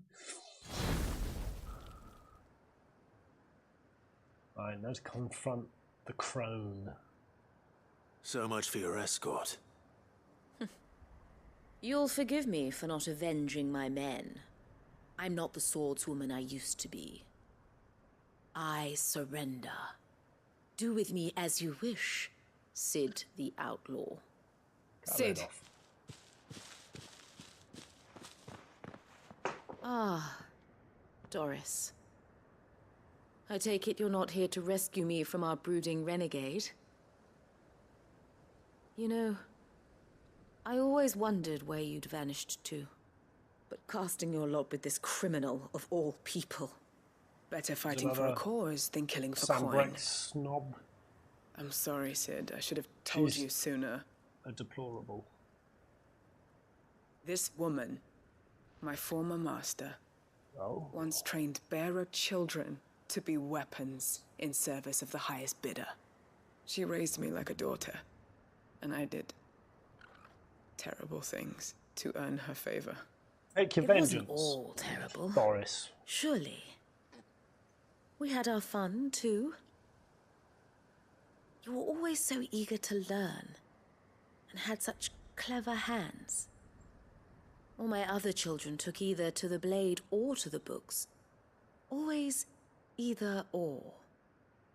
Alright, let's confront the crone. So much for your escort. You'll forgive me for not avenging my men. I'm not the swordswoman I used to be. I surrender. Do with me as you wish, Sid the Outlaw. Sid. Ah, Doris. I take it you're not here to rescue me from our brooding renegade? You know, I always wondered where you'd vanished to. But casting your lot with this criminal of all people. Better fighting for a cause than killing for coin. Snob. I'm sorry, Sid. I should have told you sooner. A deplorable. This woman, my former master, once trained bearer children to be weapons in service of the highest bidder. She raised me like a daughter, and I did terrible things to earn her favor. Take your vengeance. vengeance. It wasn't all terrible. Doris. Surely. We had our fun, too. You were always so eager to learn, and had such clever hands. All my other children took either to the blade or to the books. Always either or.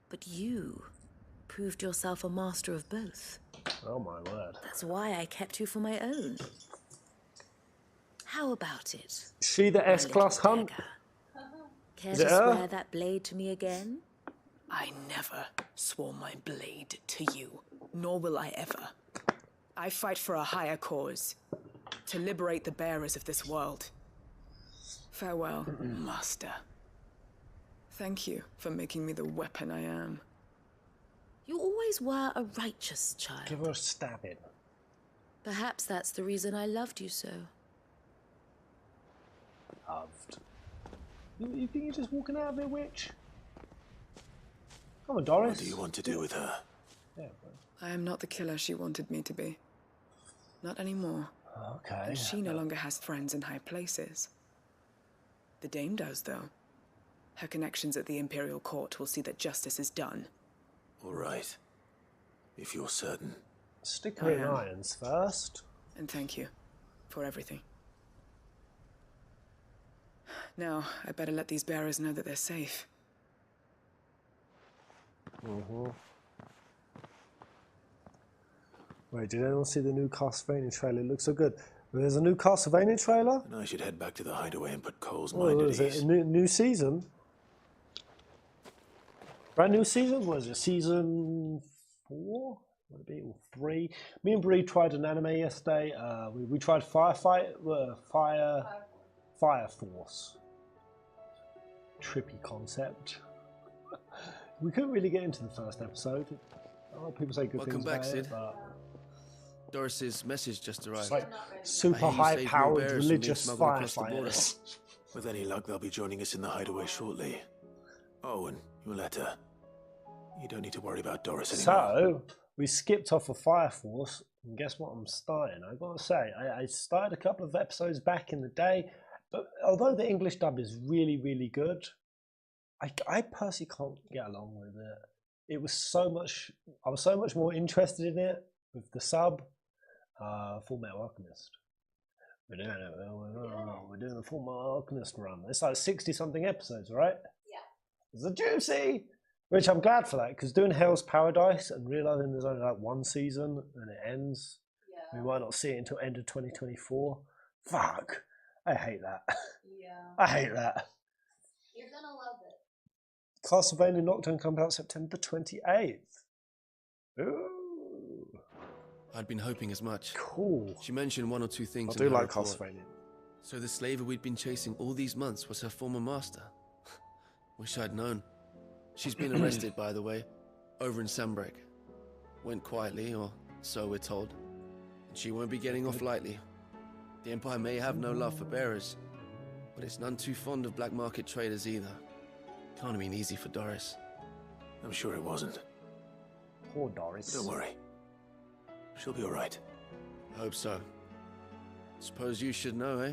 But you proved yourself a master of both. Oh my word. That's why I kept you for my own. How about it? She the S-Class hunt? Care to swear that blade to me again? I never swore my blade to you, nor will I ever. I fight for a higher cause, to liberate the bearers of this world. Farewell, Master. Thank you for making me the weapon I am. You always were a righteous child. Give her a stabbing. Perhaps that's the reason I loved you so. Loved. You think you're just walking out of here, witch? Come on, Doris. What do you want to do with her? Yeah, I am not the killer she wanted me to be. Not anymore. Okay. And she no longer has friends in high places. The Dame does, though. Her connections at the Imperial Court will see that justice is done. All right. If you're certain. Stick her in irons first. And thank you for everything. Now, I better let these bearers know that they're safe. Wait, did anyone see the new Castlevania trailer? It looks so good. There's a new Castlevania trailer? And I should head back to the hideaway and put Cole's Oh, mind at is ease. it a new season? Brand new season? What is it? Season 4? Would it be? Or 3? Me and Bree tried an anime yesterday. We tried Fire Force. Trippy concept. We couldn't really get into the first episode. A lot of people say good Welcome things back, about Sid. it, but Doris's message just arrived. it's like super high-powered religious firefighters. With any luck, they'll be joining us in the hideaway shortly. Oh, and your letter. You don't need to worry about Doris anymore. So, we skipped off of Fire Force, and guess what I'm starting? I've got to say, I started a couple of episodes back in the day, but although the English dub is really, really good, I personally can't get along with it. It was so much, I was so much more interested in it with the sub, Full Metal Alchemist. We're doing it. We're doing the former Alchemist run. It's like 60-something episodes, right? Yeah. It's a juicy! Which I'm glad for that, because doing Hell's Paradise and realising there's only like one season and it ends, we might not see it until end of 2024. Fuck. I hate that. Yeah. I hate that. You're gonna love it. Castlevania Nocturne comes out September 28th. Ooh. I'd been hoping as much. Cool. She mentioned one or two things. I do in her like report. Castlevania. So the slaver we'd been chasing all these months was her former master. Wish I'd known. She's been arrested, by the way, over in Sambrek. Went quietly, or so we're told. And she won't be getting off lightly. The Empire may have no love for bearers, but it's none too fond of black market traders either. Can't have been easy for Doris. I'm sure it wasn't. Poor Doris. Don't worry. She'll be all right. I hope so. Suppose you should know, eh?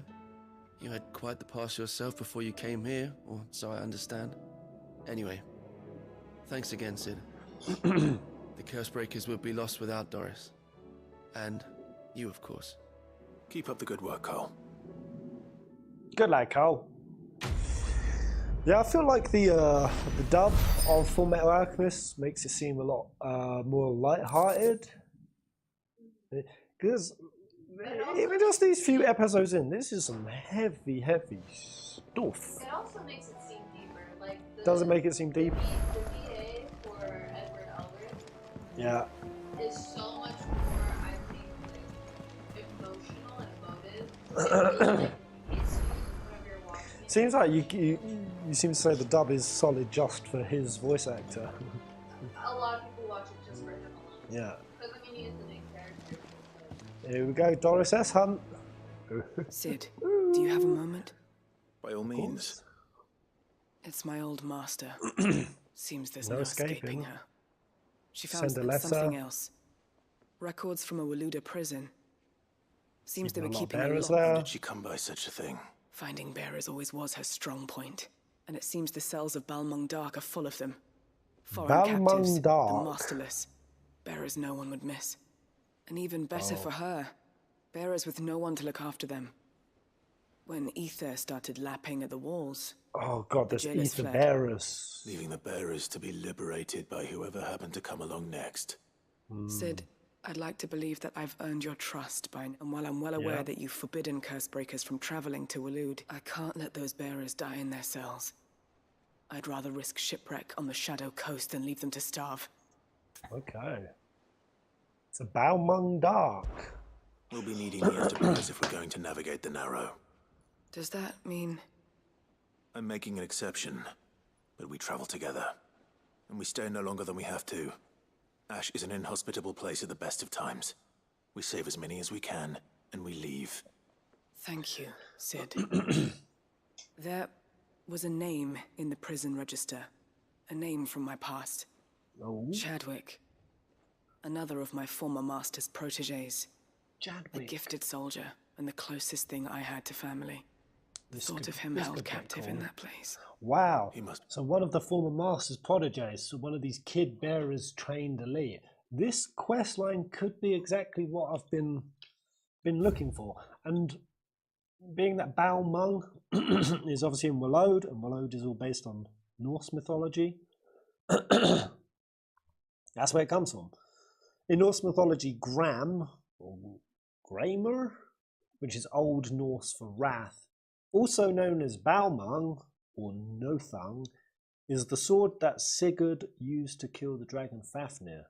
You had quite the past yourself before you came here, or so I understand. Anyway, thanks again, Sid. The Cursebreakers would be lost without Doris. And you, of course. Keep up the good work, Cole. Good lad, Cole. Yeah, I feel like the dub of Full Metal Alchemist makes it seem a lot more light-hearted. Because even just these few episodes in, this is some heavy, heavy stuff. It also makes it seem deeper. Like Does it make it seem deep? The VA for Edward Elric Yeah. is so much more, I think, like, emotional and emotive. It really, like, hits you whenever you're watching it. Seems like you seem to say the dub is solid just for his voice actor. A lot of people watch it just for him alone. Yeah. Because, I mean, he is the main character. Here we go, Doris S. Hunt. Sid, do you have a moment? By all means. It's my old master. Seems there's No no escaping. escaping her. She found Send a letter. something else. Records from a Waluda prison. Seems they were Keeping a lot keeping of a bearers lot. there. How did she come by such a thing? Finding bearers always was her strong point, and it seems the cells of Balmung Dark are full of them. Foreign Balmung captives, Dark. the masterless, bearers no one would miss. And even better for her, bearers with no one to look after them. When ether started lapping at the walls, Oh god, there's jailers ether fled. bearers. Leaving the bearers to be liberated by whoever happened to come along next. Sid, I'd like to believe that I've earned your trust by, and while I'm well aware Yeah. that you've forbidden Cursebreakers from traveling to Walud, I can't let those bearers die in their cells. I'd rather risk shipwreck on the Shadow Coast than leave them to starve. Okay. It's a Balmung Dark. We'll be needing the Enterprise if we're going to navigate the Narrow. Does that mean... I'm making an exception, but we travel together. And we stay no longer than we have to. Ash is an inhospitable place at the best of times. We save as many as we can, and we leave. Thank you, Sid. There was a name in the prison register. A name from my past. Oh. Chadwick. Another of my former master's protégés. A Chadwick. gifted soldier, and the closest thing I had to family. This Thought could- of him this held could get captive in cool. that place. Wow. He must... So one of the former Masters Protégés, so one of these kid bearers trained elite. This quest line could be exactly what I've been looking for. And being that Balmung is obviously in Walode, and Walode is all based on Norse mythology. That's where it comes from. In Norse mythology, Gram, or Gramer, which is Old Norse for wrath, also known as Balmung, or Nothung, is the sword that Sigurd used to kill the dragon Fafnir.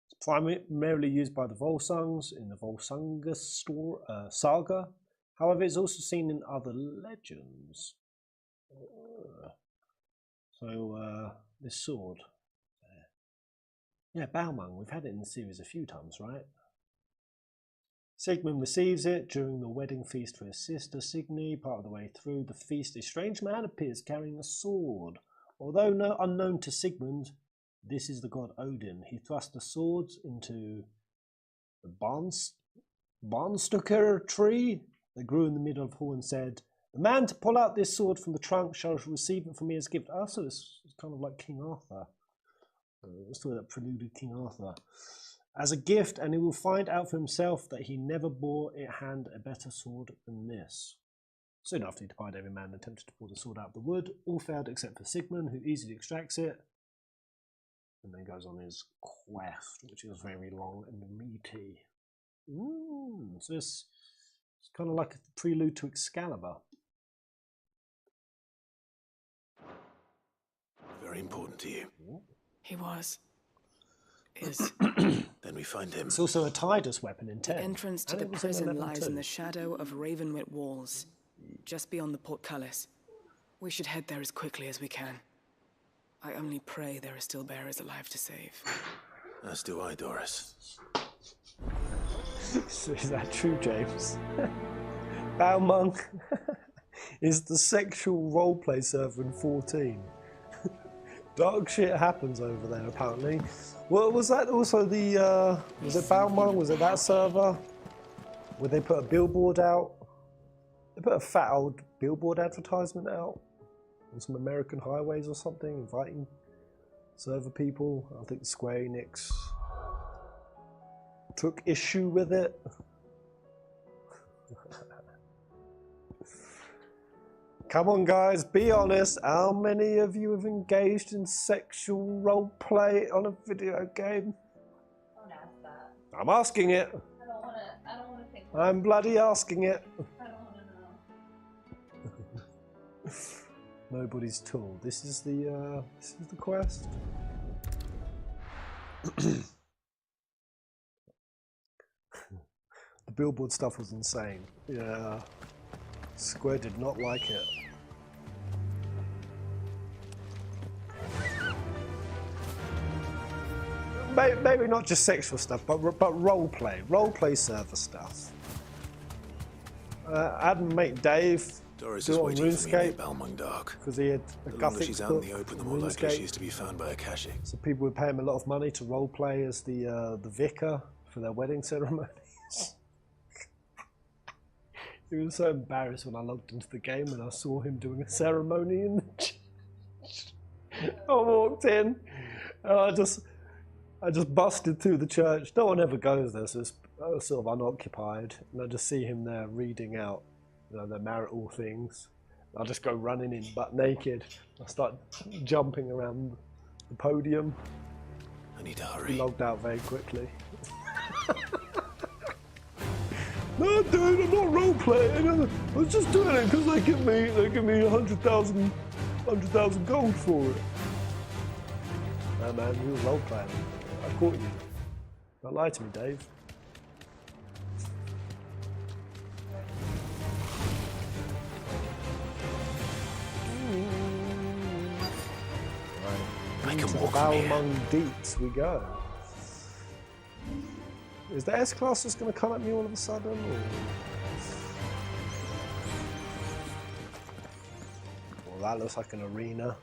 It's primarily used by the Volsungs in the Volsunga saga. However, it's also seen in other legends. This sword. Yeah, Balmung, we've had it in the series a few times, right? Sigmund receives it during the wedding feast for his sister Signy. Part of the way through the feast, a strange man appears carrying a sword. Although unknown to Sigmund, this is the god Odin. He thrust the swords into the Barnstucker tree that grew in the middle of the hall and said, "The man to pull out this sword from the trunk shall receive it from me as a gift." Also, it's kind of like King Arthur. The story that preluded King Arthur. as a gift, and he will find out for himself that he never bore in hand a better sword than this. Soon after he defied every man and attempted to pull the sword out of the wood. All failed except for Sigmund, who easily extracts it. And then goes on his quest, which is very long and meaty. So it's kind of like a prelude to Excalibur. Very important to you. He was. Is. Then we find him. It's also a Tidus weapon in 10. The entrance to the prison lies in the shadow of Ravenwit walls, just beyond the portcullis. We should head there as quickly as we can. I only pray there are still bearers alive to save. As do I, Doris. So is that true, James? Balmung is the sexual roleplay server in 14. Dark shit happens over there, apparently. Well, was that also the, was it Balmung? Was it that server? Where they put a billboard out? They put a fat old billboard advertisement out on some American highways or something, inviting server people. I think Square Enix took issue with it. Come on, guys, be honest. How many of you have engaged in sexual roleplay on a video game? Don't ask that. I'm asking it. I don't wanna think. I'm bloody asking it. I don't wanna know. Nobody's tool. This is the quest. The billboard stuff was insane. Yeah. Square did not like it. Maybe not just sexual stuff, but roleplay server stuff. Adam, mate, Dave. Doris do is on waiting for me near RuneScape Balmung Dark. because he had a The longer Gothic she's out in book the open, the on more likely RuneScape. she is to be found by a Akashic. So people would pay him a lot of money to roleplay as the vicar for their wedding ceremonies. He was so embarrassed when I logged into the game and I saw him doing a ceremony in the church. I walked in and I just busted through the church. No one ever goes there, so it's sort of unoccupied. And I just see him there reading out, their marital things. I just go running in butt naked. I start jumping around the podium. I need to hurry. He logged out very quickly. No, dude, I'm not role playing. I was just doing it because they give me 100,000 gold for it. No, man, you were role playing. I caught you. Don't lie to me, Dave. I can Into walk the from here. Balmung Deeps we go. Is the S-Class just going to come at me all of a sudden? Or... Well, that looks like an arena.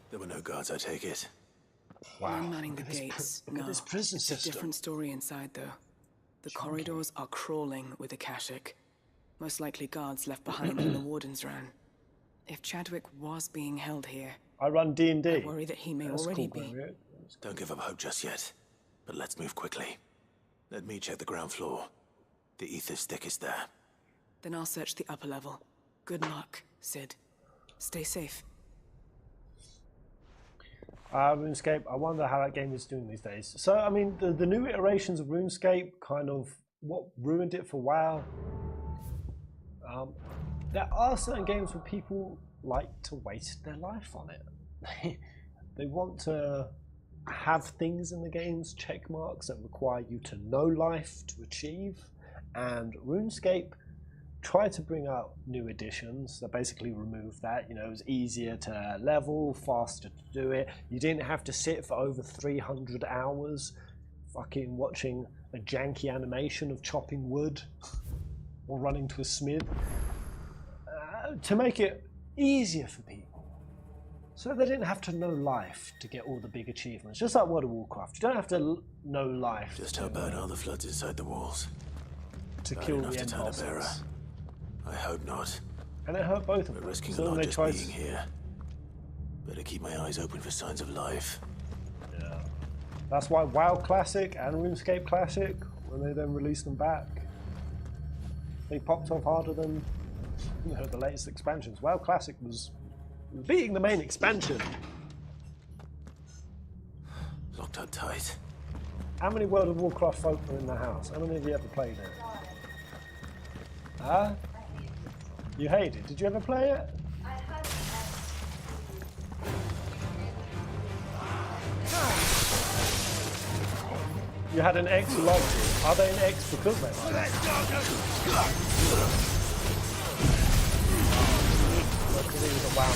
There were no guards, I take it. Wow. I'm manning the gates. Look at this prison it's system. a different story inside, though. The corridors are crawling with Akashic. Most likely guards left behind when the wardens ran. If Chadwick was being held here, I run D&D. I worry that he may already be. Don't give up hope just yet, but let's move quickly. Let me check the ground floor. The ether's thickest there. Then I'll search the upper level. Good luck, Sid. Stay safe. RuneScape, I wonder how that game is doing these days. So, I mean, the new iterations of RuneScape, kind of what ruined it for WoW. There are certain games where people like to waste their life on it. They want to have things in the games, check marks that require you to know life to achieve. And RuneScape tried to bring out new additions that basically removed that. It was easier to level, faster to do it. You didn't have to sit for over 300 hours fucking watching a janky animation of chopping wood or running to a smith to make it easier for people. So they didn't have to know life to get all the big achievements. Just like World of Warcraft. You don't have to know life. Just how bad are the floods inside the walls? To Bad kill enough the to end turn a bearer? bosses. I hope not. And it hurt both of We're them. risking So a then lot they just tried being here. Better keep my eyes open for signs of life. Yeah. That's why WoW Classic and RuneScape Classic, when they then released them back, they popped off harder than the latest expansions. WoW Classic was beating the main expansion. Locked up tight. How many World of Warcraft folk are in the house? How many of you ever played it? Huh? You hate it? Did you ever play it? You had an ex who liked it. Are they an ex because they like it? Because he was a WoW man.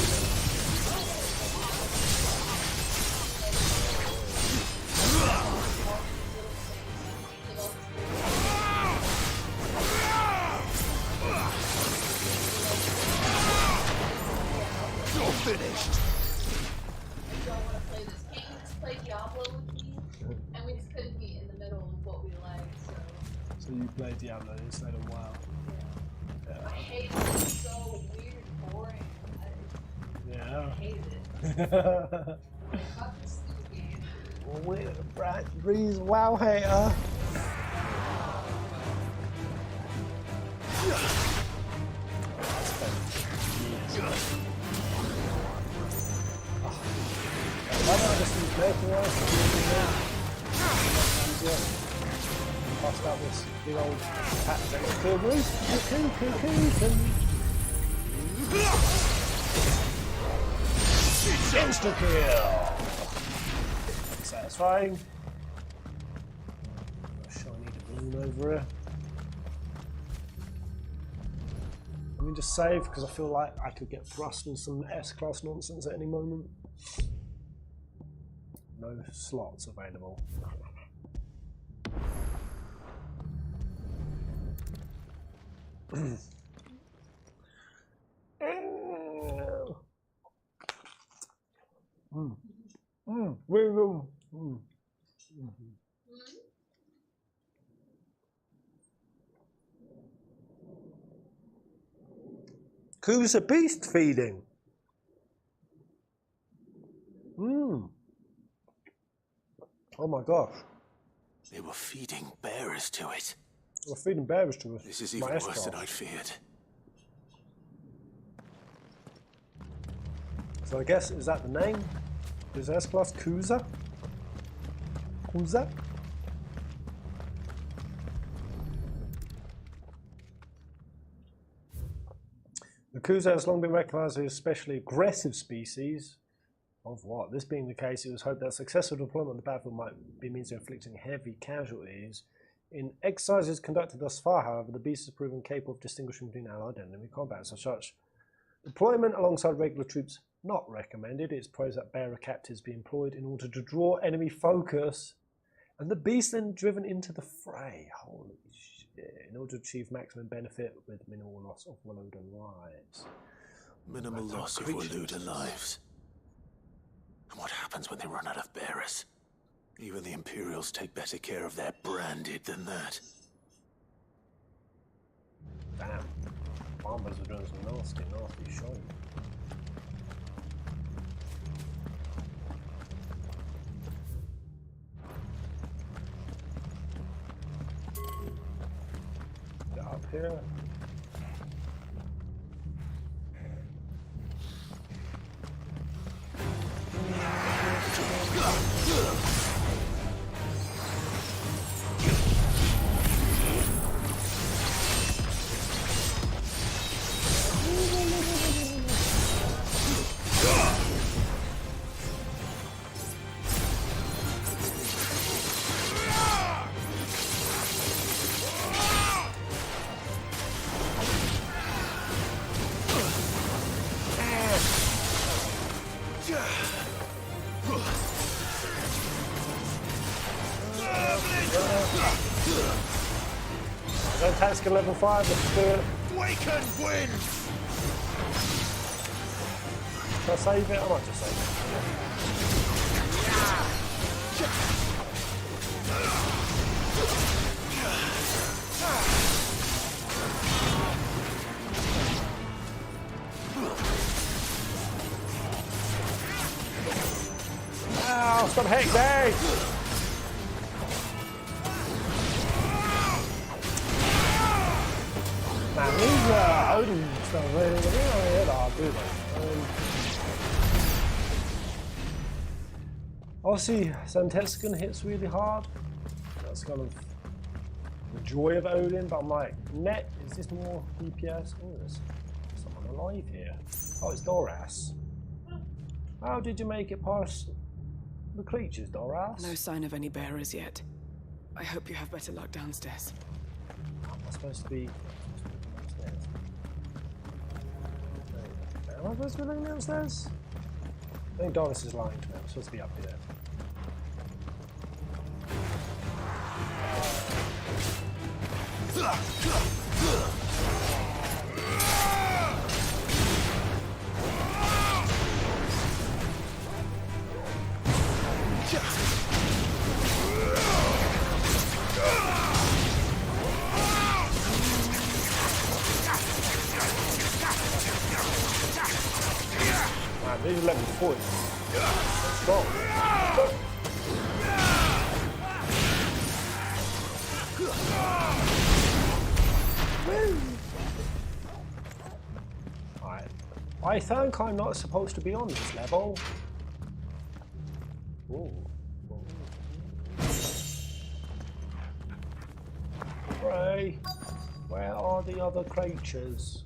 You're finished. I don't want to play this game. Let's play Diablo with me, and we just couldn't be in the middle of what we like. So you play Diablo instead of WoW. Yeah. I hate it. It's so weird and boring. I hated it. Fuck this stupid game. Well, we're a bright breeze WoW hater. Why don't I just use Mercury? Bust out this big old attack that is kill Insta kill! Satisfying. Shiny doubloon over here. Let me just save because I feel like I could get thrust in some S-class nonsense at any moment. No slots available. Who's a beast feeding? Oh my gosh. They were feeding bearers to it. They were feeding bearers to us. This is even worse than I'd feared. So I guess, is that the name? Is S-Class Kuza? Kuza? The Kuza has long been recognized as an especially aggressive species. Of what? This being the case, it was hoped that successful deployment on the battlefield might be means of inflicting heavy casualties. In exercises conducted thus far, however, the beast has proven capable of distinguishing between allied and enemy combat. As such, deployment alongside regular troops not recommended. It's proposed that bearer captives be employed in order to draw enemy focus, and the beast then driven into the fray. Holy shit! In order to achieve maximum benefit with minimal loss of Walodan lives. Minimal loss of Walodan lives. And what happens when they run out of bearers? Even the Imperials take better care of their branded than that. Damn. Bombers are doing some nasty, nasty show. Get up here. Task level 5, let's do it. We can win! Should I save it? I might just save it. Ow, stop hitting me! These Odin stuff, they don't hit hard, do they? Obviously, Santescan hits really hard. That's kind of the joy of Odin, but I'm like, net, is this more DPS? Oh, there's someone alive here. Oh, it's Doras. How did you make it past the creatures, Doras? No sign of any bearers yet. I hope you have better luck downstairs. Am I supposed to be upstairs? Am I supposed to be looking downstairs? I think Doris is lying to me. I'm supposed to be up here. Man, these are level 40. Let's go. Alright. I think I'm not supposed to be on this level. Ooh. Ray, where are the other creatures?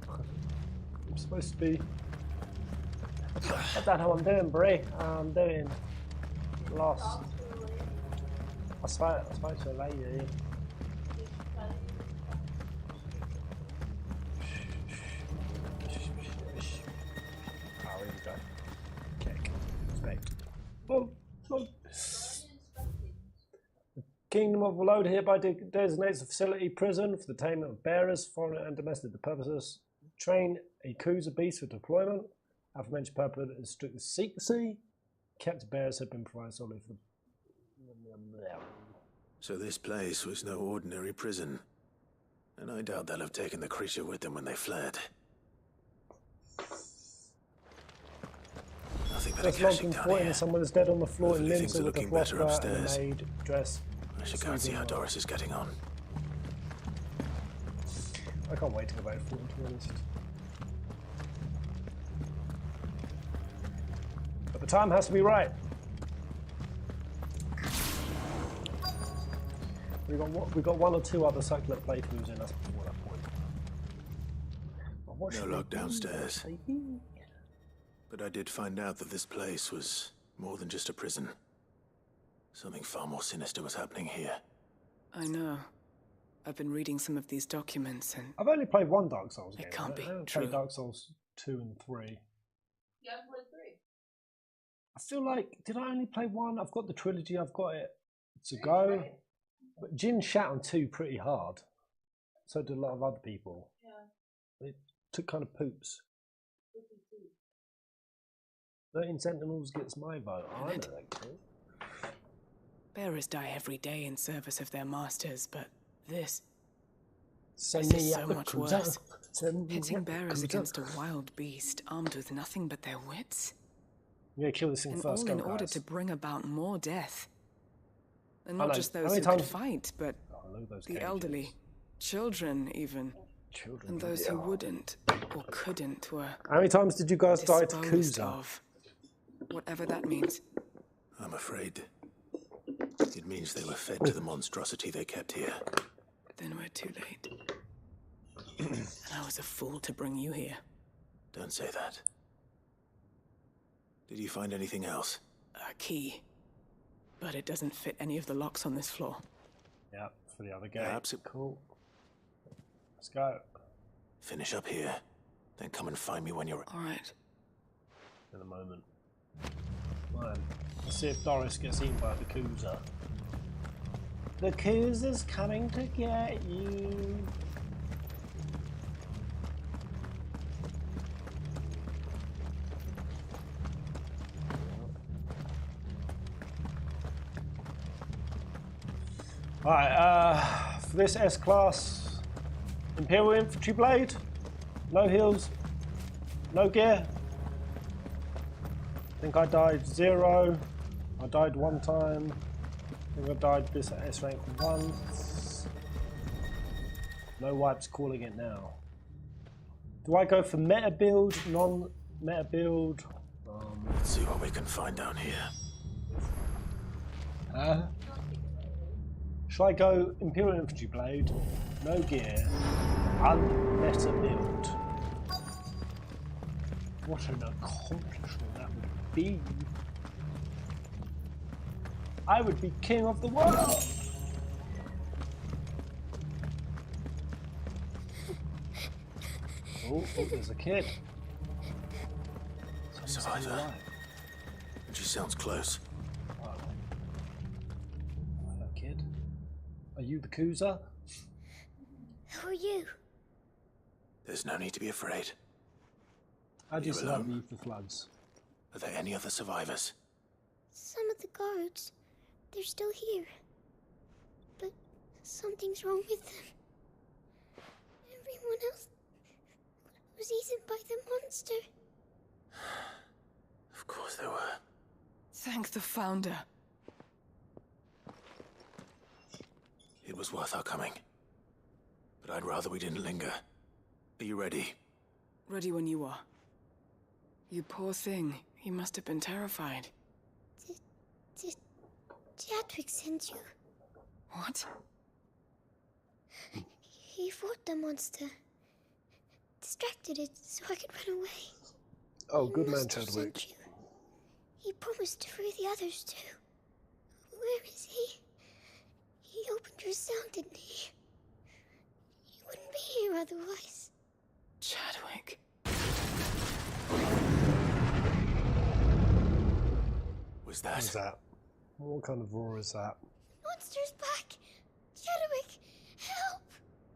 I'm supposed to be. I don't know what I'm doing, Brie. I'm doing lost. I spoke to a lady. Oh, here we go. Kick. Respect. Boom. Boom. The Kingdom of Valisthea hereby designates a facility prison for the taming of bearers, foreign and domestic purposes. Train a cruiser beast for deployment. Aforementioned purpose is strict secrecy. Kept bearers have been provided solely for. So this place was no ordinary prison. And I doubt they'll have taken the creature with them when they fled. Nothing but a caching down here. Someone is dead on the floor in Things limbs are with a looking better philosopher and a upstairs. maid dress. I should go and see how Doris is getting on. I can't wait to go back to Fulton, to be honest. But the time has to be right. We got one or two other succulent playthroughs in us before that point. No luck downstairs. But I did find out that this place was more than just a prison. Something far more sinister was happening here. I know. I've been reading some of these documents and... I've only played one Dark Souls game. It can't be I haven't true. played Dark Souls 2 and 3. You haven't played 3? I feel like, did I only play 1? I've got the trilogy, I've got it to go. But Jin shat on 2 pretty hard. So did a lot of other people. Yeah. It took kind of poops. 13 Sentinels gets my vote. I know that kid. Bearers die every day in service of their masters, but this is so much worse. Pitting bearers against a wild beast armed with nothing but their wits. Yeah, kill this thing and first, all go, in order guys. to bring about more death. And I not know. just How those many who could times- fight, but those the cages. elderly, children even. And those who wouldn't or couldn't were How many times did you guys die to disposed Kuza? of. Whatever that means. I'm afraid it means they were fed to the monstrosity they kept here. Then we're too late. And I was a fool to bring you here. Don't say that. Did you find anything else? A key. But it doesn't fit any of the locks on this floor. Yeah, for the other gate. Perhaps it... Cool. Let's go. Finish up here, then come and find me when you're... All right. In a moment. Man, let's see if Doris gets eaten by the Kuza. The Kuza's coming to get you. Alright, for this S-Class Imperial Infantry Blade, no heals, no gear. I think I died 0, I died 1 time, I think I died this at S rank once. No wipes calling it now. Do I go for meta build, non-meta build? Let's see what we can find down here. Should I go Imperial Infantry Blade, no gear, unmeta build? What an accomplishment that would be. I would be king of the world. Oh, there's a kid. Survivor. And she sounds close. Hello, kid. Are you the Kuza? Who are you? There's no need to be afraid. How do you survive the floods? Are there any other survivors? Some of the guards. They're still here. But something's wrong with them. Everyone else was eaten by the monster. Of course there were. Thank the Founder. It was worth our coming. But I'd rather we didn't linger. Are you ready? Ready when you are. You poor thing. You must have been terrified. Did Chadwick send you? What? He fought the monster. Distracted it so I could run away. Oh, good man, Chadwick. He promised to free the others too. Where is he? He opened your cell, didn't he? He wouldn't be here otherwise. Chadwick. Was that? What is that? What kind of roar is that? Monster's back! Chadwick, help!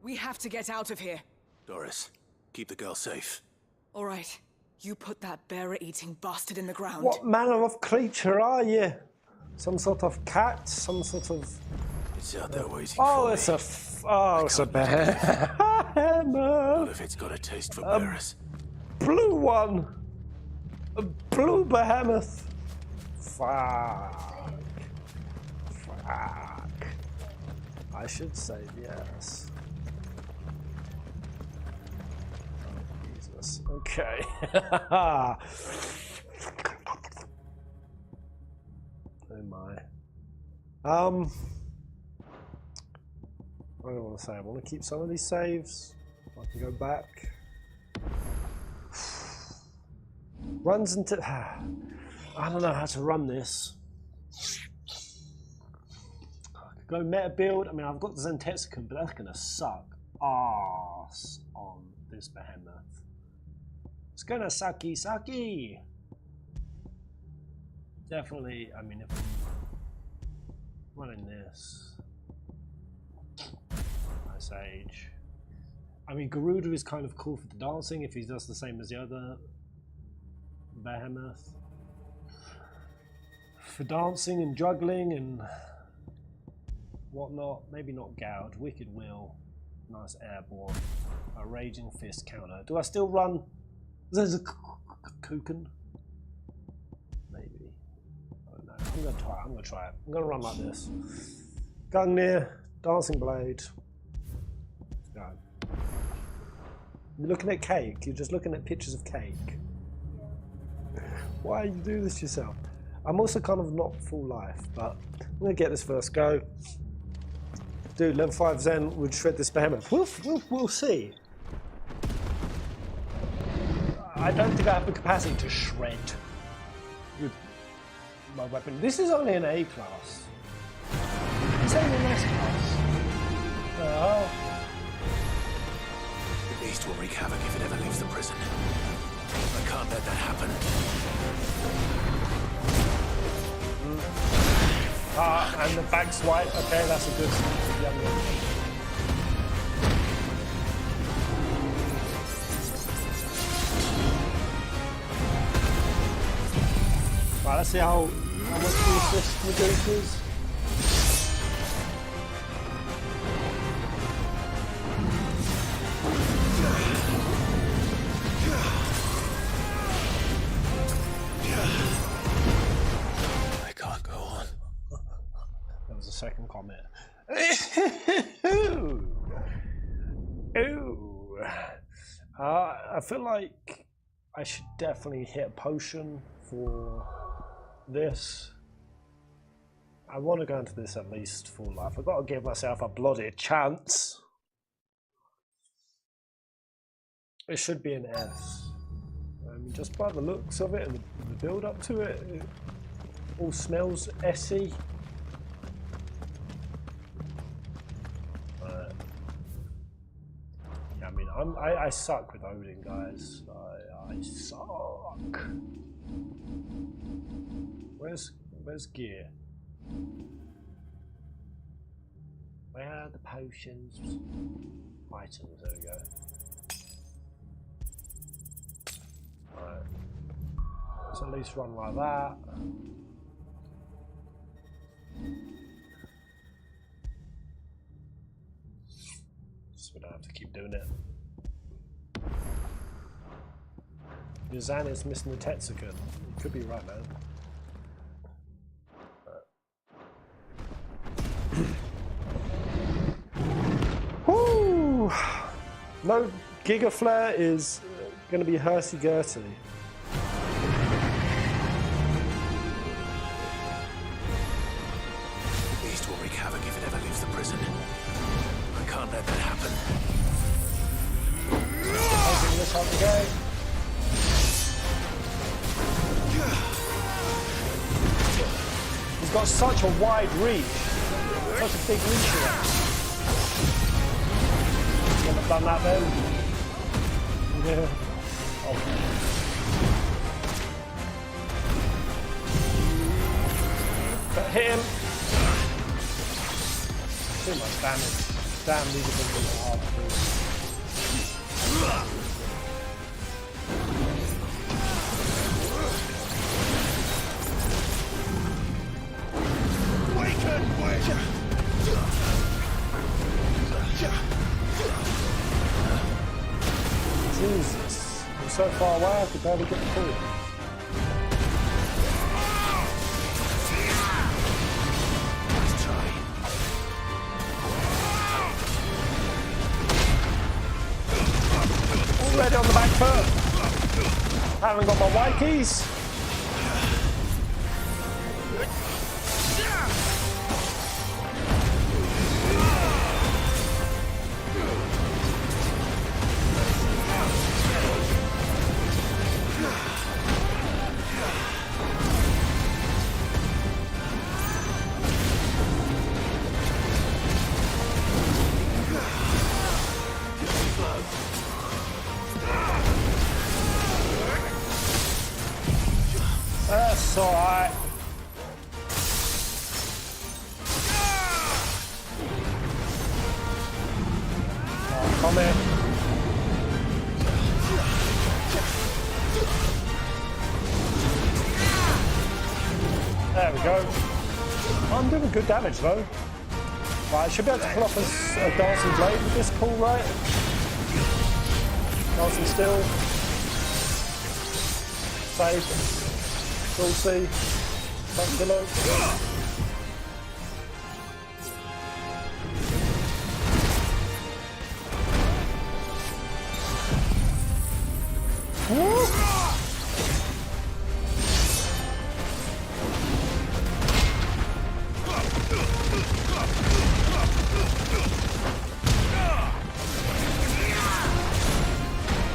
We have to get out of here. Doris, keep the girl safe. All right. You put that bearer-eating bastard in the ground. What manner of creature are you? Some sort of cat? Some sort of... It's out there waiting oh, for it's me. it's a behemoth. What if it's got a taste for bearers? Blue one. A blue behemoth. Fuck. I should say yes. Oh, Jesus. Okay. Oh my. What do I want to say? I want to keep some of these saves. I can go back. Runs into... I don't know how to run this. I could go meta build. I mean, I've got the Zentexicum, but that's going to suck ass on this behemoth. It's going to sucky. Definitely, I mean, if I'm running this... Ice Age. I mean, Garuda is kind of cool for the dancing if he does the same as the other behemoth. For dancing and juggling and whatnot, maybe not Gouge, Wicked Will, nice airborne, a Raging Fist counter. Do I still run? There's a Kuken? Maybe. I don't know. I'm gonna try it. I'm gonna run like this. Gungnir, Dancing Blade. Let's go. You're looking at cake. You're just looking at pictures of cake. Why you do this yourself? I'm also kind of not full life, but I'm gonna get this first go. Dude, level 5 Zen would shred this behemoth. We'll see. I don't think I have the capacity to shred with my weapon. This is only an A class. It's only an S class. The beast will wreak havoc if it ever leaves the prison. I can't let that happen. And the back swipe. Okay, that's a good young one. Right, let's see how much the assist reduces. Second comment. Ooh. I feel like I should definitely hit a potion for this. I want to go into this at least full life. I've got to give myself a bloody chance. It should be an S. Just by the looks of it and the build up to it, it all smells S-y. Yeah, I mean, I suck with Odin, guys. I suck. Where's gear? Where are the potions? Items, there we go. Alright. Let's at least run like that. So we don't have to keep doing it. Yazan is missing the Tetsuken. You could be right, man. Woo! No, Giga Flare is going to be hurty-gurty. The beast will wreak havoc if it ever leaves the prison. I can't let that happen. Opening this up again. He's got such a wide reach. Such a big reach here. Wouldn't have done that then. Yeah. Oh. But hit him. Too much damage. Damn, these have been really hard to do. Jesus, I'm so far away I could barely get the pull. Let's try. Already on the back foot. Haven't got my white keys. That's alright. Oh, come in. There we go. I'm doing good damage though. Right, I should be able to pull off a dancing blade with this pull, right? Dancing still. Save. We'll see. Thanks below.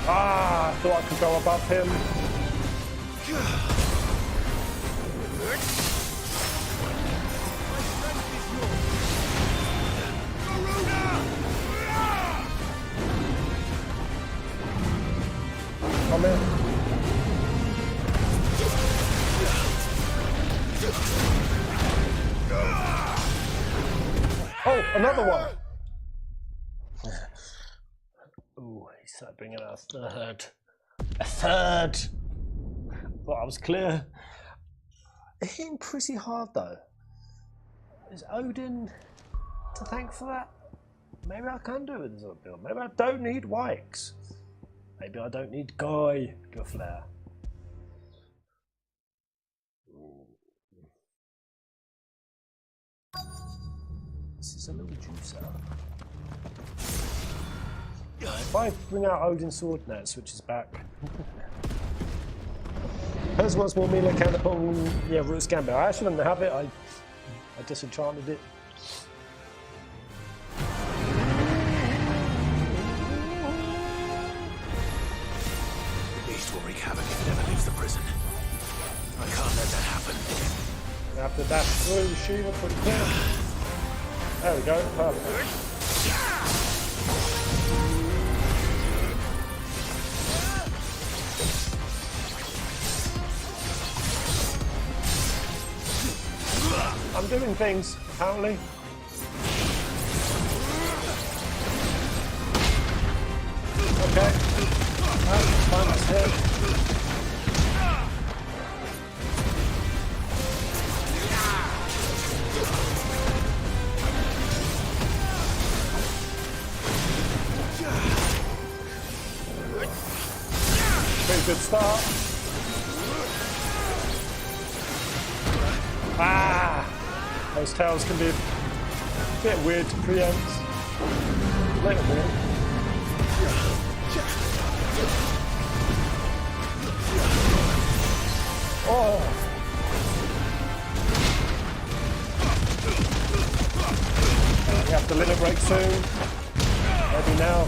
I thought I could go above him. Come in. Oh, another one. Ooh, he started bringing out a third. A third. Thought I was clear. Hitting pretty hard though. Is Odin to thank for that? Maybe I can do it with this other build. Maybe I don't need Wikes. Maybe I don't need Guy Flare. This is a little juicer. If I bring out Odin's sword, no, it switches back. Hers wants more melee counterpole. Yeah, Root Gambit. I actually didn't have it. I disenchanted it. The beast will wreak havoc if it ever leaves the prison. I can't let that happen. I have to dash through Shiva pretty quick. There we go. Perfect. I'm doing things, apparently. Okay. That's fine, that's it. Pretty good start. Ah! Those tails can be a bit weird to preempt. A little bit. Oh! We have to limit break soon. Maybe now.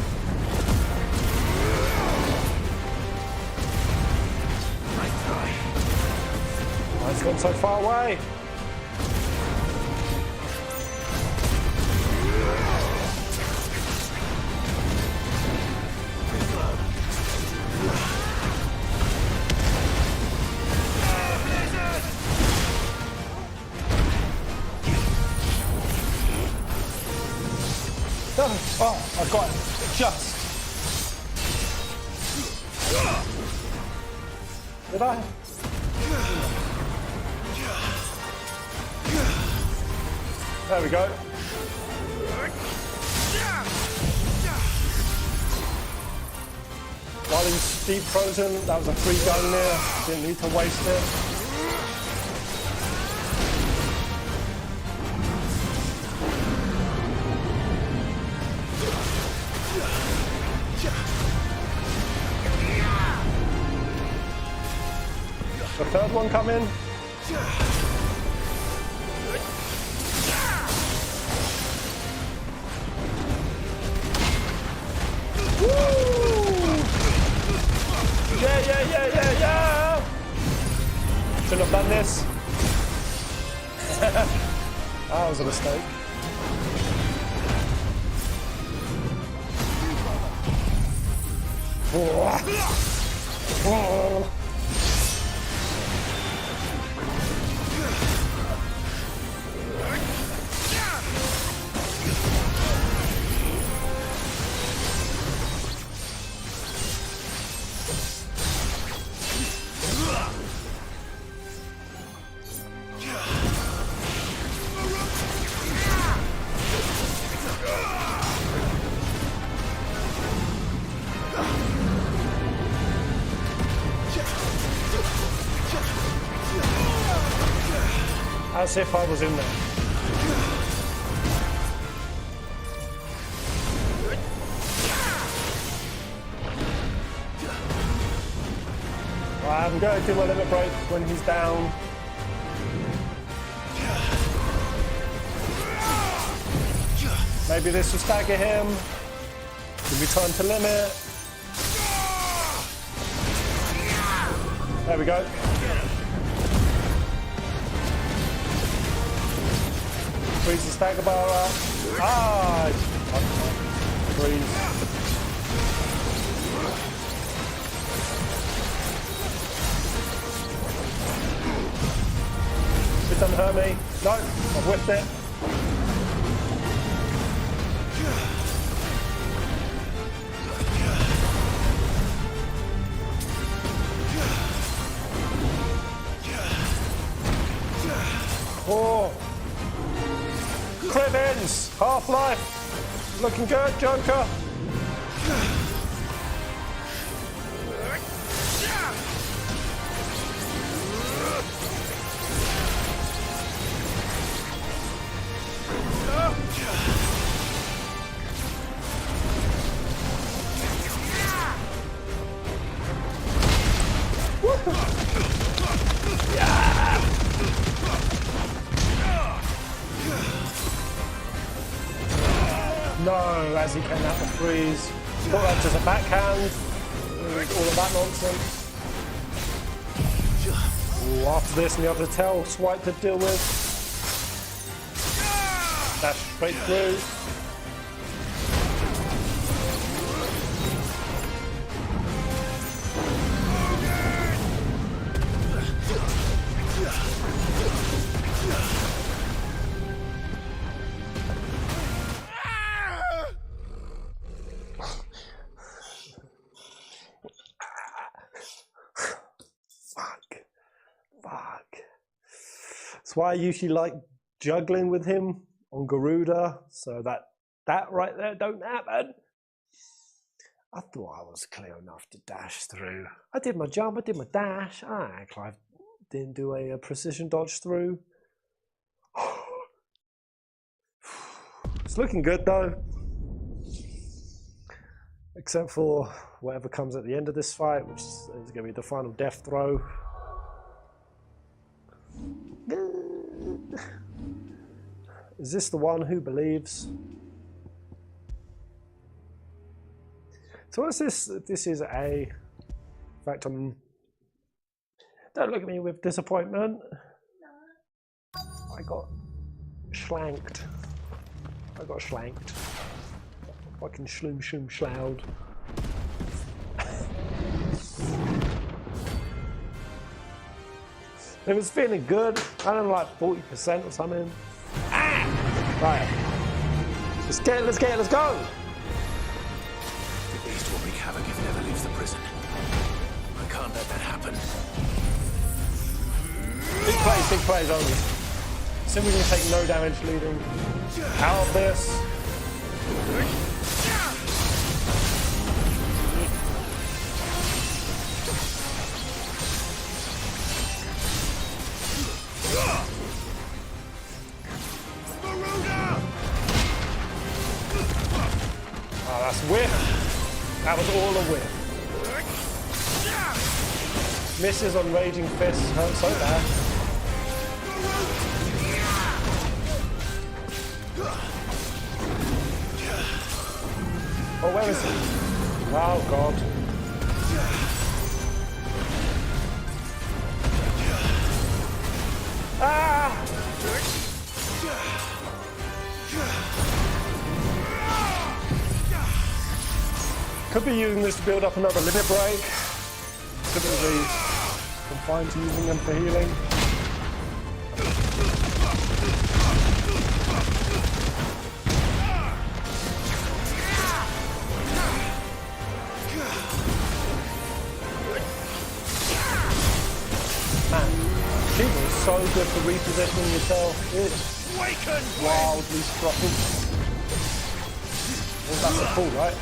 Oh, it's gone so far away. Oh, I got it. Just. Did I? There we go. While he's deep frozen, that was a free gun there. Didn't need to waste it. The third one come in. Woo! Yeah! Shouldn't have done this. That was a mistake. Oh. As if I was in there. Right, I'm going to do my limit break when he's down. Maybe this will stagger him. Give me time to limit. There we go. Freeze the stagger bar up. Ah! Freeze. It doesn't hurt me. No, I've whipped it. Oh! Crivens! Half-life! Looking good, Joker! No, as he came out the freeze. Thought that was just a backhand. All of that nonsense. Ooh, after this, and the other tail swipe to deal with. Dash straight through. That's why I usually like juggling with him on Garuda, so that right there don't happen. I thought I was clear enough to dash through. I did my jump, I did my dash. I didn't do a precision dodge through. It's looking good though. Except for whatever comes at the end of this fight, which is going to be the final death throw. Is this the one who believes? So what's this? This is a... In fact, don't look at me with disappointment. I got schlanked. Fucking shloom shoom shloud. It was feeling good. I don't know, like 40% or something. Ah! Right. Let's go. The beast will wreak havoc if it ever leaves the prison. I can't let that happen. Big plays only. Assuming we can take no damage leading out of this. Oh, that's whiff. That was all a whiff. Misses on Raging Fist hurt so bad. Oh, where is he? Oh, God. Ah! Could be using this to build up another limit break. Typically confined to using them for healing. Man, she was so good for repositioning yourself. It's wildly strong. Well, that's a pull, right?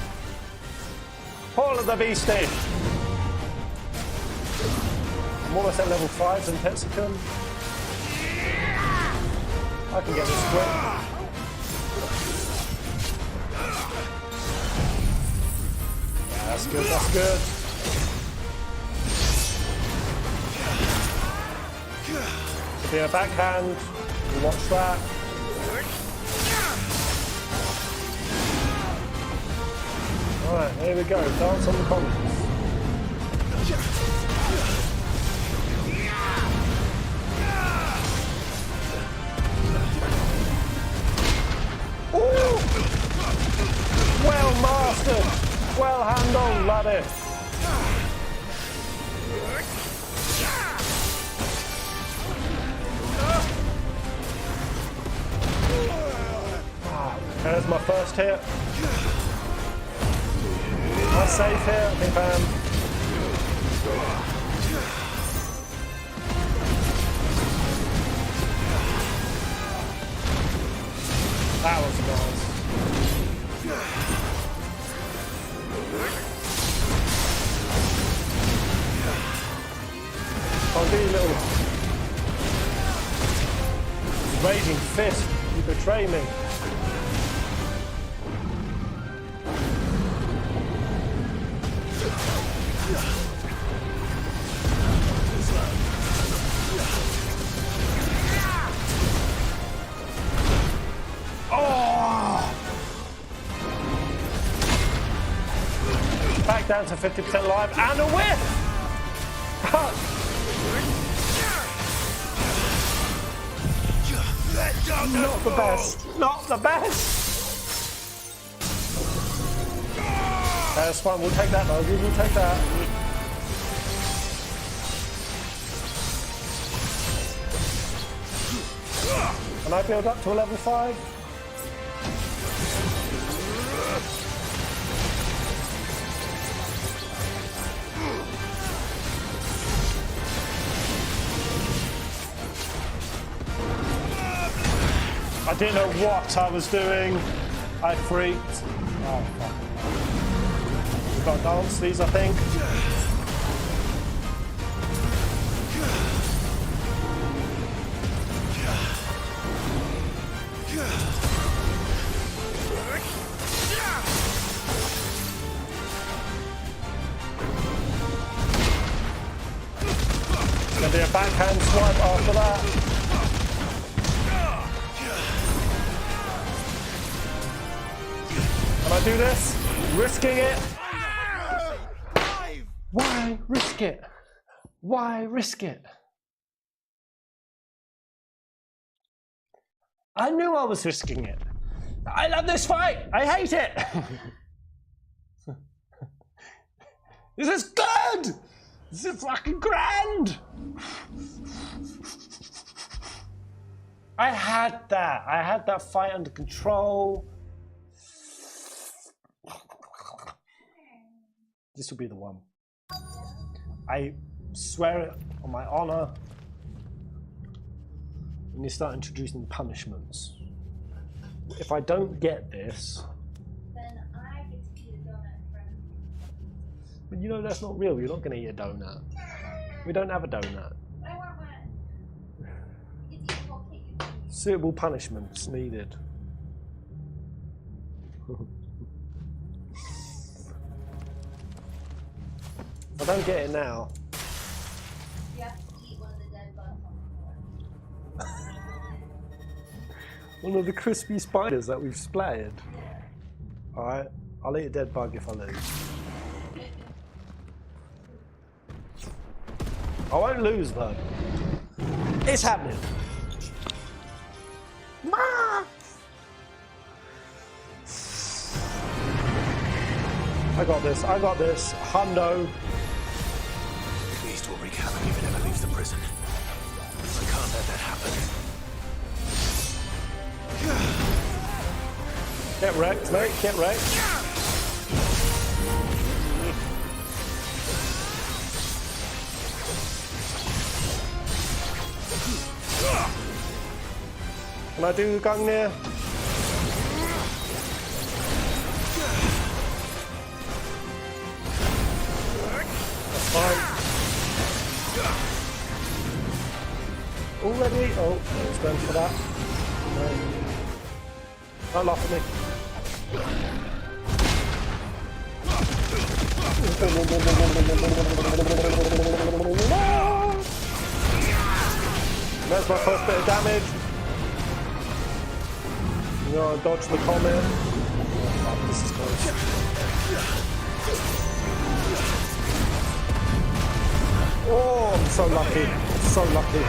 Pull of the beastie! I'm almost at level 5 in Petsicum. I can get this quick. Yeah, that's good, that's good. Could be a backhand. We'll watch that. Alright, here we go. Dance on the comments. Ooh! Well mastered! Well handled, laddie! There's my first hit. Am I safe here? I think I am. That was nice. I'll do a little Raging Fist. You betray me. back down to 50% life and a whiff! Not the best. Not the best. That's fine. We'll take that, though. We'll take that. Can I build up to a level 5? I didn't know what I was doing. I freaked. Oh, fuck. We've got to dance these, I think. Gonna be a backhand swipe after that. Can I do this? Risking it? Why risk it? Why risk it? I knew I was risking it. I love this fight. I hate it. This is good. This is fucking grand. I had that. I had that fight under control. This will be the one. I swear it on my honor. When you start introducing punishments. If I don't get this, then I get to eat a donut, friend. but you know that's not real. You're not going to eat a donut. We don't have a donut. But I want one. It's equal cake. Suitable punishments needed. If I don't get it now. You have to eat one of the dead bugs on the floor. One of the crispy spiders that we've splattered. Alright, I'll eat a dead bug if I lose. I won't lose though. It's happening. I got this, I got this. Hundo. The beast will wreak havoc if it ever leaves the prison. I can't let that happen. Get wrecked, mate, get wrecked. Can I do the Gungnir? That's fine. Already? Oh, it's going for that. No. Don't laugh at me. There's my first bit of damage. You know, I dodged the comment. Oh, this is close. Oh, I'm so lucky. So lucky.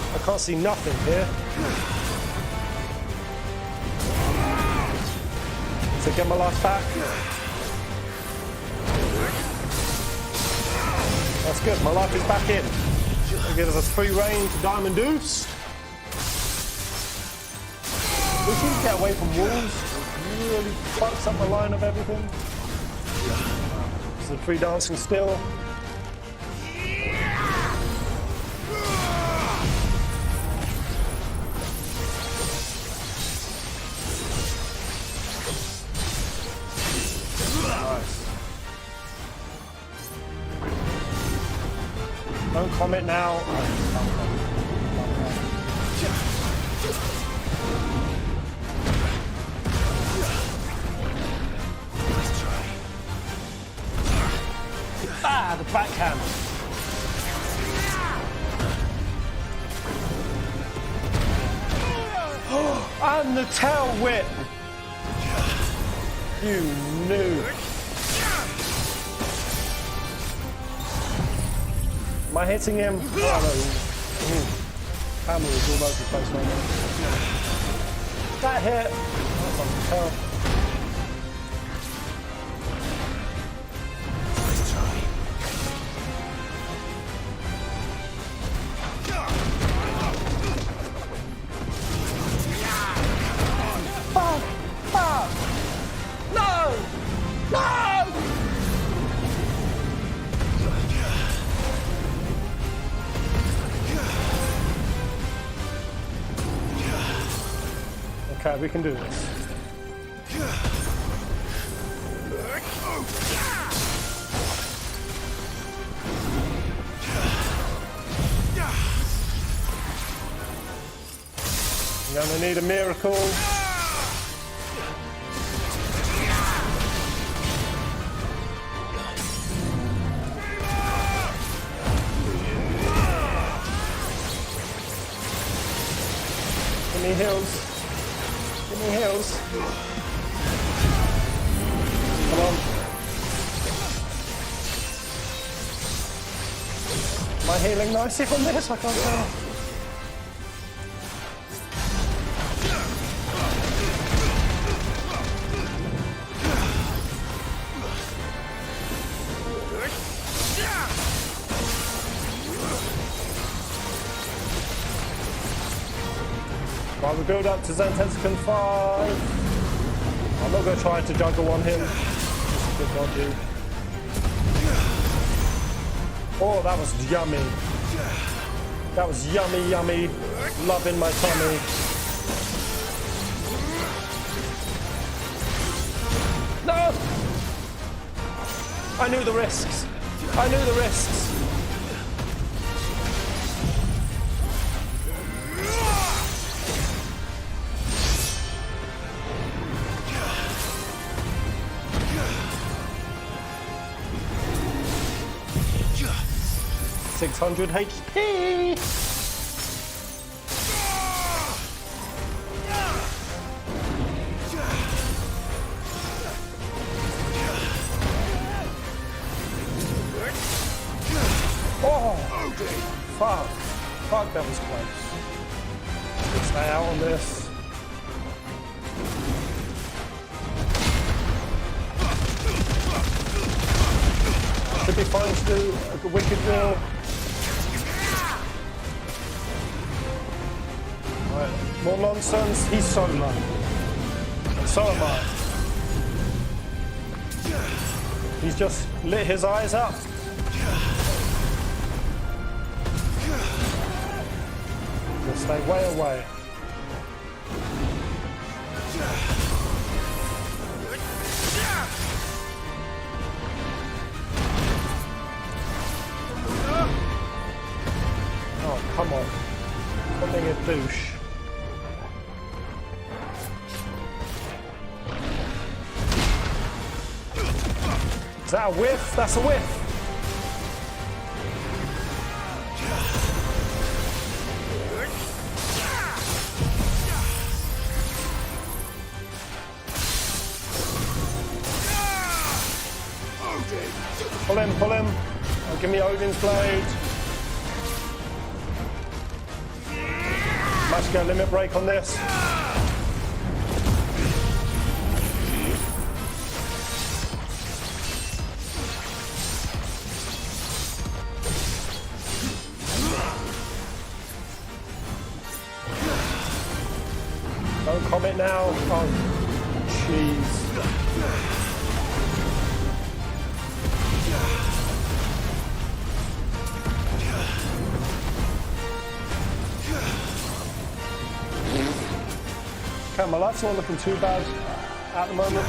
I can't see nothing here. So get my life back. That's good, my life is back in. That gives us free reign to Diamond Deuce. We seem to get away from walls. It really fucks up the line of everything. So free dancing still. Don't comment now. Ah, the backhand. And the tail whip! You noob. Am I hitting him? Oh no. Hammer is all over the place right now. That hit! That's on the tail. Okay, we can do this. I'm gonna need a miracle. Give me heals. Give me heals. Come on. Am I healing nicely from this? I can't tell. While we build up to Zantescan 5. I'm not going to try to juggle on him. Just a bit dodgy. Oh, that was yummy. That was yummy, yummy. Love in my tummy. No! I knew the risks. I knew the risks. $600 HP. Oh, fuck. Fuck, that was close. Let's stay out on this. Should be fine to do a wicked drill. Right, more nonsense. He's so low. And so am I. He's just lit his eyes up. We'll stay way away. Oh, come on. Stop being a douche. Is that a whiff? That's a whiff. Pull him, pull him. Oh, give me Odin's blade. Might get a limit break on this. Don't comment now. Oh, jeez. Okay, my life's not looking too bad at the moment.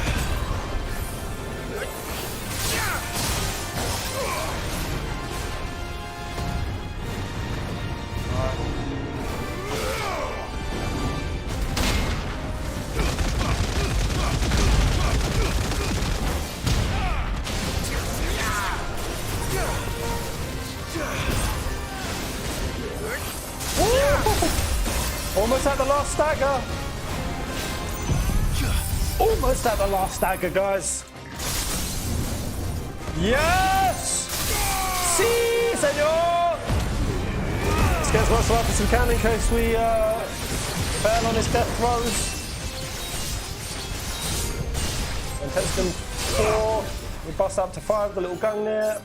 Almost at the last stagger. Almost at the last dagger, guys. Yes! Si, senor! Let's get as much life as we can in case we fail on his death throws. And takes them 4. We bust up to 5 with a little gun there.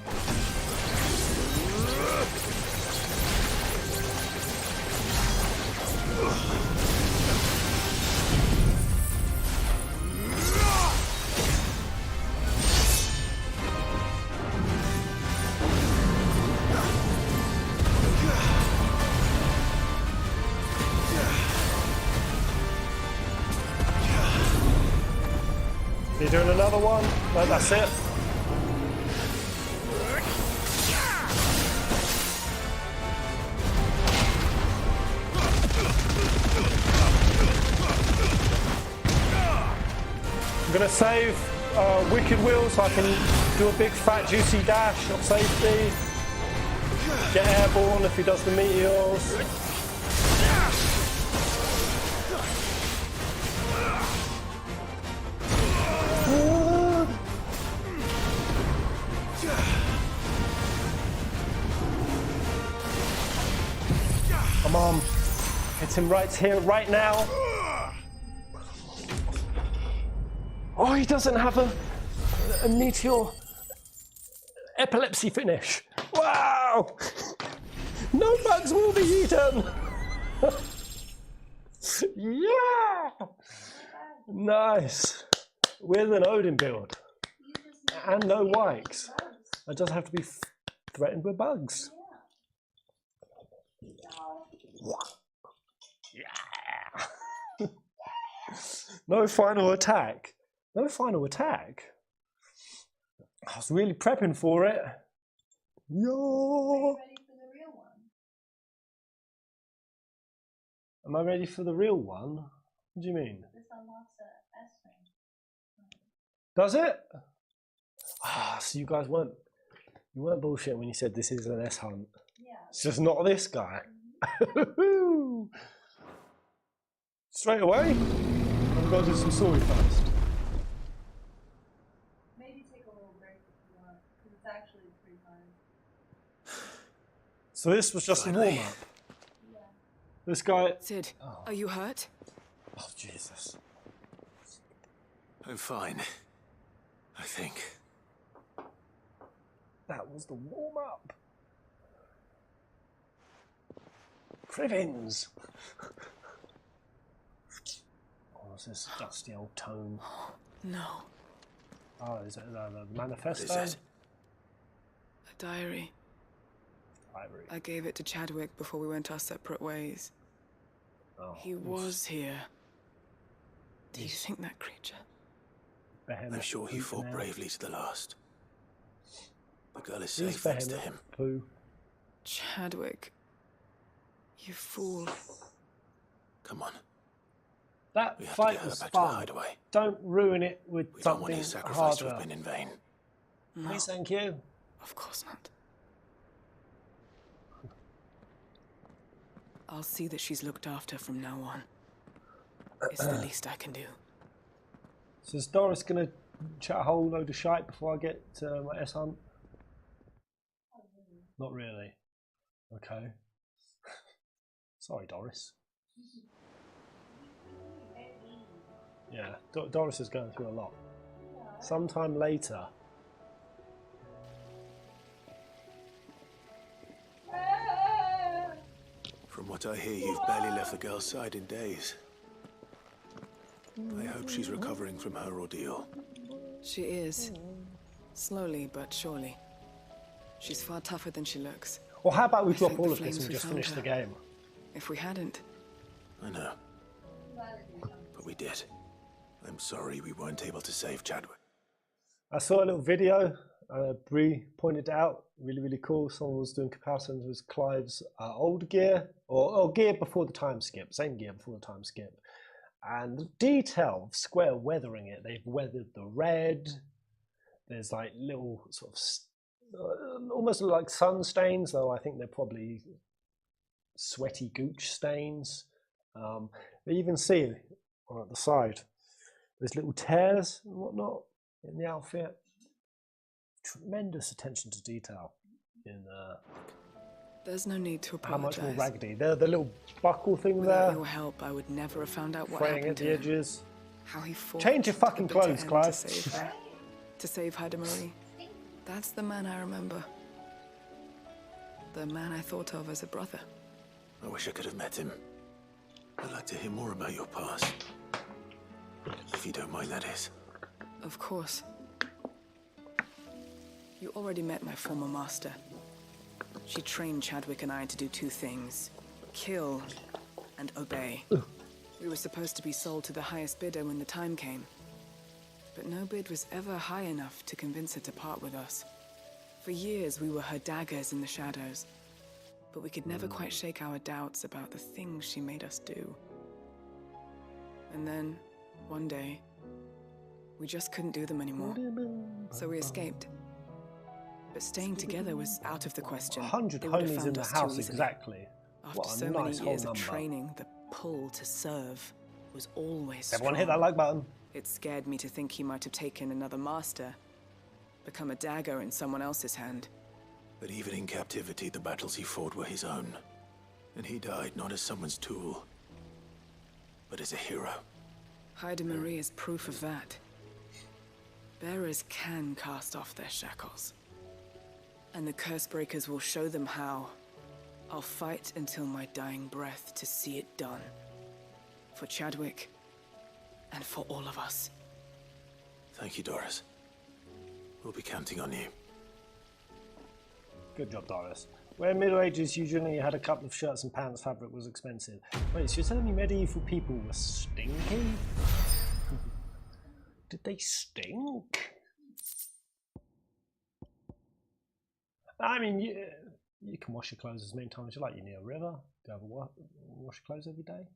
Are you doing another one? No, that's it. I'm going to save Wicked Will so I can do a big fat juicy dash of safety. Get airborne if he does the meteors. Come on, hit him right here, right now. Oh, he doesn't have a meteor epilepsy finish. Wow! No bugs will be eaten. Yeah! Nice. With an Odin build. And no wikes. I just have to be threatened with bugs. Yeah. No final attack. No final attack. I was really prepping for it. Yo. Am I ready for the real one? What do you mean? This unlocks the S range. Does it? Ah, so you guys weren't bullshit when you said this is an S hunt. Yeah. It's just not this guy. Straight away? I've got to do some story first. Maybe take a little break if you want, because it's actually pretty fun. So this was just a warm-up. Yeah. This guy... Sid, are you hurt? Oh, Jesus. I'm fine. I think. That was the warm-up. Crivens. Oh, what's this dusty old tome? No. Oh, is it the manifesto? What is it? A diary. I gave it to Chadwick before we went our separate ways. Oh, he was here. Do you think that creature? I'm sure he fought bravely to the last. The girl is He's safe thanks to him. Pooh. Chadwick. You fool. Come on. That We have fight to get her was back to the fun. hideaway. Don't ruin it with We don't something want his sacrifice to harder. have been in vain. No. Please, thank you. Of course not. I'll see that she's looked after from now on. It's the least I can do. So is Doris going to chat a whole load of shite before I get my S hunt? Not really. Okay. Sorry, Doris. Yeah, Doris is going through a lot. Sometime later. From what I hear, you've barely left the girl's side in days. I hope she's recovering from her ordeal. She is. Slowly but surely. She's far tougher than she looks. Well, how about we I drop think all the of this flames and we just found finish her. the game? If we hadn't. I know. But we did. I'm sorry we weren't able to save Chadwick. I saw a little video. Bree pointed out, really, really cool. Someone was doing comparisons with Clive's old gear, or gear before the time skip, same gear before the time skip. And the detail of Square weathering it, they've weathered the red. There's like little sort of, almost like sun stains, though I think they're probably sweaty gooch stains. But you can see on the side, There's little tears and whatnot in the outfit. Tremendous attention to detail in There's no need to how much apologize. more raggedy. The little buckle thing Without there. your help, I would never have found out what Fraying happened at the to him. edges. How he fought. Change your to the fucking bitter clothes, end Clive. To save her. To save Haida Marie. That's the man I remember. The man I thought of as a brother. I wish I could have met him. I'd like to hear more about your past. If you don't mind, that is. Of course. You already met my former master. She trained Chadwick and I to do two things. Kill and obey. We were supposed to be sold to the highest bidder when the time came. But no bid was ever high enough to convince her to part with us. For years, we were her daggers in the shadows. But we could never quite shake our doubts about the things she made us do. And then, one day, we just couldn't do them anymore. So we escaped. But staying together was out of the question. 100 They would have homies found in the us too house, easily. exactly. After What a so nice many years whole of number. training, the pull to serve was always Everyone hit strong. that like button. It scared me to think he might have taken another master, become a dagger in someone else's hand. But even in captivity, the battles he fought were his own. And he died not as someone's tool, but as a hero. Haida Marie is proof of that. Bearers can cast off their shackles. And the Cursebreakers will show them how. I'll fight until my dying breath to see it done. For Chadwick, and for all of us. Thank you, Doris. We'll be counting on you. Good job, Doris. Where in Middle Ages usually you had a couple of shirts and pants, fabric was expensive. Wait, so you're telling me medieval people were stinky? Did they stink? I mean, you can wash your clothes as many times as you like. You're near a river. Do you ever wash your clothes every day?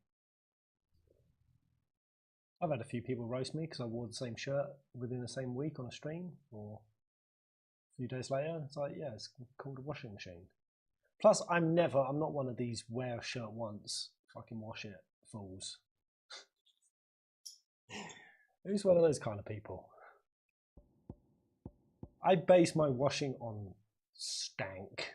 I've had a few people roast me because I wore the same shirt within the same week on a stream, or a few days later. It's like, yeah, it's called a washing machine. Plus, I'm not one of these wear a shirt once, fucking wash it fools. Who's one of those kind of people? I base my washing on stank.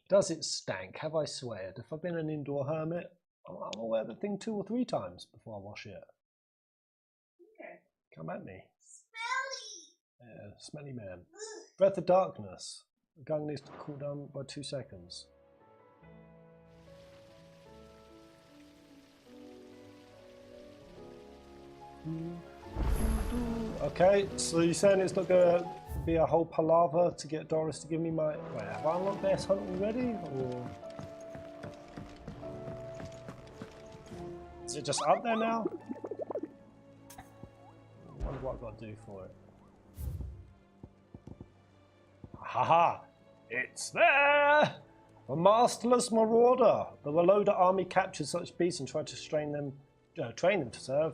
Does it stank? Have I sweared? If I've been an indoor hermit, I'll wear the thing 2 or 3 times before I wash it. Okay. Come at me. Smelly! Yeah, smelly man. Breath of Darkness. The gun needs to cool down by 2 seconds. Okay, so you're saying it's not going to be a whole palaver to get Doris to give me my... Wait, have I unlocked Best Hunt already? Or... Is it just up there now? I wonder what I've got to do for it. Haha! It's there! The masterless marauder! The Reloader army captured such beasts and tried to train them to serve.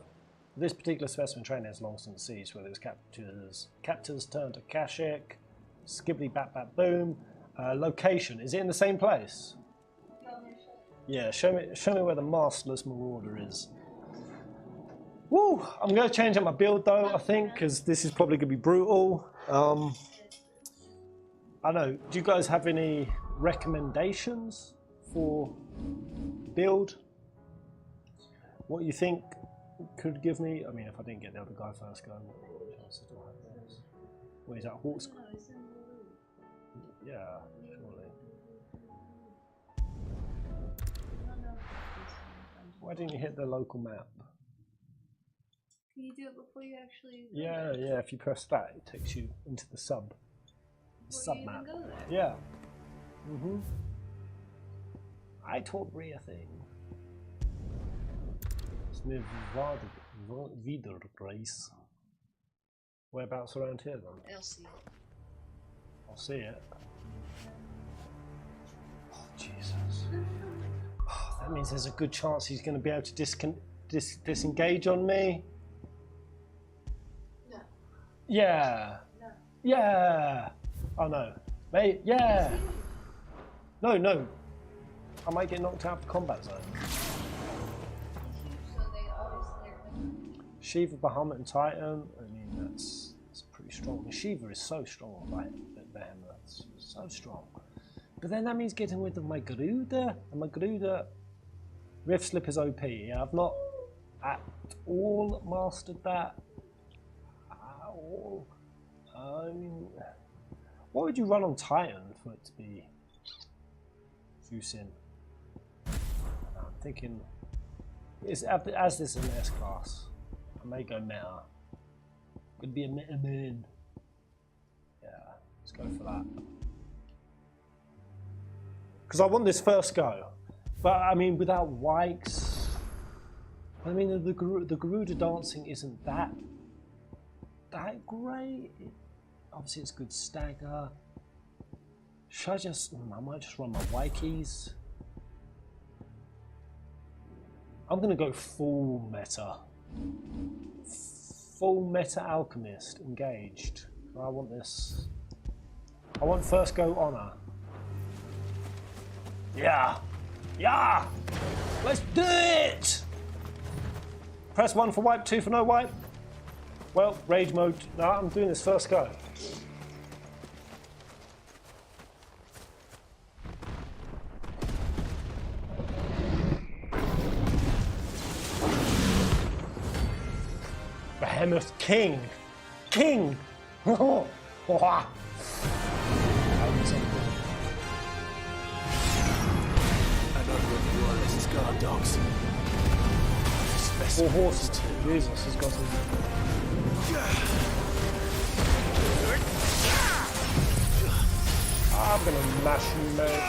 This particular specimen trainer has long since ceased, whether its captors turned to Kashik, skibbly bat bat boom. Location, is it in the same place? Yeah, show me where the masterless marauder is. Woo! I'm going to change up my build though, I think, because this is probably going to be brutal. I don't know, do you guys have any recommendations for build? What you think could give me? I mean, if I didn't get the other guy first go, what chances do I have this? Where is that horse? Yeah, surely. Why didn't you hit the local map? Can you do it before you actually? Yeah, yeah. If you press that, it takes you into the sub map. Yeah. I taught Brie a thing. It's near Wiederreis. Whereabouts around here then? I'll see it. I'll see it. Oh, Jesus. Oh, that means there's a good chance he's going to be able to disengage on me. No. Yeah. No. Yeah. Oh no. Mate, yeah. No, no. I might get knocked out of the combat zone. Shiva, Bahamut, and Titan. I mean, that's pretty strong. The Shiva is so strong, right? Behemoth, it's so strong. But then that means getting rid of my Garuda, and my Garuda Rift Slip is OP. Yeah, I've not at all mastered that. At all. I mean, what would you run on Titan for it to be juicing? I'm thinking, as this is an S class, I may go meta. Could be a meta main. Yeah, let's go for that. Because I want this first go. But I mean, without Wikes, I mean, the Garuda dancing isn't that great. Obviously, it's good stagger. Should I just? I might just run my Wikes. I'm gonna go full meta. Full meta alchemist engaged. I want this. I want first go honor. Yeah. Yeah! Let's do it! Press 1 for wipe, 2 for no wipe. Well, rage mode. No, I'm doing this first go. Behemoth King! King! Guard dogs. 4 horses. Jesus, he's got some. I'm gonna mash him, mate.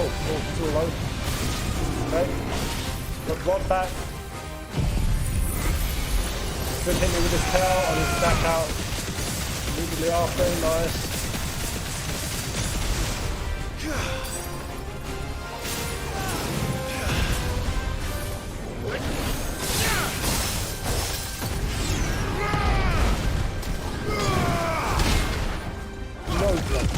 Oh, too low. Okay. Got Rod back. Good hit me with his tail on his back out. Immediately after, nice. No blood.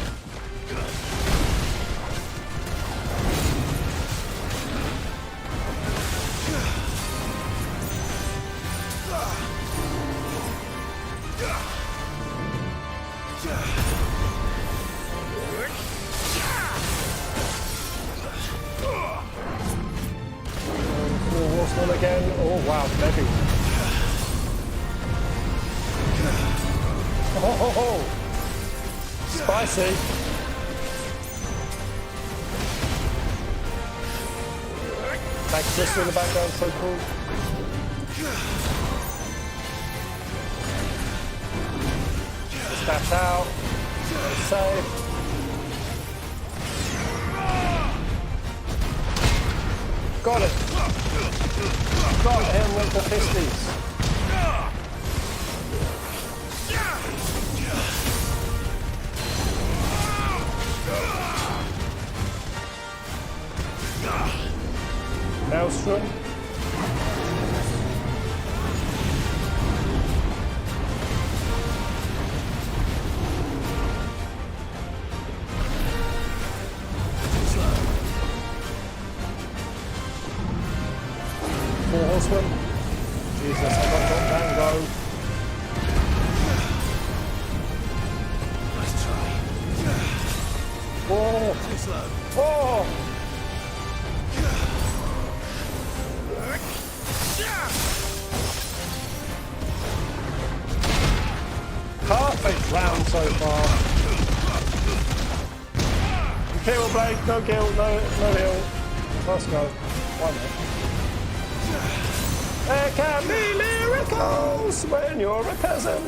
Again. Oh wow, heavy. Oh. Spicy. Back sister in the background, so cool. Dispatch out. Save. Got it. Got him with the fisties. Maelstrom. Horseman. Jesus, I got Tango. Nice try. Oh! Too slow. Oh! Perfect round so far. Imperial Blade, no guild, no heal. Let's go. Why not? There can be miracles when you're a peasant.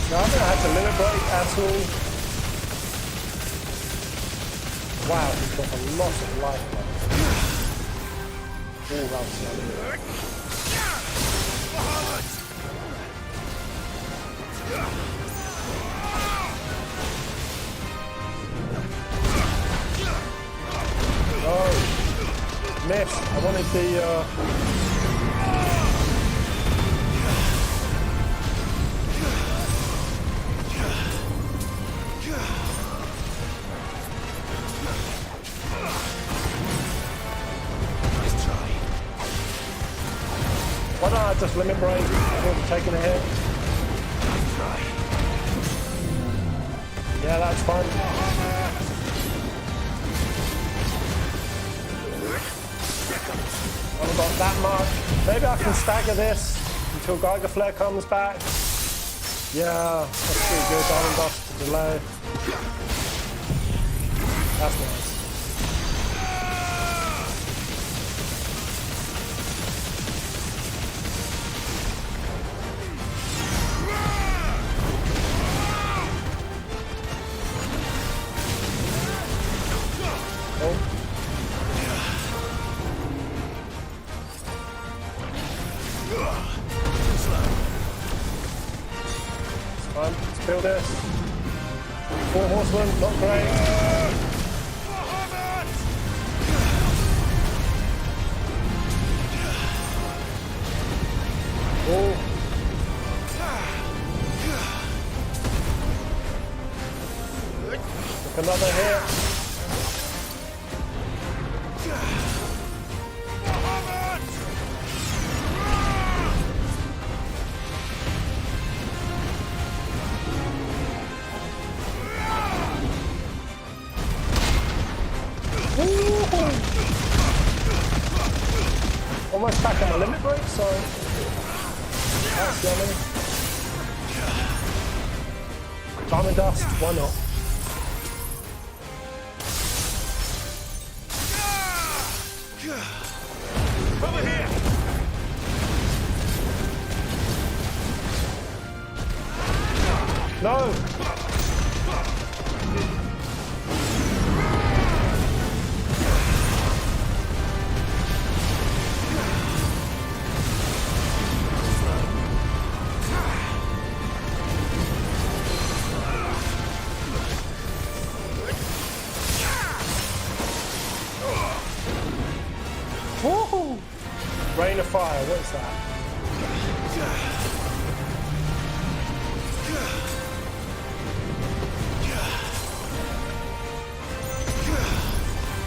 No, I haven't had to limit break at all. Wow, he's got a lot of life left. All round slow. Missed. I wanted the... Why don't I just limit break before taking a hit? Yeah, that's fine. I've got that much. Maybe I can stagger this until Geiger Flare comes back. Yeah, that's pretty good. Diamond Dust to delay. That's nice. Let's kill this. 4 horsemen, not great. Oh. Took another hit. Almost back on my limit break, so that's yummy. Diamond Dust, why not? Over here! No! Woohoo! Rain of Fire, what is that?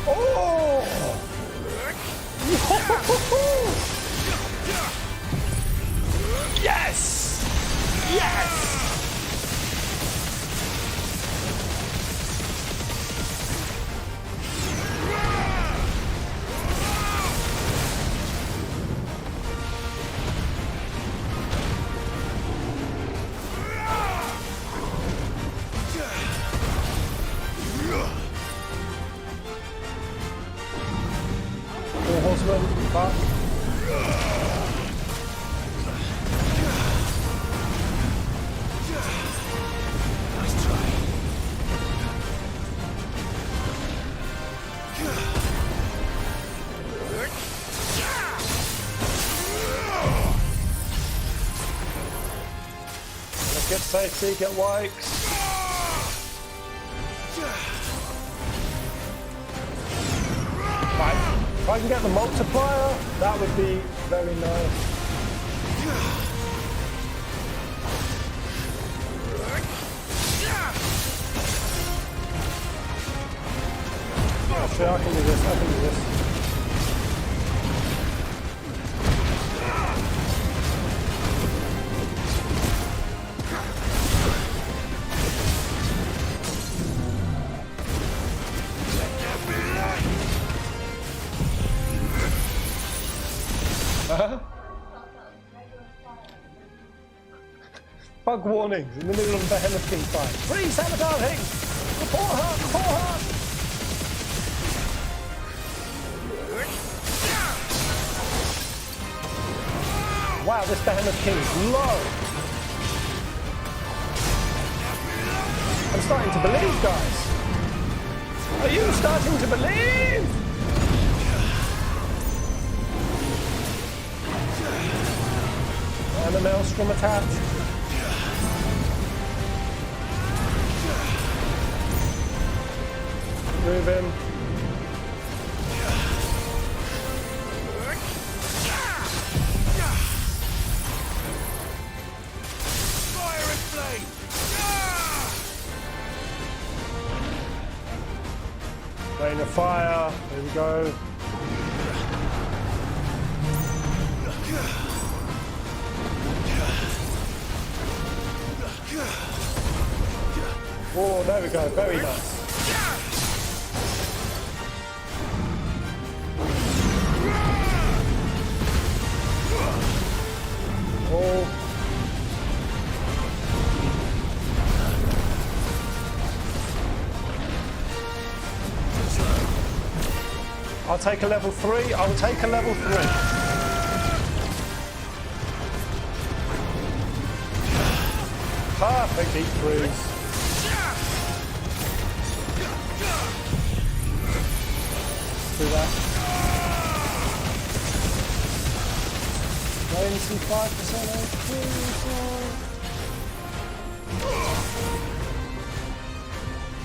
Oh! Yes! Yes! Back. Nice try. Let's get safety, get Wikes. Right. If I can get the multiplier, that would be very nice. Actually, I can do this, I can do this. Bug warnings in the middle of the Behemoth King fight. Free sabotaging! Report her! Report her! Wow, this Behemoth King is low! I'm starting to believe, guys! Are you starting to believe? And a maelstrom attached. Move him. Rain of fire. There we go. Oh, there we go. Very nice. Oh. I'll take a level 3. I will take a level 3. Perfect deep freeze. Do that. Going to 5% HP.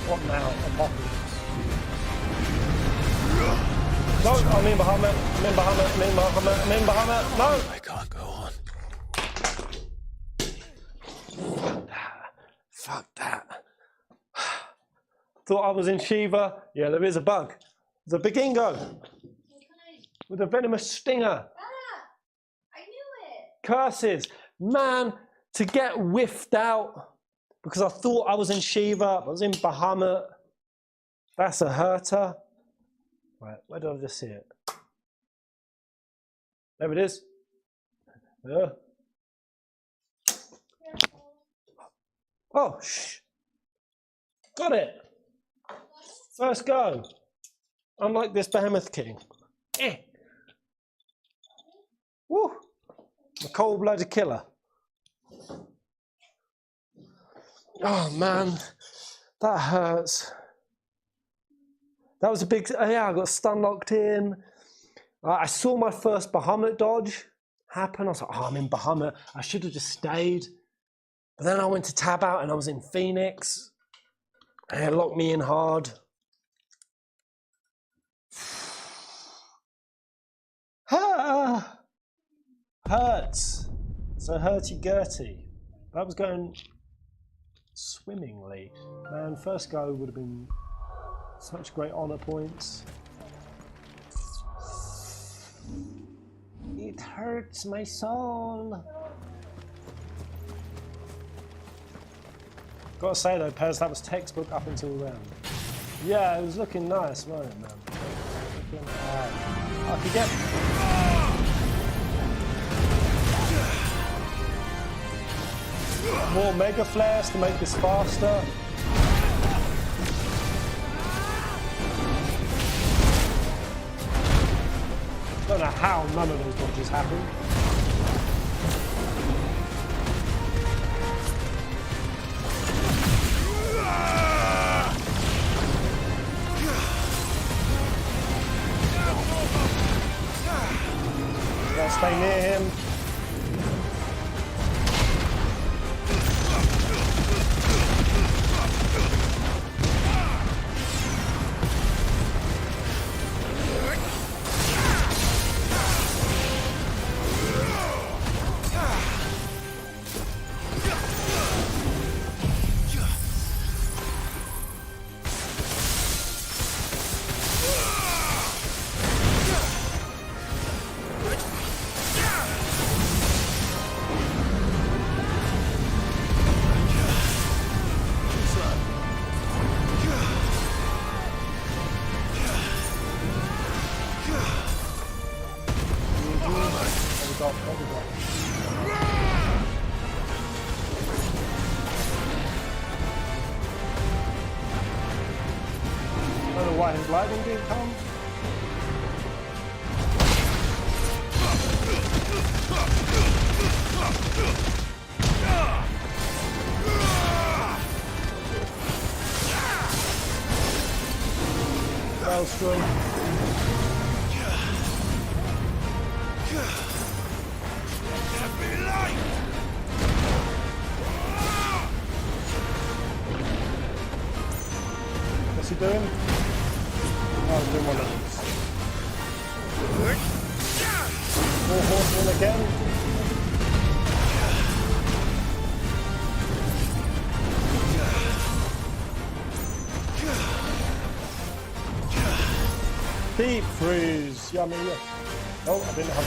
What now? Apocalypse. No, I'm in Bahamut. I'm in Bahamut. I'm in Bahamut. I'm in Bahamut. No! I can't go on. Fuck that. Thought I was in Shiva. Yeah, there is a bug. There's a big Ingo with a venomous stinger. I knew it. Curses. Man, to get whiffed out because I thought I was in Shiva. I was in Bahamut. That's a hurter. Right, where did I just see it? There it is. Yeah. Oh, shh. Got it. First go. Unlike this Behemoth King. Woo. A cold-blooded killer. Oh, man. That hurts. That was a big, yeah, I got stun locked in. I saw my first Bahamut dodge happen. I was like, oh, I'm in Bahamut. I should have just stayed. But then I went to tab out and I was in Phoenix. And it locked me in hard. Hurts. So hurty-gurty. That was going swimmingly. Man, first go would have been such great honor points. It hurts my soul. Gotta say though, Pez, that was textbook up until then. Yeah, it was looking nice, wasn't it, man? I could get... more mega flares to make this faster. Don't know how none of those dodges happened. Gotta stay near him. Why his lightning didn't come? Maelstrom. What's he doing? Oh, doing one of these. More horsemen again. Deep freeze. Yummy. Oh, I didn't have.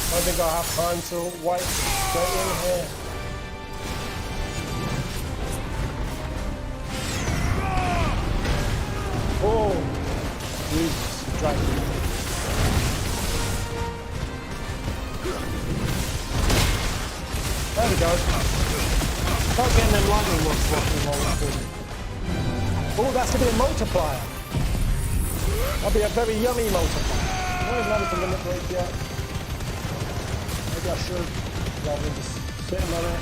I don't think I have time to wipe straight in here. Oh, Jesus, dragon. There we go. Start getting them lightning rods flashing while we're doing it. Oh, that's going to be a multiplier. That'll be a very yummy multiplier. I don't even have a limit break yet. Maybe I should, rather than just sitting on it.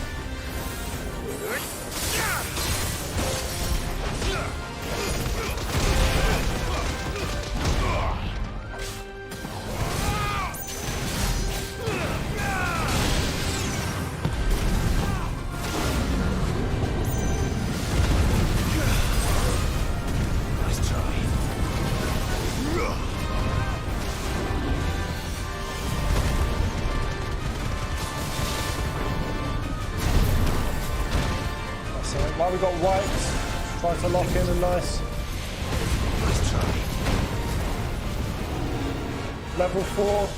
While we got wipes, try to lock in a nice level 4.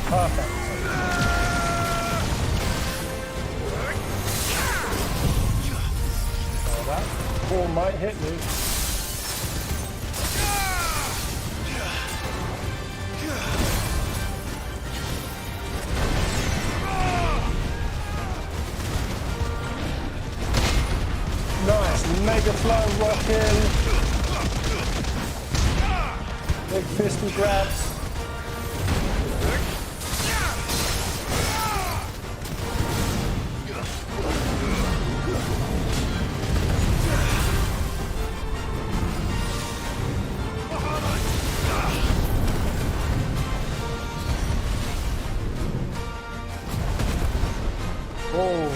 Perfect. Oh, that 4 might hit me. Mega flow rocking. Big fisty grabs. Oh.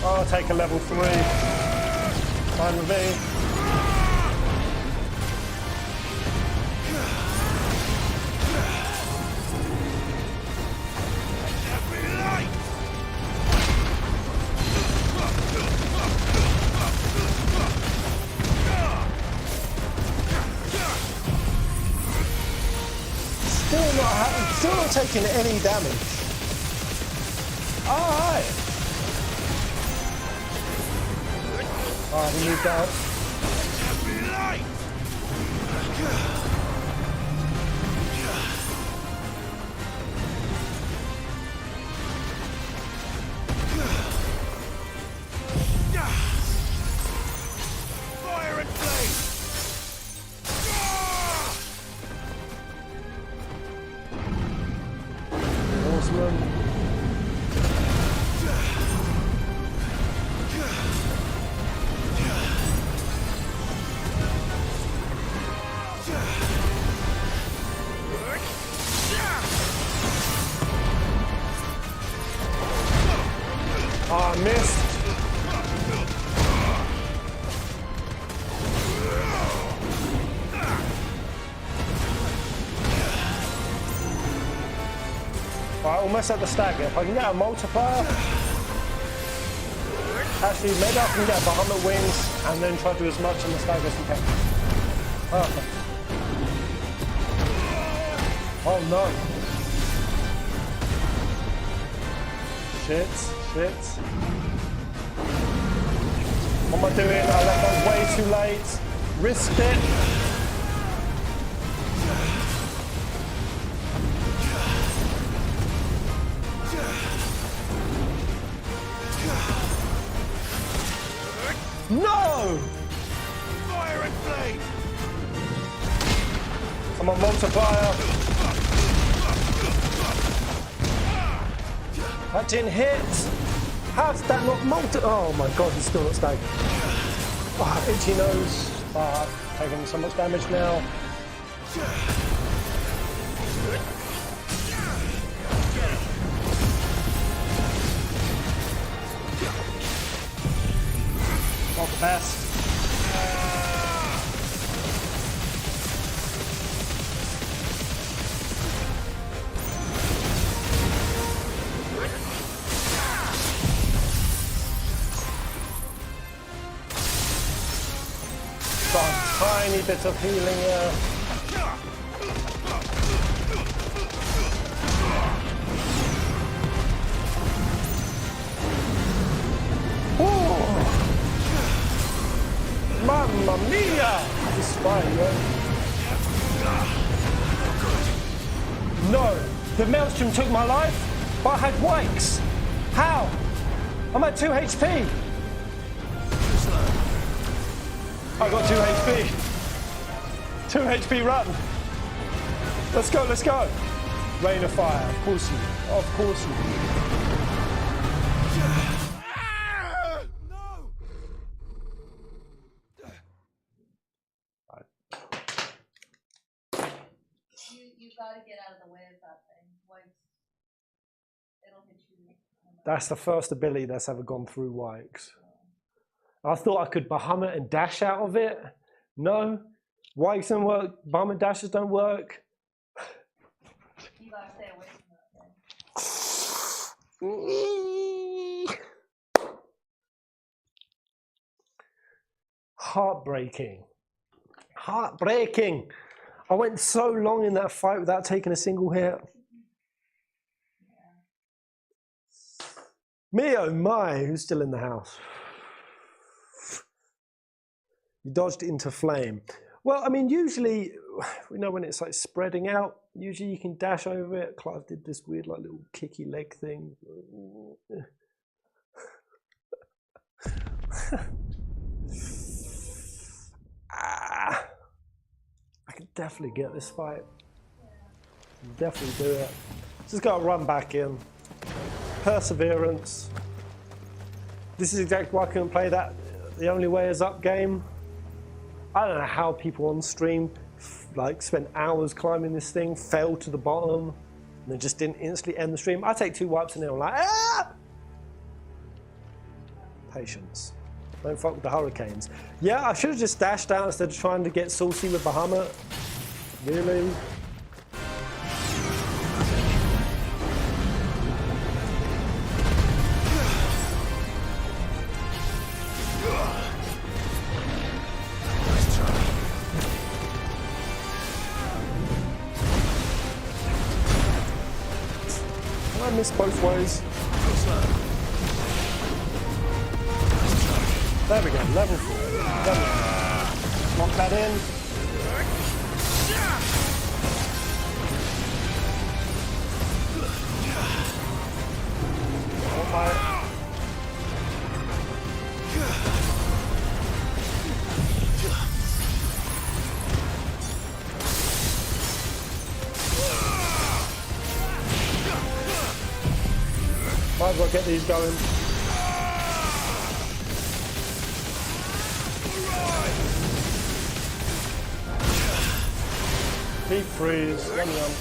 I'll take a level 3. Fine with me. Still not taking any damage. Alright. Oh, he moved out. Fire and flame! Horseman. Oh, I missed. Right, almost at the stagger. If I can get a multiplier. Actually, maybe I can get Bahamut wings and then try to do as much on the stagger as we can. Perfect. Oh no. Shit. What am I doing? I left that way too late. Risked it. No! Fire and flame! Come on, multiplier. That didn't hit. How's that not Oh my god, he's still not staggered. Oh, itchy nose. Oh, taking so much damage now. Not the best. bits of healing here. Mamma mia! This fight, no, the Maelstrom took my life, but I had wakes. How? I'm at 2 HP. I got 2 HP. 2 HP run. Let's go, let's go. Rain of fire, of course you. Of course you. You gotta get out of the way of that thing. It'll hit you. That's the first ability that's ever gone through Wykes. I thought I could Bahamut and dash out of it. No, Wykes don't work. Bahamut dashes don't work. You gotta stay away from that thing. Heartbreaking. Heartbreaking. I went so long in that fight without taking a single hit. Me oh my, who's still in the house? You dodged into flame. Well, I mean, usually, you know, when it's like spreading out, usually you can dash over it. Clive did this weird, like, little kicky leg thing. I can definitely get this fight. Definitely do it. Just gotta run back in. Perseverance. This is exactly why I couldn't play that The Only Way Is Up game. I don't know how people on stream like spent hours climbing this thing, fell to the bottom, and then just didn't instantly end the stream. I take 2 wipes and they're like, ah! Patience. Don't fuck with the hurricanes. Yeah, I should have just dashed out instead of trying to get saucy with Bahamut. Really? I missed both ways. There we go, level 4. Level 4. Lock that in. Oh my. Might as well get these going. Deep freeze, yum yum.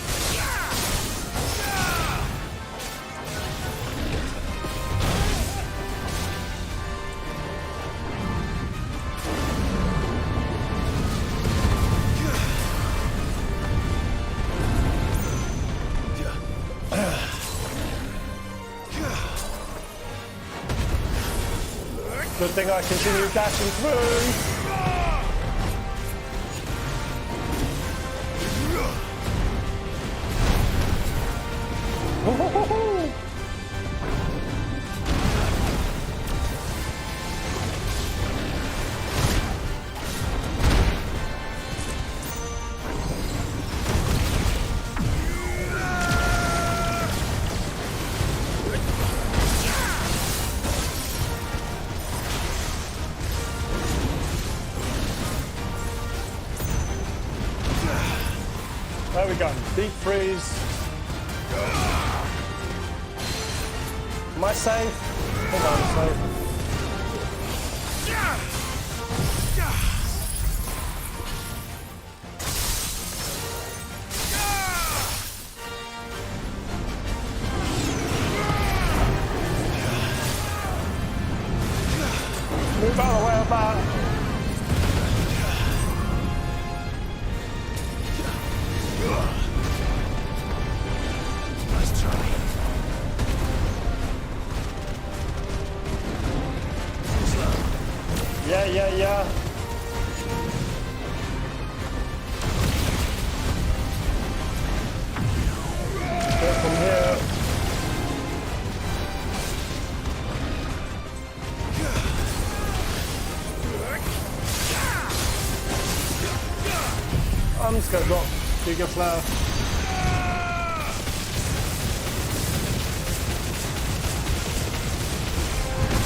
Good thing I continue dashing through. There we go. Deep freeze. Am I safe? I think I'm safe. Move out of the way of that. I'm just gonna drop bigger flare.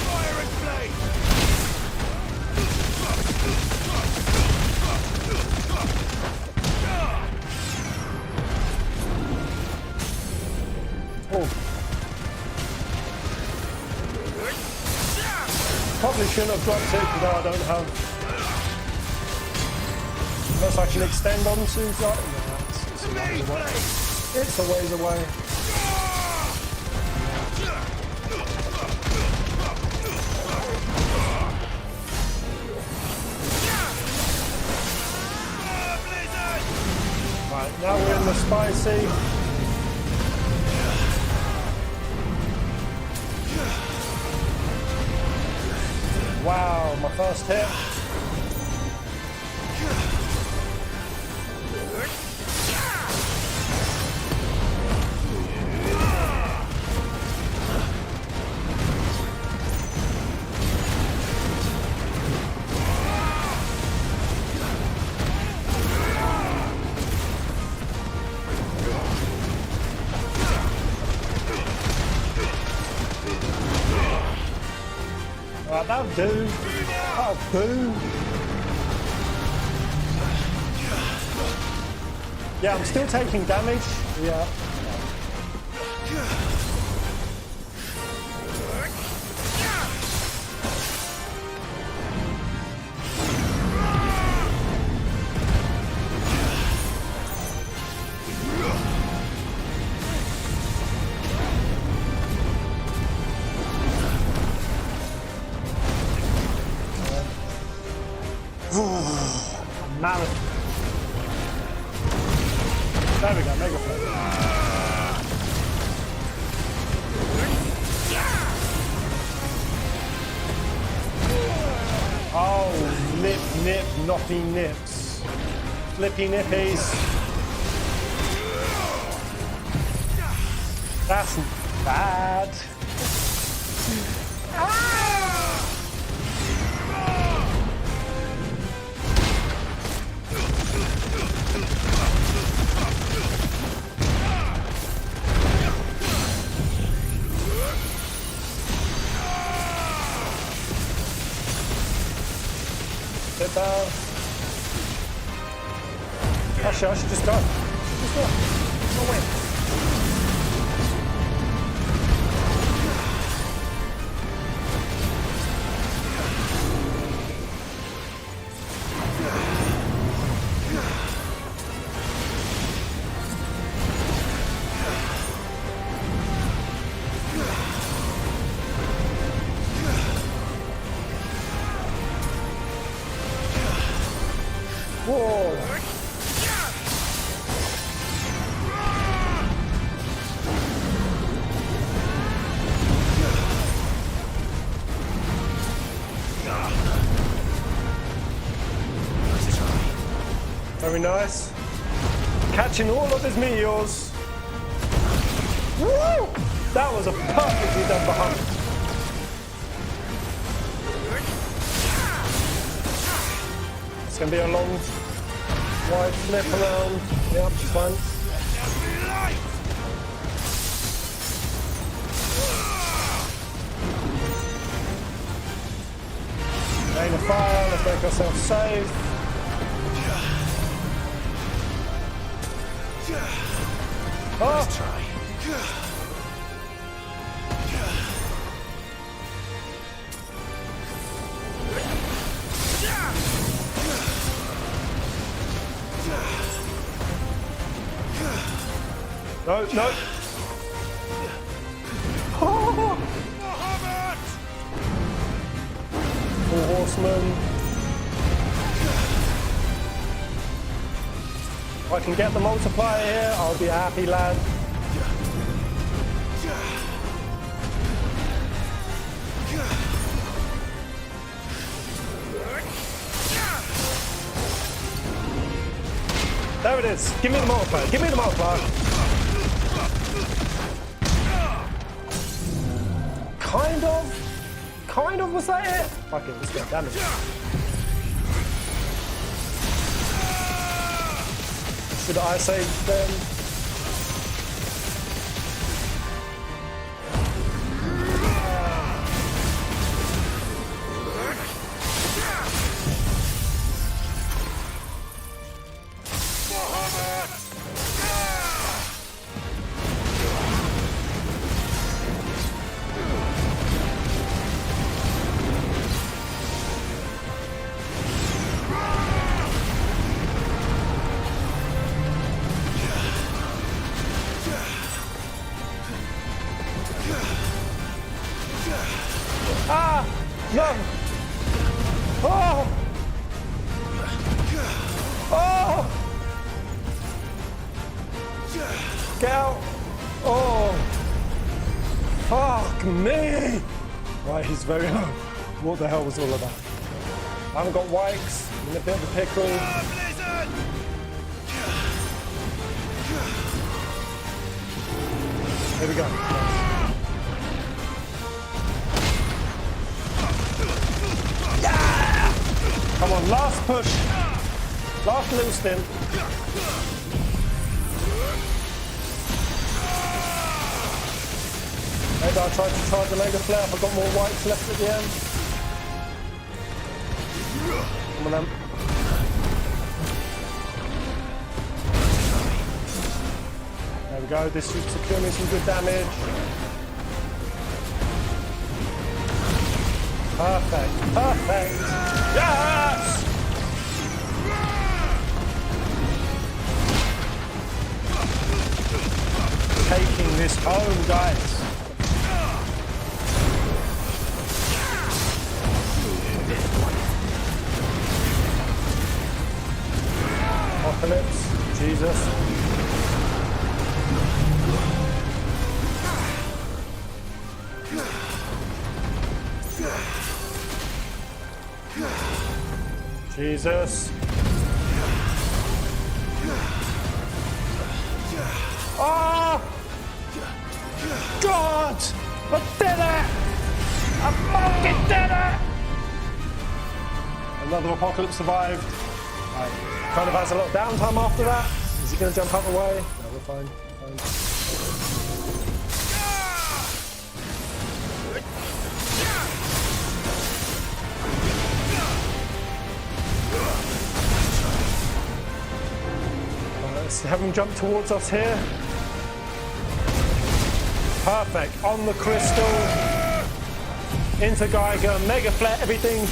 Fire and flame! Oh. Probably shouldn't have dropped it because I don't have. Unless I can extend onto that. It's a ways away. Right, now we're in the spicy. Wow, my first hit. Right, that'll do. That'll do. Yeah, I'm still taking damage. Yeah. Mammoth. There we go, mega flare. Oh, nip, nip, noppy nips. Flippy nippies. That's bad. Sit down. Actually, I should just go. Just go. Go win. Whoa! Very nice. Catching all of his meteors. Woo! That was a perfectly done behind. It's going to be a long, wide flip around. Yep, fun. Rain of fire, let's make ourselves safe. Oh. Let's try. No, no. Oh. Four horsemen. If I can get the multiplier here, I'll be a happy lad. There it is. Give me the multiplier. Give me the multiplier. Kind of, was that it? Fuck it, let's get damage. Did I say them? Ah! No! Oh! Oh! Get out! Oh! Fuck me! Right, he's very low. What the hell was all of that? I haven't got wikes. I'm in a bit of a pickle. Here we go. Come on, last push. Last little stint. Maybe I'll try to charge the Mega Flare if I've got more whites left at the end. Come on then. There we go, this should secure me some good damage. Perfect, perfect. Yes! Taking this home, guys. Apocalypse, Jesus. Jesus. Oh! God! I did it! I fucking did it! Another apocalypse survived. Right. Kind of has a lot of downtime after that. Is he going to jump out the way? No, we're fine. Let's have him jump towards us here. Perfect. On the crystal. Into Geiger. Mega Flare, everything.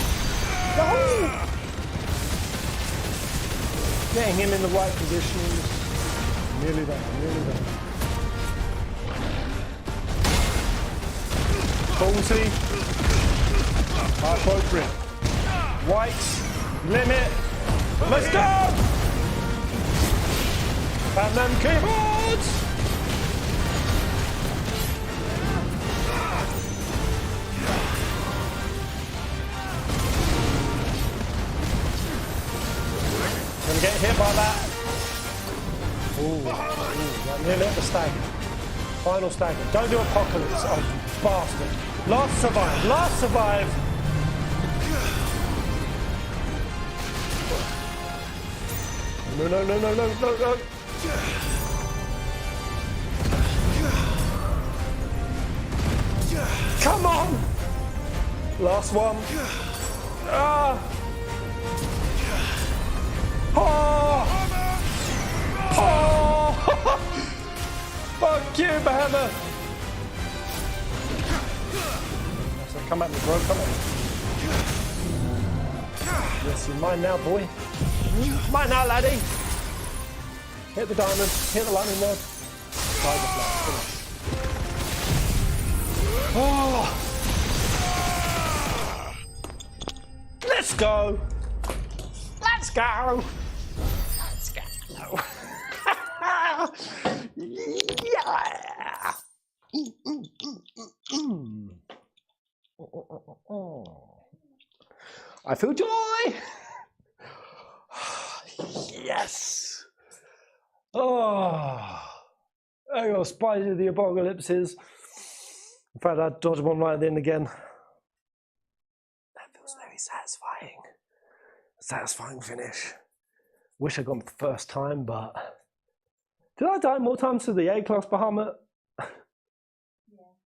Oh! Getting him in the right position. Nearly there, nearly there. Ballsy. Appropriate. Whites. Limit. Let's go! And then keyboards! Gonna get hit by that. Ooh, nearly at the stagger. Final stagger. Don't do apocalypse. Oh, you bastard. Last survive. Last survive. No, no, no, no, no, no, no. Come on! Last one. Ah! Oh! Oh! Fuck you, Behemoth! So come at me, bro. Come at me. Yes, you're mine now, boy. Mine now, laddie. Hit the diamond. Hit the lightning rod. Tiger flash. Finish. Oh! Let's go! Let's go! Let's go! Yeah! I feel joy! Yes! Oh! There you go, Spider the Apocalypses. In fact, I dodged one right at the end again. That feels very satisfying. Satisfying finish. Wish I got him the first time, but Did I die more times to the A-class Bahamut?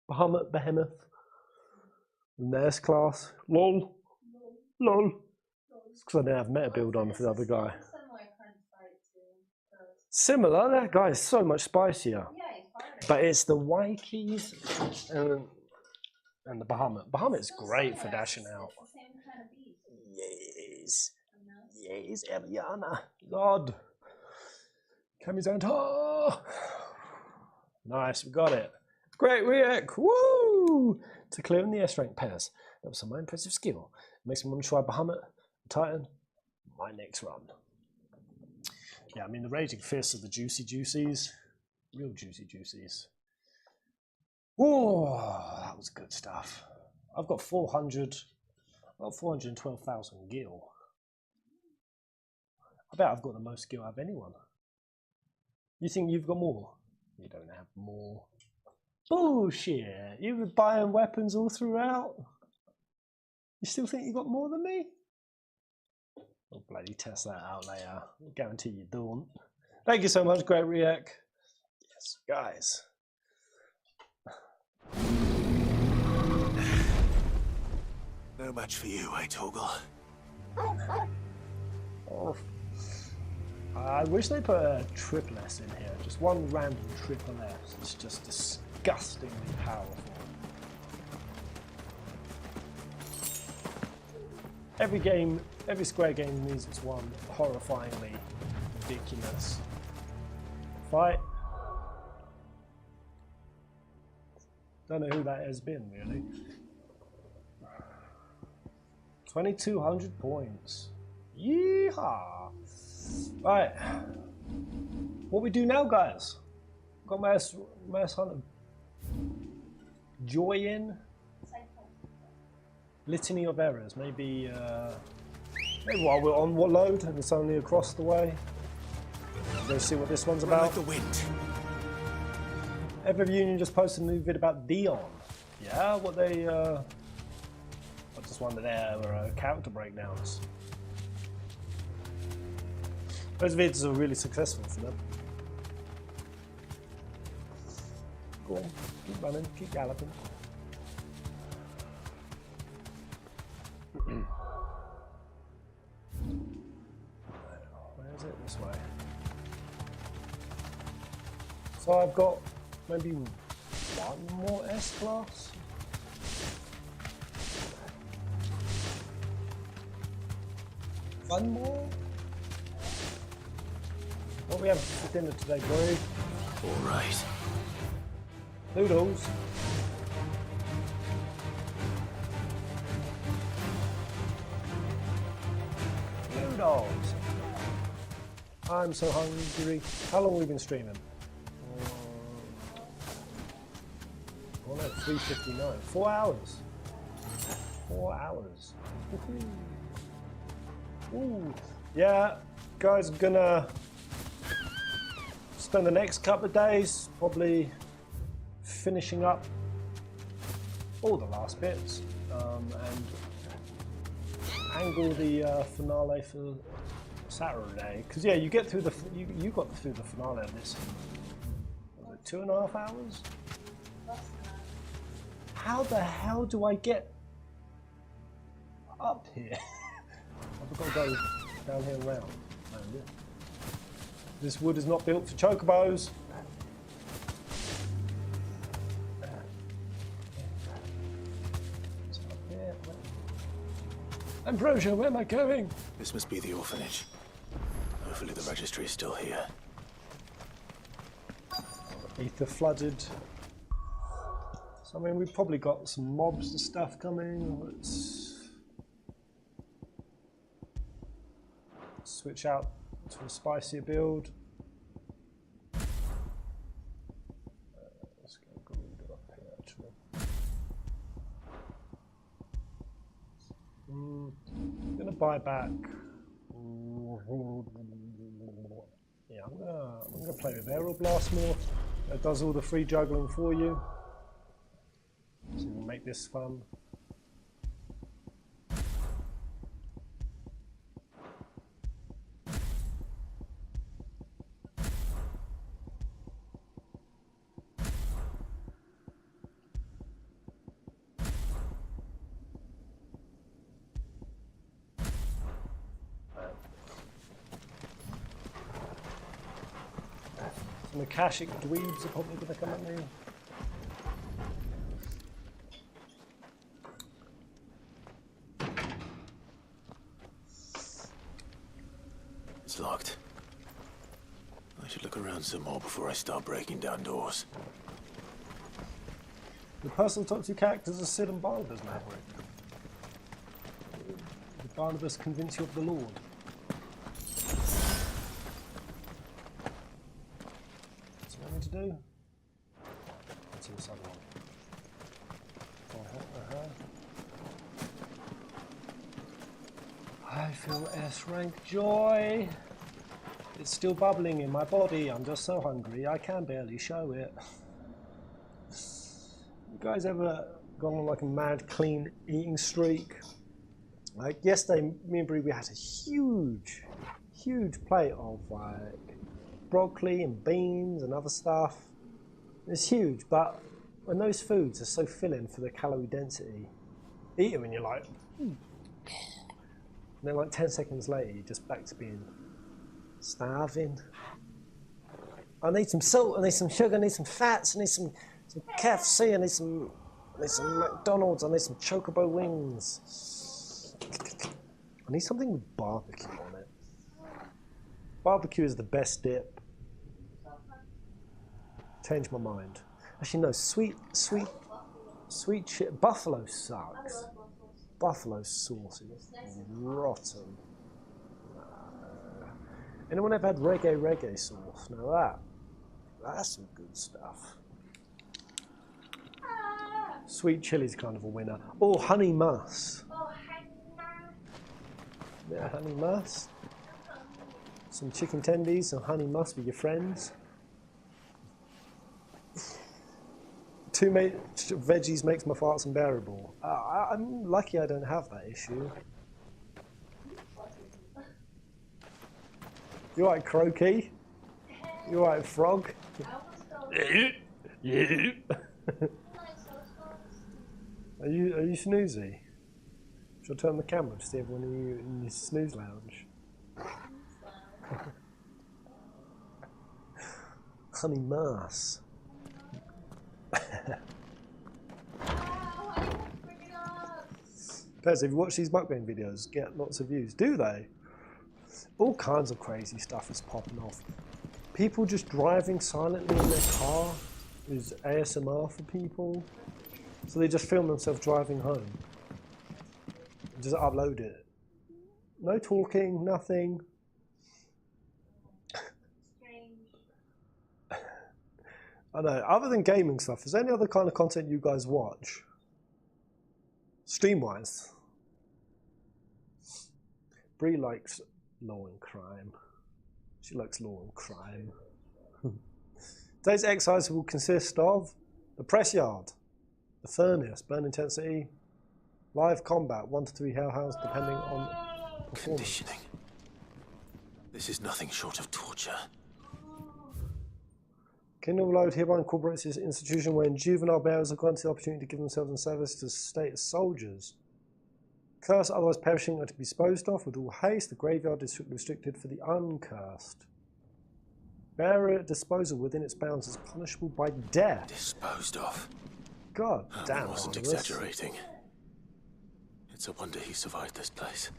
Bahamut, Behemoth. Than the S-class. Lol. Lol. It's because I didn't have meta build on for the other guy. Similar, that guy is so much spicier. But it's the Wikis and the Bahamut. Bahamut's great for dashing out. Yes. Yes, Eliana. God. Kamizanta. Nice, we got it. Great react. Woo! To clear in the S rank pairs. That was some impressive skill. It makes me want to try Bahamut, Titan, my next run. Yeah, I mean, the Raging Fists are the juicy juicies. Real juicy juicies. Oh, that was good stuff. I've got 412,000 gil. I bet I've got the most gil out of anyone. You think you've got more? You don't have more. Bullshit. You were buying weapons all throughout. You still think you got more than me? I'll bloody test that out later. I guarantee you don't. Thank you so much, great react. Yes, guys. No match for you, eh, Torgal? Oh. I wish they put a triple S in here. Just one random triple S. It's just disgustingly powerful. Every game, every Square game needs its one horrifyingly ridiculous fight. Don't know who that has been, really. 2,200 points. Yeehaw! Right. What we do now, guys? Got Mass Hunter Joy in. Litany of Errors. Maybe while we're on what load and it's only across the way. Let's see what this one's about. Like the wind. Ever Union just posted a new vid about Dion. Yeah, what they I just wondered their character breakdowns. Those vids are really successful for them. Go on, keep running, keep galloping. Where is it? This way. So I've got maybe one more S-class. One more? What do we have for dinner today, boy? All right. Noodles. Noodles. I'm so hungry. How long have we been streaming? Oh no, 3:59. 4 hours. 4 hours. Ooh. Yeah, guys, gonna spend the next couple of days probably finishing up all the last bits and angle the finale for Saturday. Because yeah, you get through the you got through the finale of this. Was it 2.5 hours? How the hell do I get up here? I've got to go down here and round. Oh, yeah. This wood is not built for chocobos. Ambrosia, where am I going? This must be the orphanage. Hopefully the registry is still here. Ether flooded. So I mean, we've probably got some mobs and stuff coming. Let's switch out to a spicier build. Let's go up here actually. I'm gonna buy back. Yeah, I'm gonna play with Aerial Blast more. It does all the free juggling for you. So we'll make this fun. Some Akashic dweebs are probably going to come at me. It's locked. I should look around some more before I start breaking down doors. The personal top two characters are Sid and Barnabas, Maverick. Did Barnabas convince you of the Lord? What's what I need to do? Let's see this other one. I feel S-rank joy. It's still bubbling in my body. I'm just so hungry, I can barely show it. You guys ever gone on like a mad clean eating streak? Like yesterday, me and Brie, we had a huge plate of like broccoli and beans and other stuff. It's huge, but when those foods are so filling for the calorie density, eat them and you're like, and then like 10 seconds later, you're just back to being starving. I need some salt, I need some sugar, I need some fats, I need some KFC, I need some McDonald's, I need some Chocobo wings. I need something with barbecue on it. Barbecue is the best dip. Changed my mind. Actually, no, sweet shit. Buffalo sucks. Buffalo sauce is rotten. Anyone ever had reggae sauce? Now that's some good stuff. Sweet chili's kind of a winner. Oh, honey muss. Yeah, honey muss. Some chicken tendies, some honey muss with your friends. Too many veggies makes my farts unbearable. I'm lucky I don't have that issue. You alright, Croaky? You alright, Frog? Yeah. Are you snoozy? Shall I turn the camera to see everyone in your snooze lounge? Honey Mars. Pez, if you watch these mukbang videos, get lots of views. Do they? All kinds of crazy stuff is popping off. People just driving silently in their car is ASMR for people. So they just film themselves driving home. Just upload it. No talking, nothing. I know, other than gaming stuff, is there any other kind of content you guys watch? Stream-wise? Brie likes law and crime. She likes law and crime. Today's exercise will consist of the press yard, the furnace, burn intensity, live combat, 1 to 3 hellhounds depending on performance. Conditioning. This is nothing short of torture. Kingdom Load hereby incorporates this institution wherein juvenile bearers are granted the opportunity to give themselves in service to state as soldiers. Cursed, otherwise perishing, are to be disposed of with all haste. The graveyard is strictly restricted for the uncursed. Bearer disposal within its bounds is punishable by death. Disposed of? God damn. I wasn't exaggerating. It's a wonder he survived this place.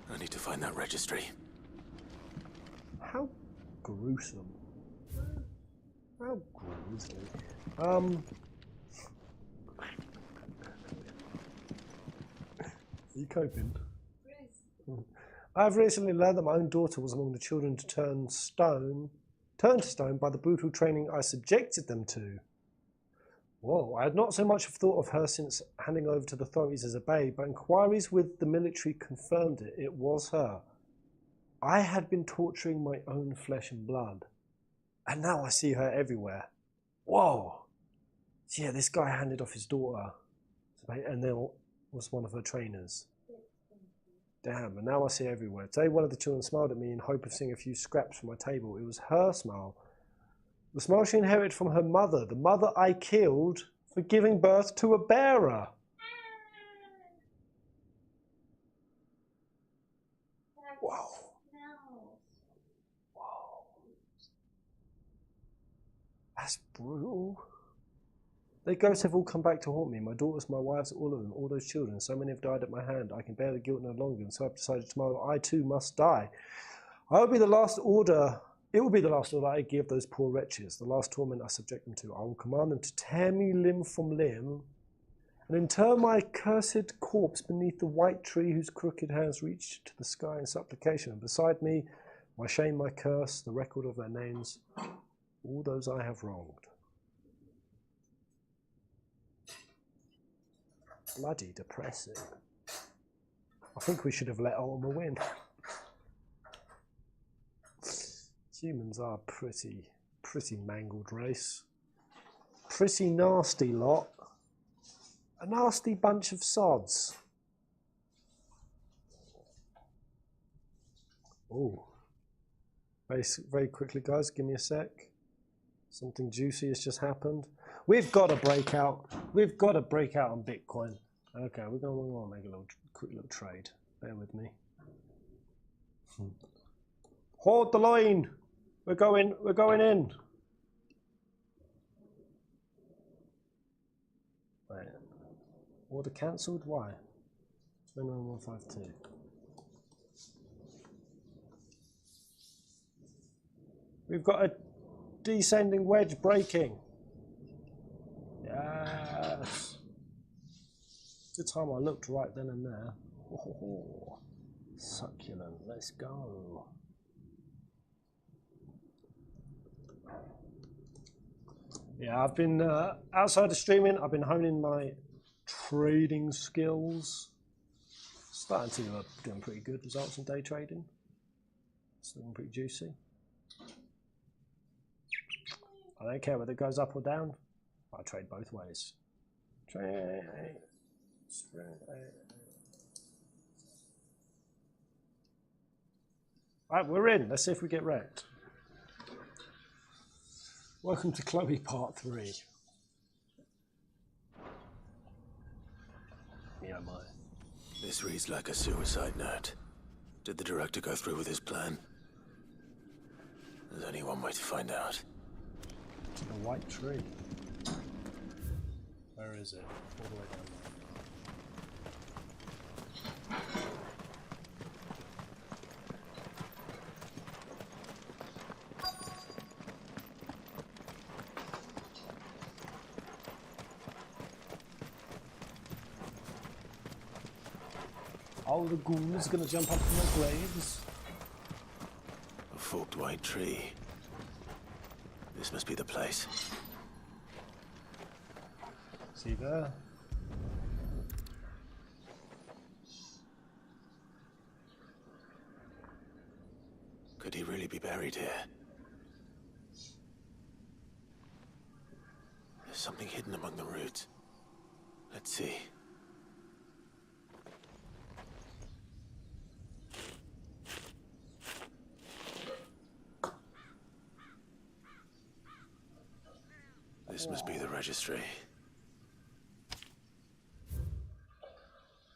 I need to find that registry. How gruesome. How gruesome. Are you coping? I've recently learned that my own daughter was among the children to turn to stone by the brutal training I subjected them to. Whoa, I had not so much thought of her since handing over to the authorities as a babe, but inquiries with the military confirmed it. It was her. I had been torturing my own flesh and blood, and now I see her everywhere. Whoa. So yeah, this guy handed off his daughter, and there was one of her trainers. Damn, and now I see her everywhere. Today one of the children smiled at me in hope of seeing a few scraps from my table. It was her smile. The smile she inherited from her mother, the mother I killed for giving birth to a bearer. Wow. Wow. That's brutal. Their ghosts have all come back to haunt me. My daughters, my wives, all of them, all those children. So many have died at my hand. I can bear the guilt no longer, and so I've decided tomorrow I too must die. I will be the last order. It will be the last order I give those poor wretches, the last torment I subject them to. I will command them to tear me limb from limb, and inter my cursed corpse beneath the white tree whose crooked hands reach to the sky in supplication. And beside me, my shame, my curse, the record of their names, all those I have wronged. Bloody depressing. I think we should have let Ultima win. Humans are pretty mangled race. Pretty nasty lot. A nasty bunch of sods. Oh. Very quickly, guys, give me a sec. Something juicy has just happened. We've got to break out. We've got to break out on Bitcoin. Okay, we're going to make a quick little trade. Bear with me. Hold the line. We're going in. Wait. Order cancelled? Why? 29152. We've got a descending wedge breaking. Yes. Good time I looked right then and there. Oh, succulent. Let's go. Yeah, I've been outside of streaming. I've been honing my trading skills. Starting to doing pretty good results in day trading. It's looking pretty juicy. I don't care whether it goes up or down. I trade both ways. Right, we're in. Let's see if we get wrecked. Welcome to Chloe Part 3. Yeah, my. This reads like a suicide note. Did the director go through with his plan? There's only one way to find out. To the white tree. Where is it? All the way down there. Oh, the ghoul's gonna jump up from their graves. A forked white tree. This must be the place. See there? Could he really be buried here? There's something hidden among the roots. Let's see. This must be the registry.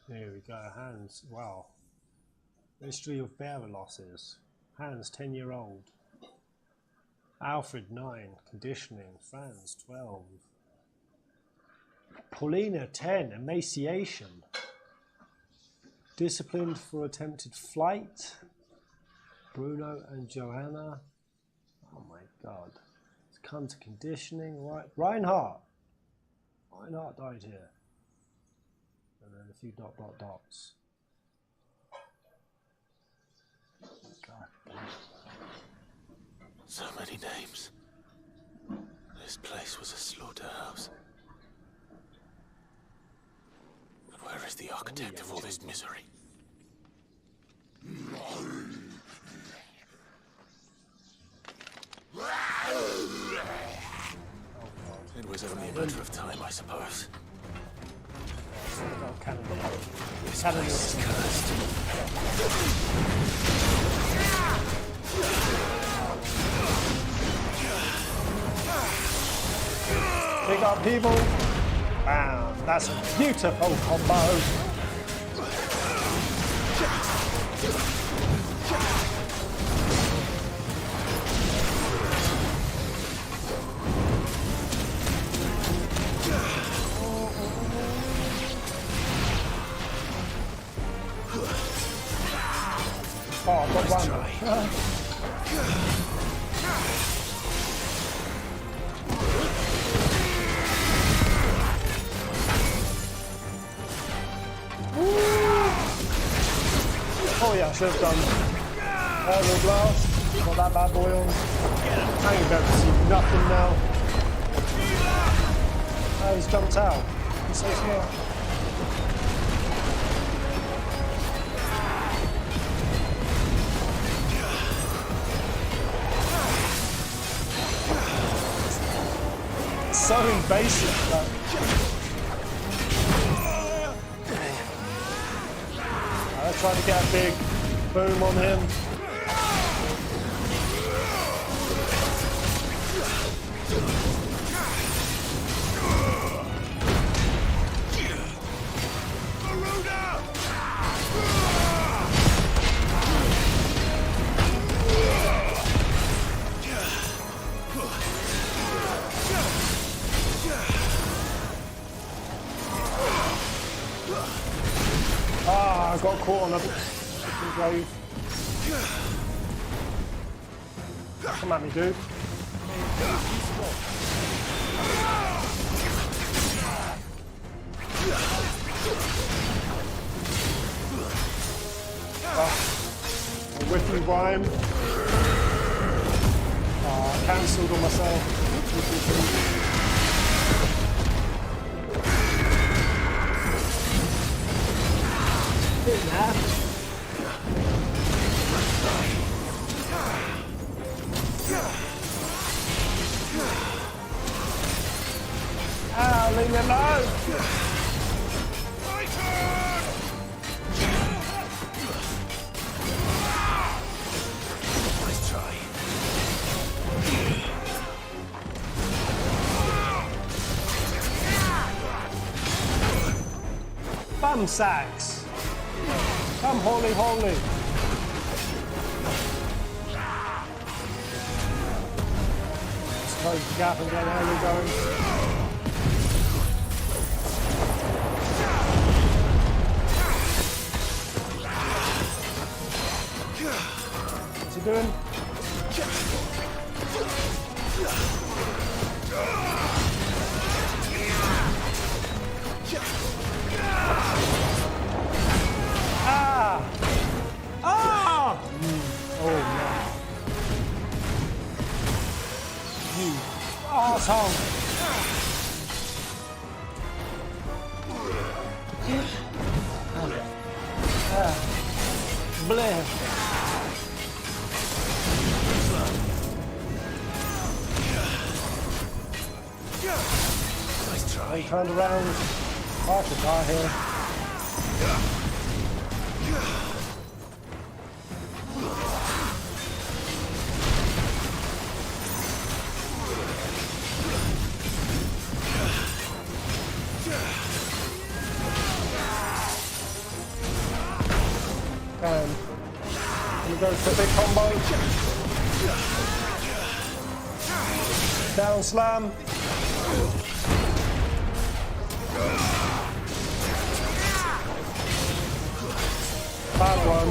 Here we go, hands, wow. Registry of bearer losses. Hands, 10-year-old. Alfred, 9. Conditioning. Franz, 12. Paulina, 10. Emaciation. Disciplined for attempted flight. Bruno and Joanna. Oh my god. It's come to conditioning. Right. Reinhardt. Reinhardt died here. And then a few ... dots. God. So many names. This place was a slaughterhouse. And where is the architect of all this misery? It was only a matter of time, I suppose. This place is cursed. Big up, people. Bam. That's a beautiful combo. one. Oh yeah, I should have done aerial blast. Got that bad boy on. I ain't about to see nothing now. Oh, he's jumped out. He's so smart. So invasive, like. I tried to get a big boom on him. Ah, I got caught on a wave. Come at me, dude. A whiffy rhyme. I cancelled on myself. Ah, leave me alone! Nice try. Bum sacks! Come, holy, holy! Let's close the gap and get early going. What's he doing? Ah! Ah! Oh no. You asshole! Bleh. Nice try. They turned around. Hard to die here. I'm gonna go for a big combo. Down slam. Bad one.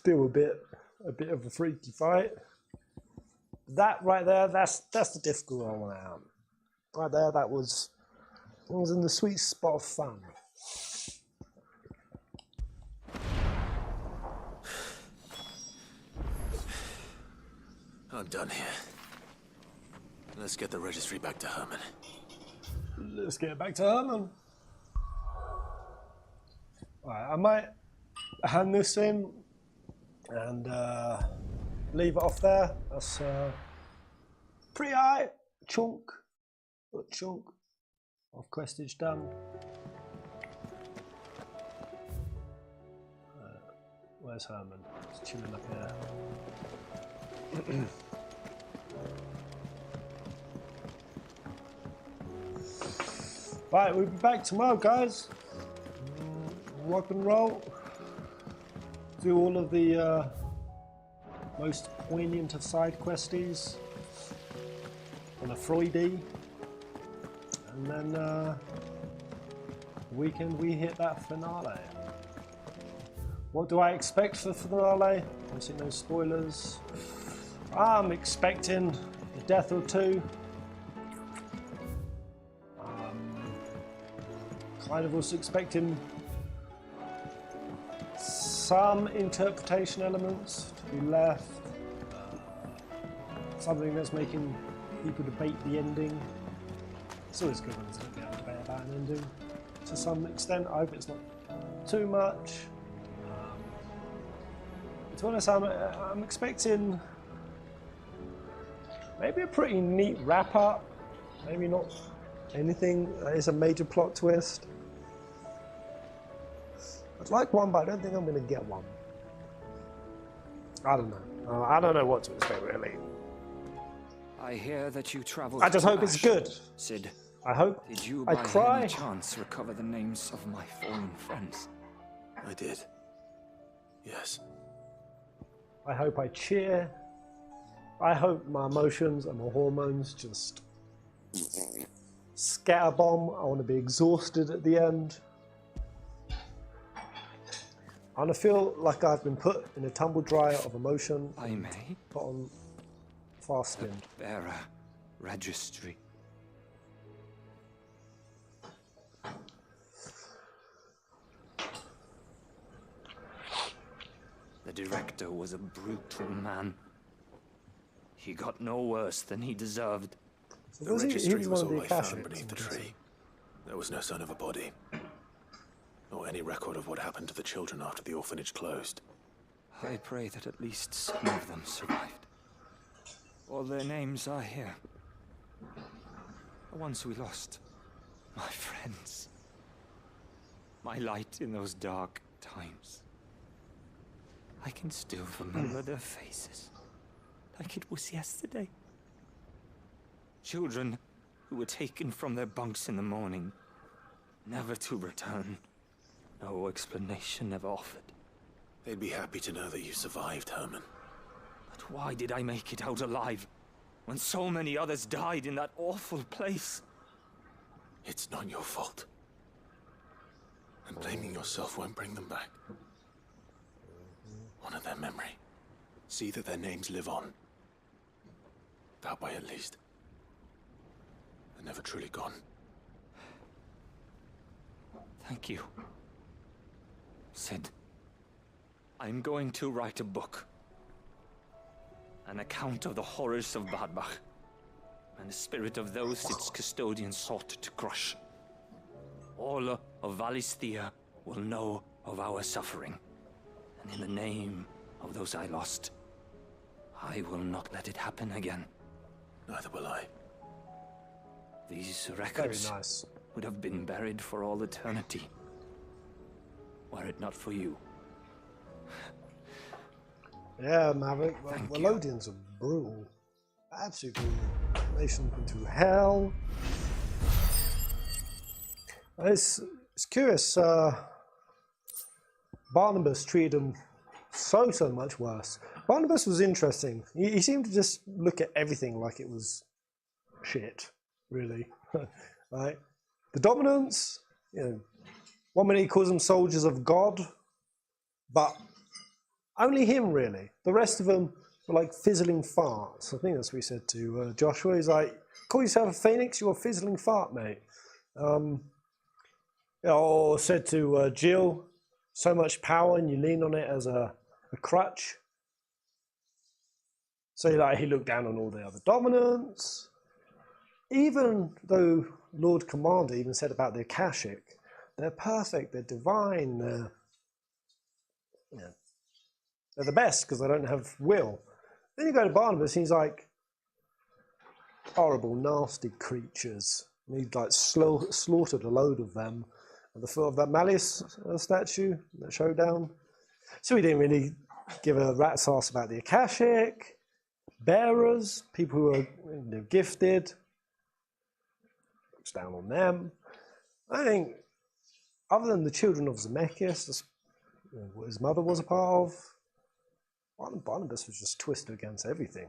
still a bit of a freaky fight. That right there, that's the difficult one out. Right there, that was in the sweet spot of fun. I'm done here. Let's get the registry back to Herman. Let's get it back to Herman. Right, I might hand this in and leave it off there. That's pretty high chunk of questage done. Where's Herman? He's chilling up here. Right, we'll be back tomorrow, guys. Rock and roll. Do all of the most poignant of side questies on a Friday, and then weekend we hit that finale. What do I expect for the finale? Obviously no spoilers. I'm expecting a death or two. Kind of also expecting some interpretation elements to be left. Something that's making people debate the ending. It's always good when there's a little bit of debate about an ending to some extent. I hope it's not too much. To be honest, I'm expecting maybe a pretty neat wrap up. Maybe not anything that is a major plot twist. I'd like one, but I don't think I'm going to get one. I don't know. I don't know what to expect, really. I hear that you traveled. I just hope it's good. Sid, I hope. Did you I by cry. any chance recover the names of my fallen friends? I did. Yes. I hope I cheer. I hope my emotions and my hormones just scatterbomb. I want to be exhausted at the end. I want to feel like I've been put in a tumble dryer of emotion. I may. Put on fasting. Bearer registry. The director was a brutal man. He got no worse than he deserved. The registry was all I found beneath the tree. There was no sign of a body, or any record of what happened to the children after the orphanage closed. I pray that at least some of them survived. All their names are here. The ones we lost. My friends. My light in those dark times. I can still remember their faces, like it was yesterday. Children who were taken from their bunks in the morning, never to return. No explanation ever offered. They'd be happy to know that you survived, Herman. But why did I make it out alive, when so many others died in that awful place? It's not your fault. And blaming yourself won't bring them back. Honor their memory. See that their names live on. That way, at least. They're never truly gone. Thank you. Sid, I'm going to write a book. An account of the horrors of Badbach, and the spirit of those its custodians sought to crush. All of Valisthea will know of our suffering. And in the name of those I lost, I will not let it happen again. Neither will I. These records Very nice. would have been buried for all eternity, were it not for you. Yeah, Maverick. Melodians are brutal. Absolutely brutal. Nation into hell. It's curious. Barnabas treated him so much worse. Barnabas was interesting. He seemed to just look at everything like it was shit, really. Right? The dominants, you know, one minute he calls them soldiers of God, but Only him, really. The rest of them were like fizzling farts. I think that's what he said to Joshua. He's like, call yourself a phoenix, you're a fizzling fart, mate. Or said to Jill, so much power and you lean on it as a crutch. So like, he looked down on all the other dominants. Even though Lord Commander even said about the Akashic, they're perfect, they're divine, they're the best because they don't have will. Then you go to Barnabas and he's like, horrible, nasty creatures. And he like slaughtered a load of them at the foot of that Malice statue, that showdown. So he didn't really give a rat's ass about the Akashic, bearers, people who are gifted. Looks down on them. I think, other than the children of Zemeckis, what his mother was a part of, Barnabas was just twisted against everything.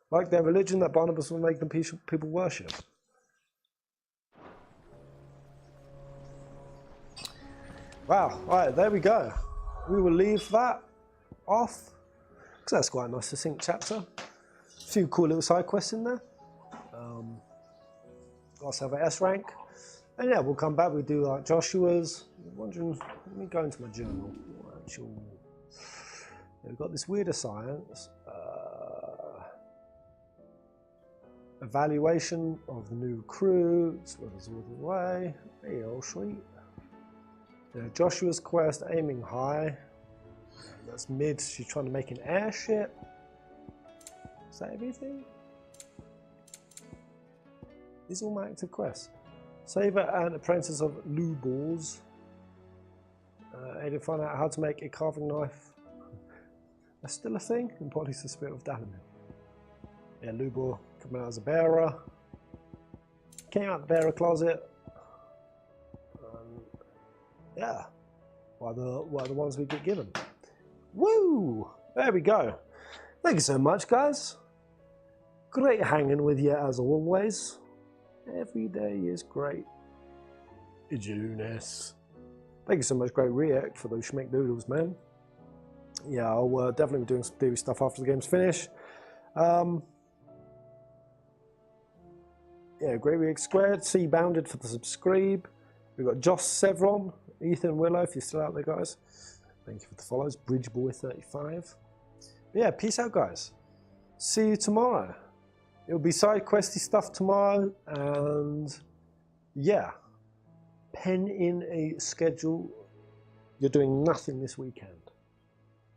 Like their religion that Barnabas will make them people worship. Wow, alright, there we go. We will leave that off, because that's quite a nice succinct chapter. A few cool little side quests in there. Also have an S rank. And yeah, we'll come back, we'll do like Joshua's. I'm wondering, let me go into my journal. We've got this weirder science. Evaluation of the new recruits, whether's all the way. Hey, all sweet. Yeah, Joshua's quest, aiming high. That's mid, she's trying to make an airship. Is that everything? These are all my active quests. Saver and Apprentice of Lubors. Aid to find out how to make a carving knife. That's still a thing? Embodies the spirit of Dalamir. Yeah, Lubor coming out as a bearer. Came out the bearer closet. Yeah. What are the ones we get given? Woo! There we go. Thank you so much, guys. Great hanging with you as always. Every day is great. Junes. Thank you so much, great react for those schmick doodles, man. Yeah, I'll definitely be doing some theory stuff after the game's finished. Yeah, great react squared. C bounded for the subscribe. We've got Josh Sevron, Ethan Willow, if you're still out there, guys. Thank you for the follows. Bridgeboy35. Yeah, peace out, guys. See you tomorrow. It'll be side questy stuff tomorrow, and yeah, pen in a schedule. You're doing nothing this weekend.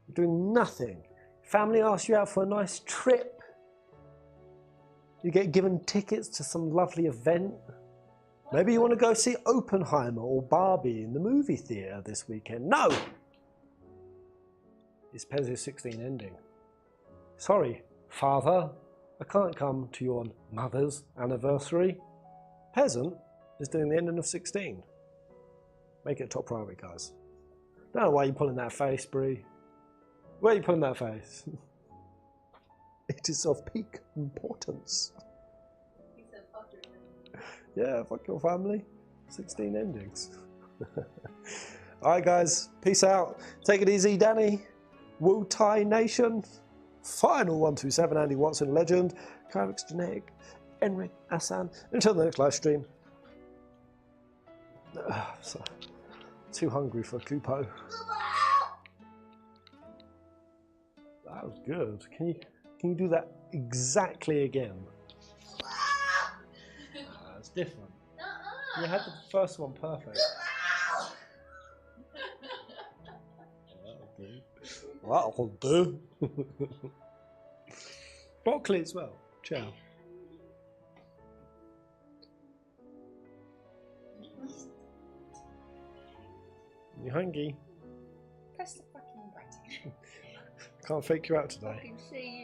You're doing nothing. Family asks you out for a nice trip. You get given tickets to some lovely event. Maybe you want to go see Oppenheimer or Barbie in the movie theatre this weekend. No! It's Peasant 16 ending. Sorry, father. I can't come to your mother's anniversary. Peasant is doing the ending of 16. Make it a top priority, guys. Don't know why you're pulling that face, Bree. Why are you pulling that face? It is of peak importance. He said, fuck your family. Yeah, fuck your family. 16 endings. Alright, guys. Peace out. Take it easy, Danny. Wu Tai Nation. Final 127, Andy Watson, Legend, Kyrix Genetic, Enric Asan. Until the next live stream. Too hungry for a Kupo. That was good. Can you do that exactly again? That's different. You had the first one perfect. That'll do. Broccoli as well. Ciao. You hungry? Press the fucking button. Can't fake you out today. Fucking see you.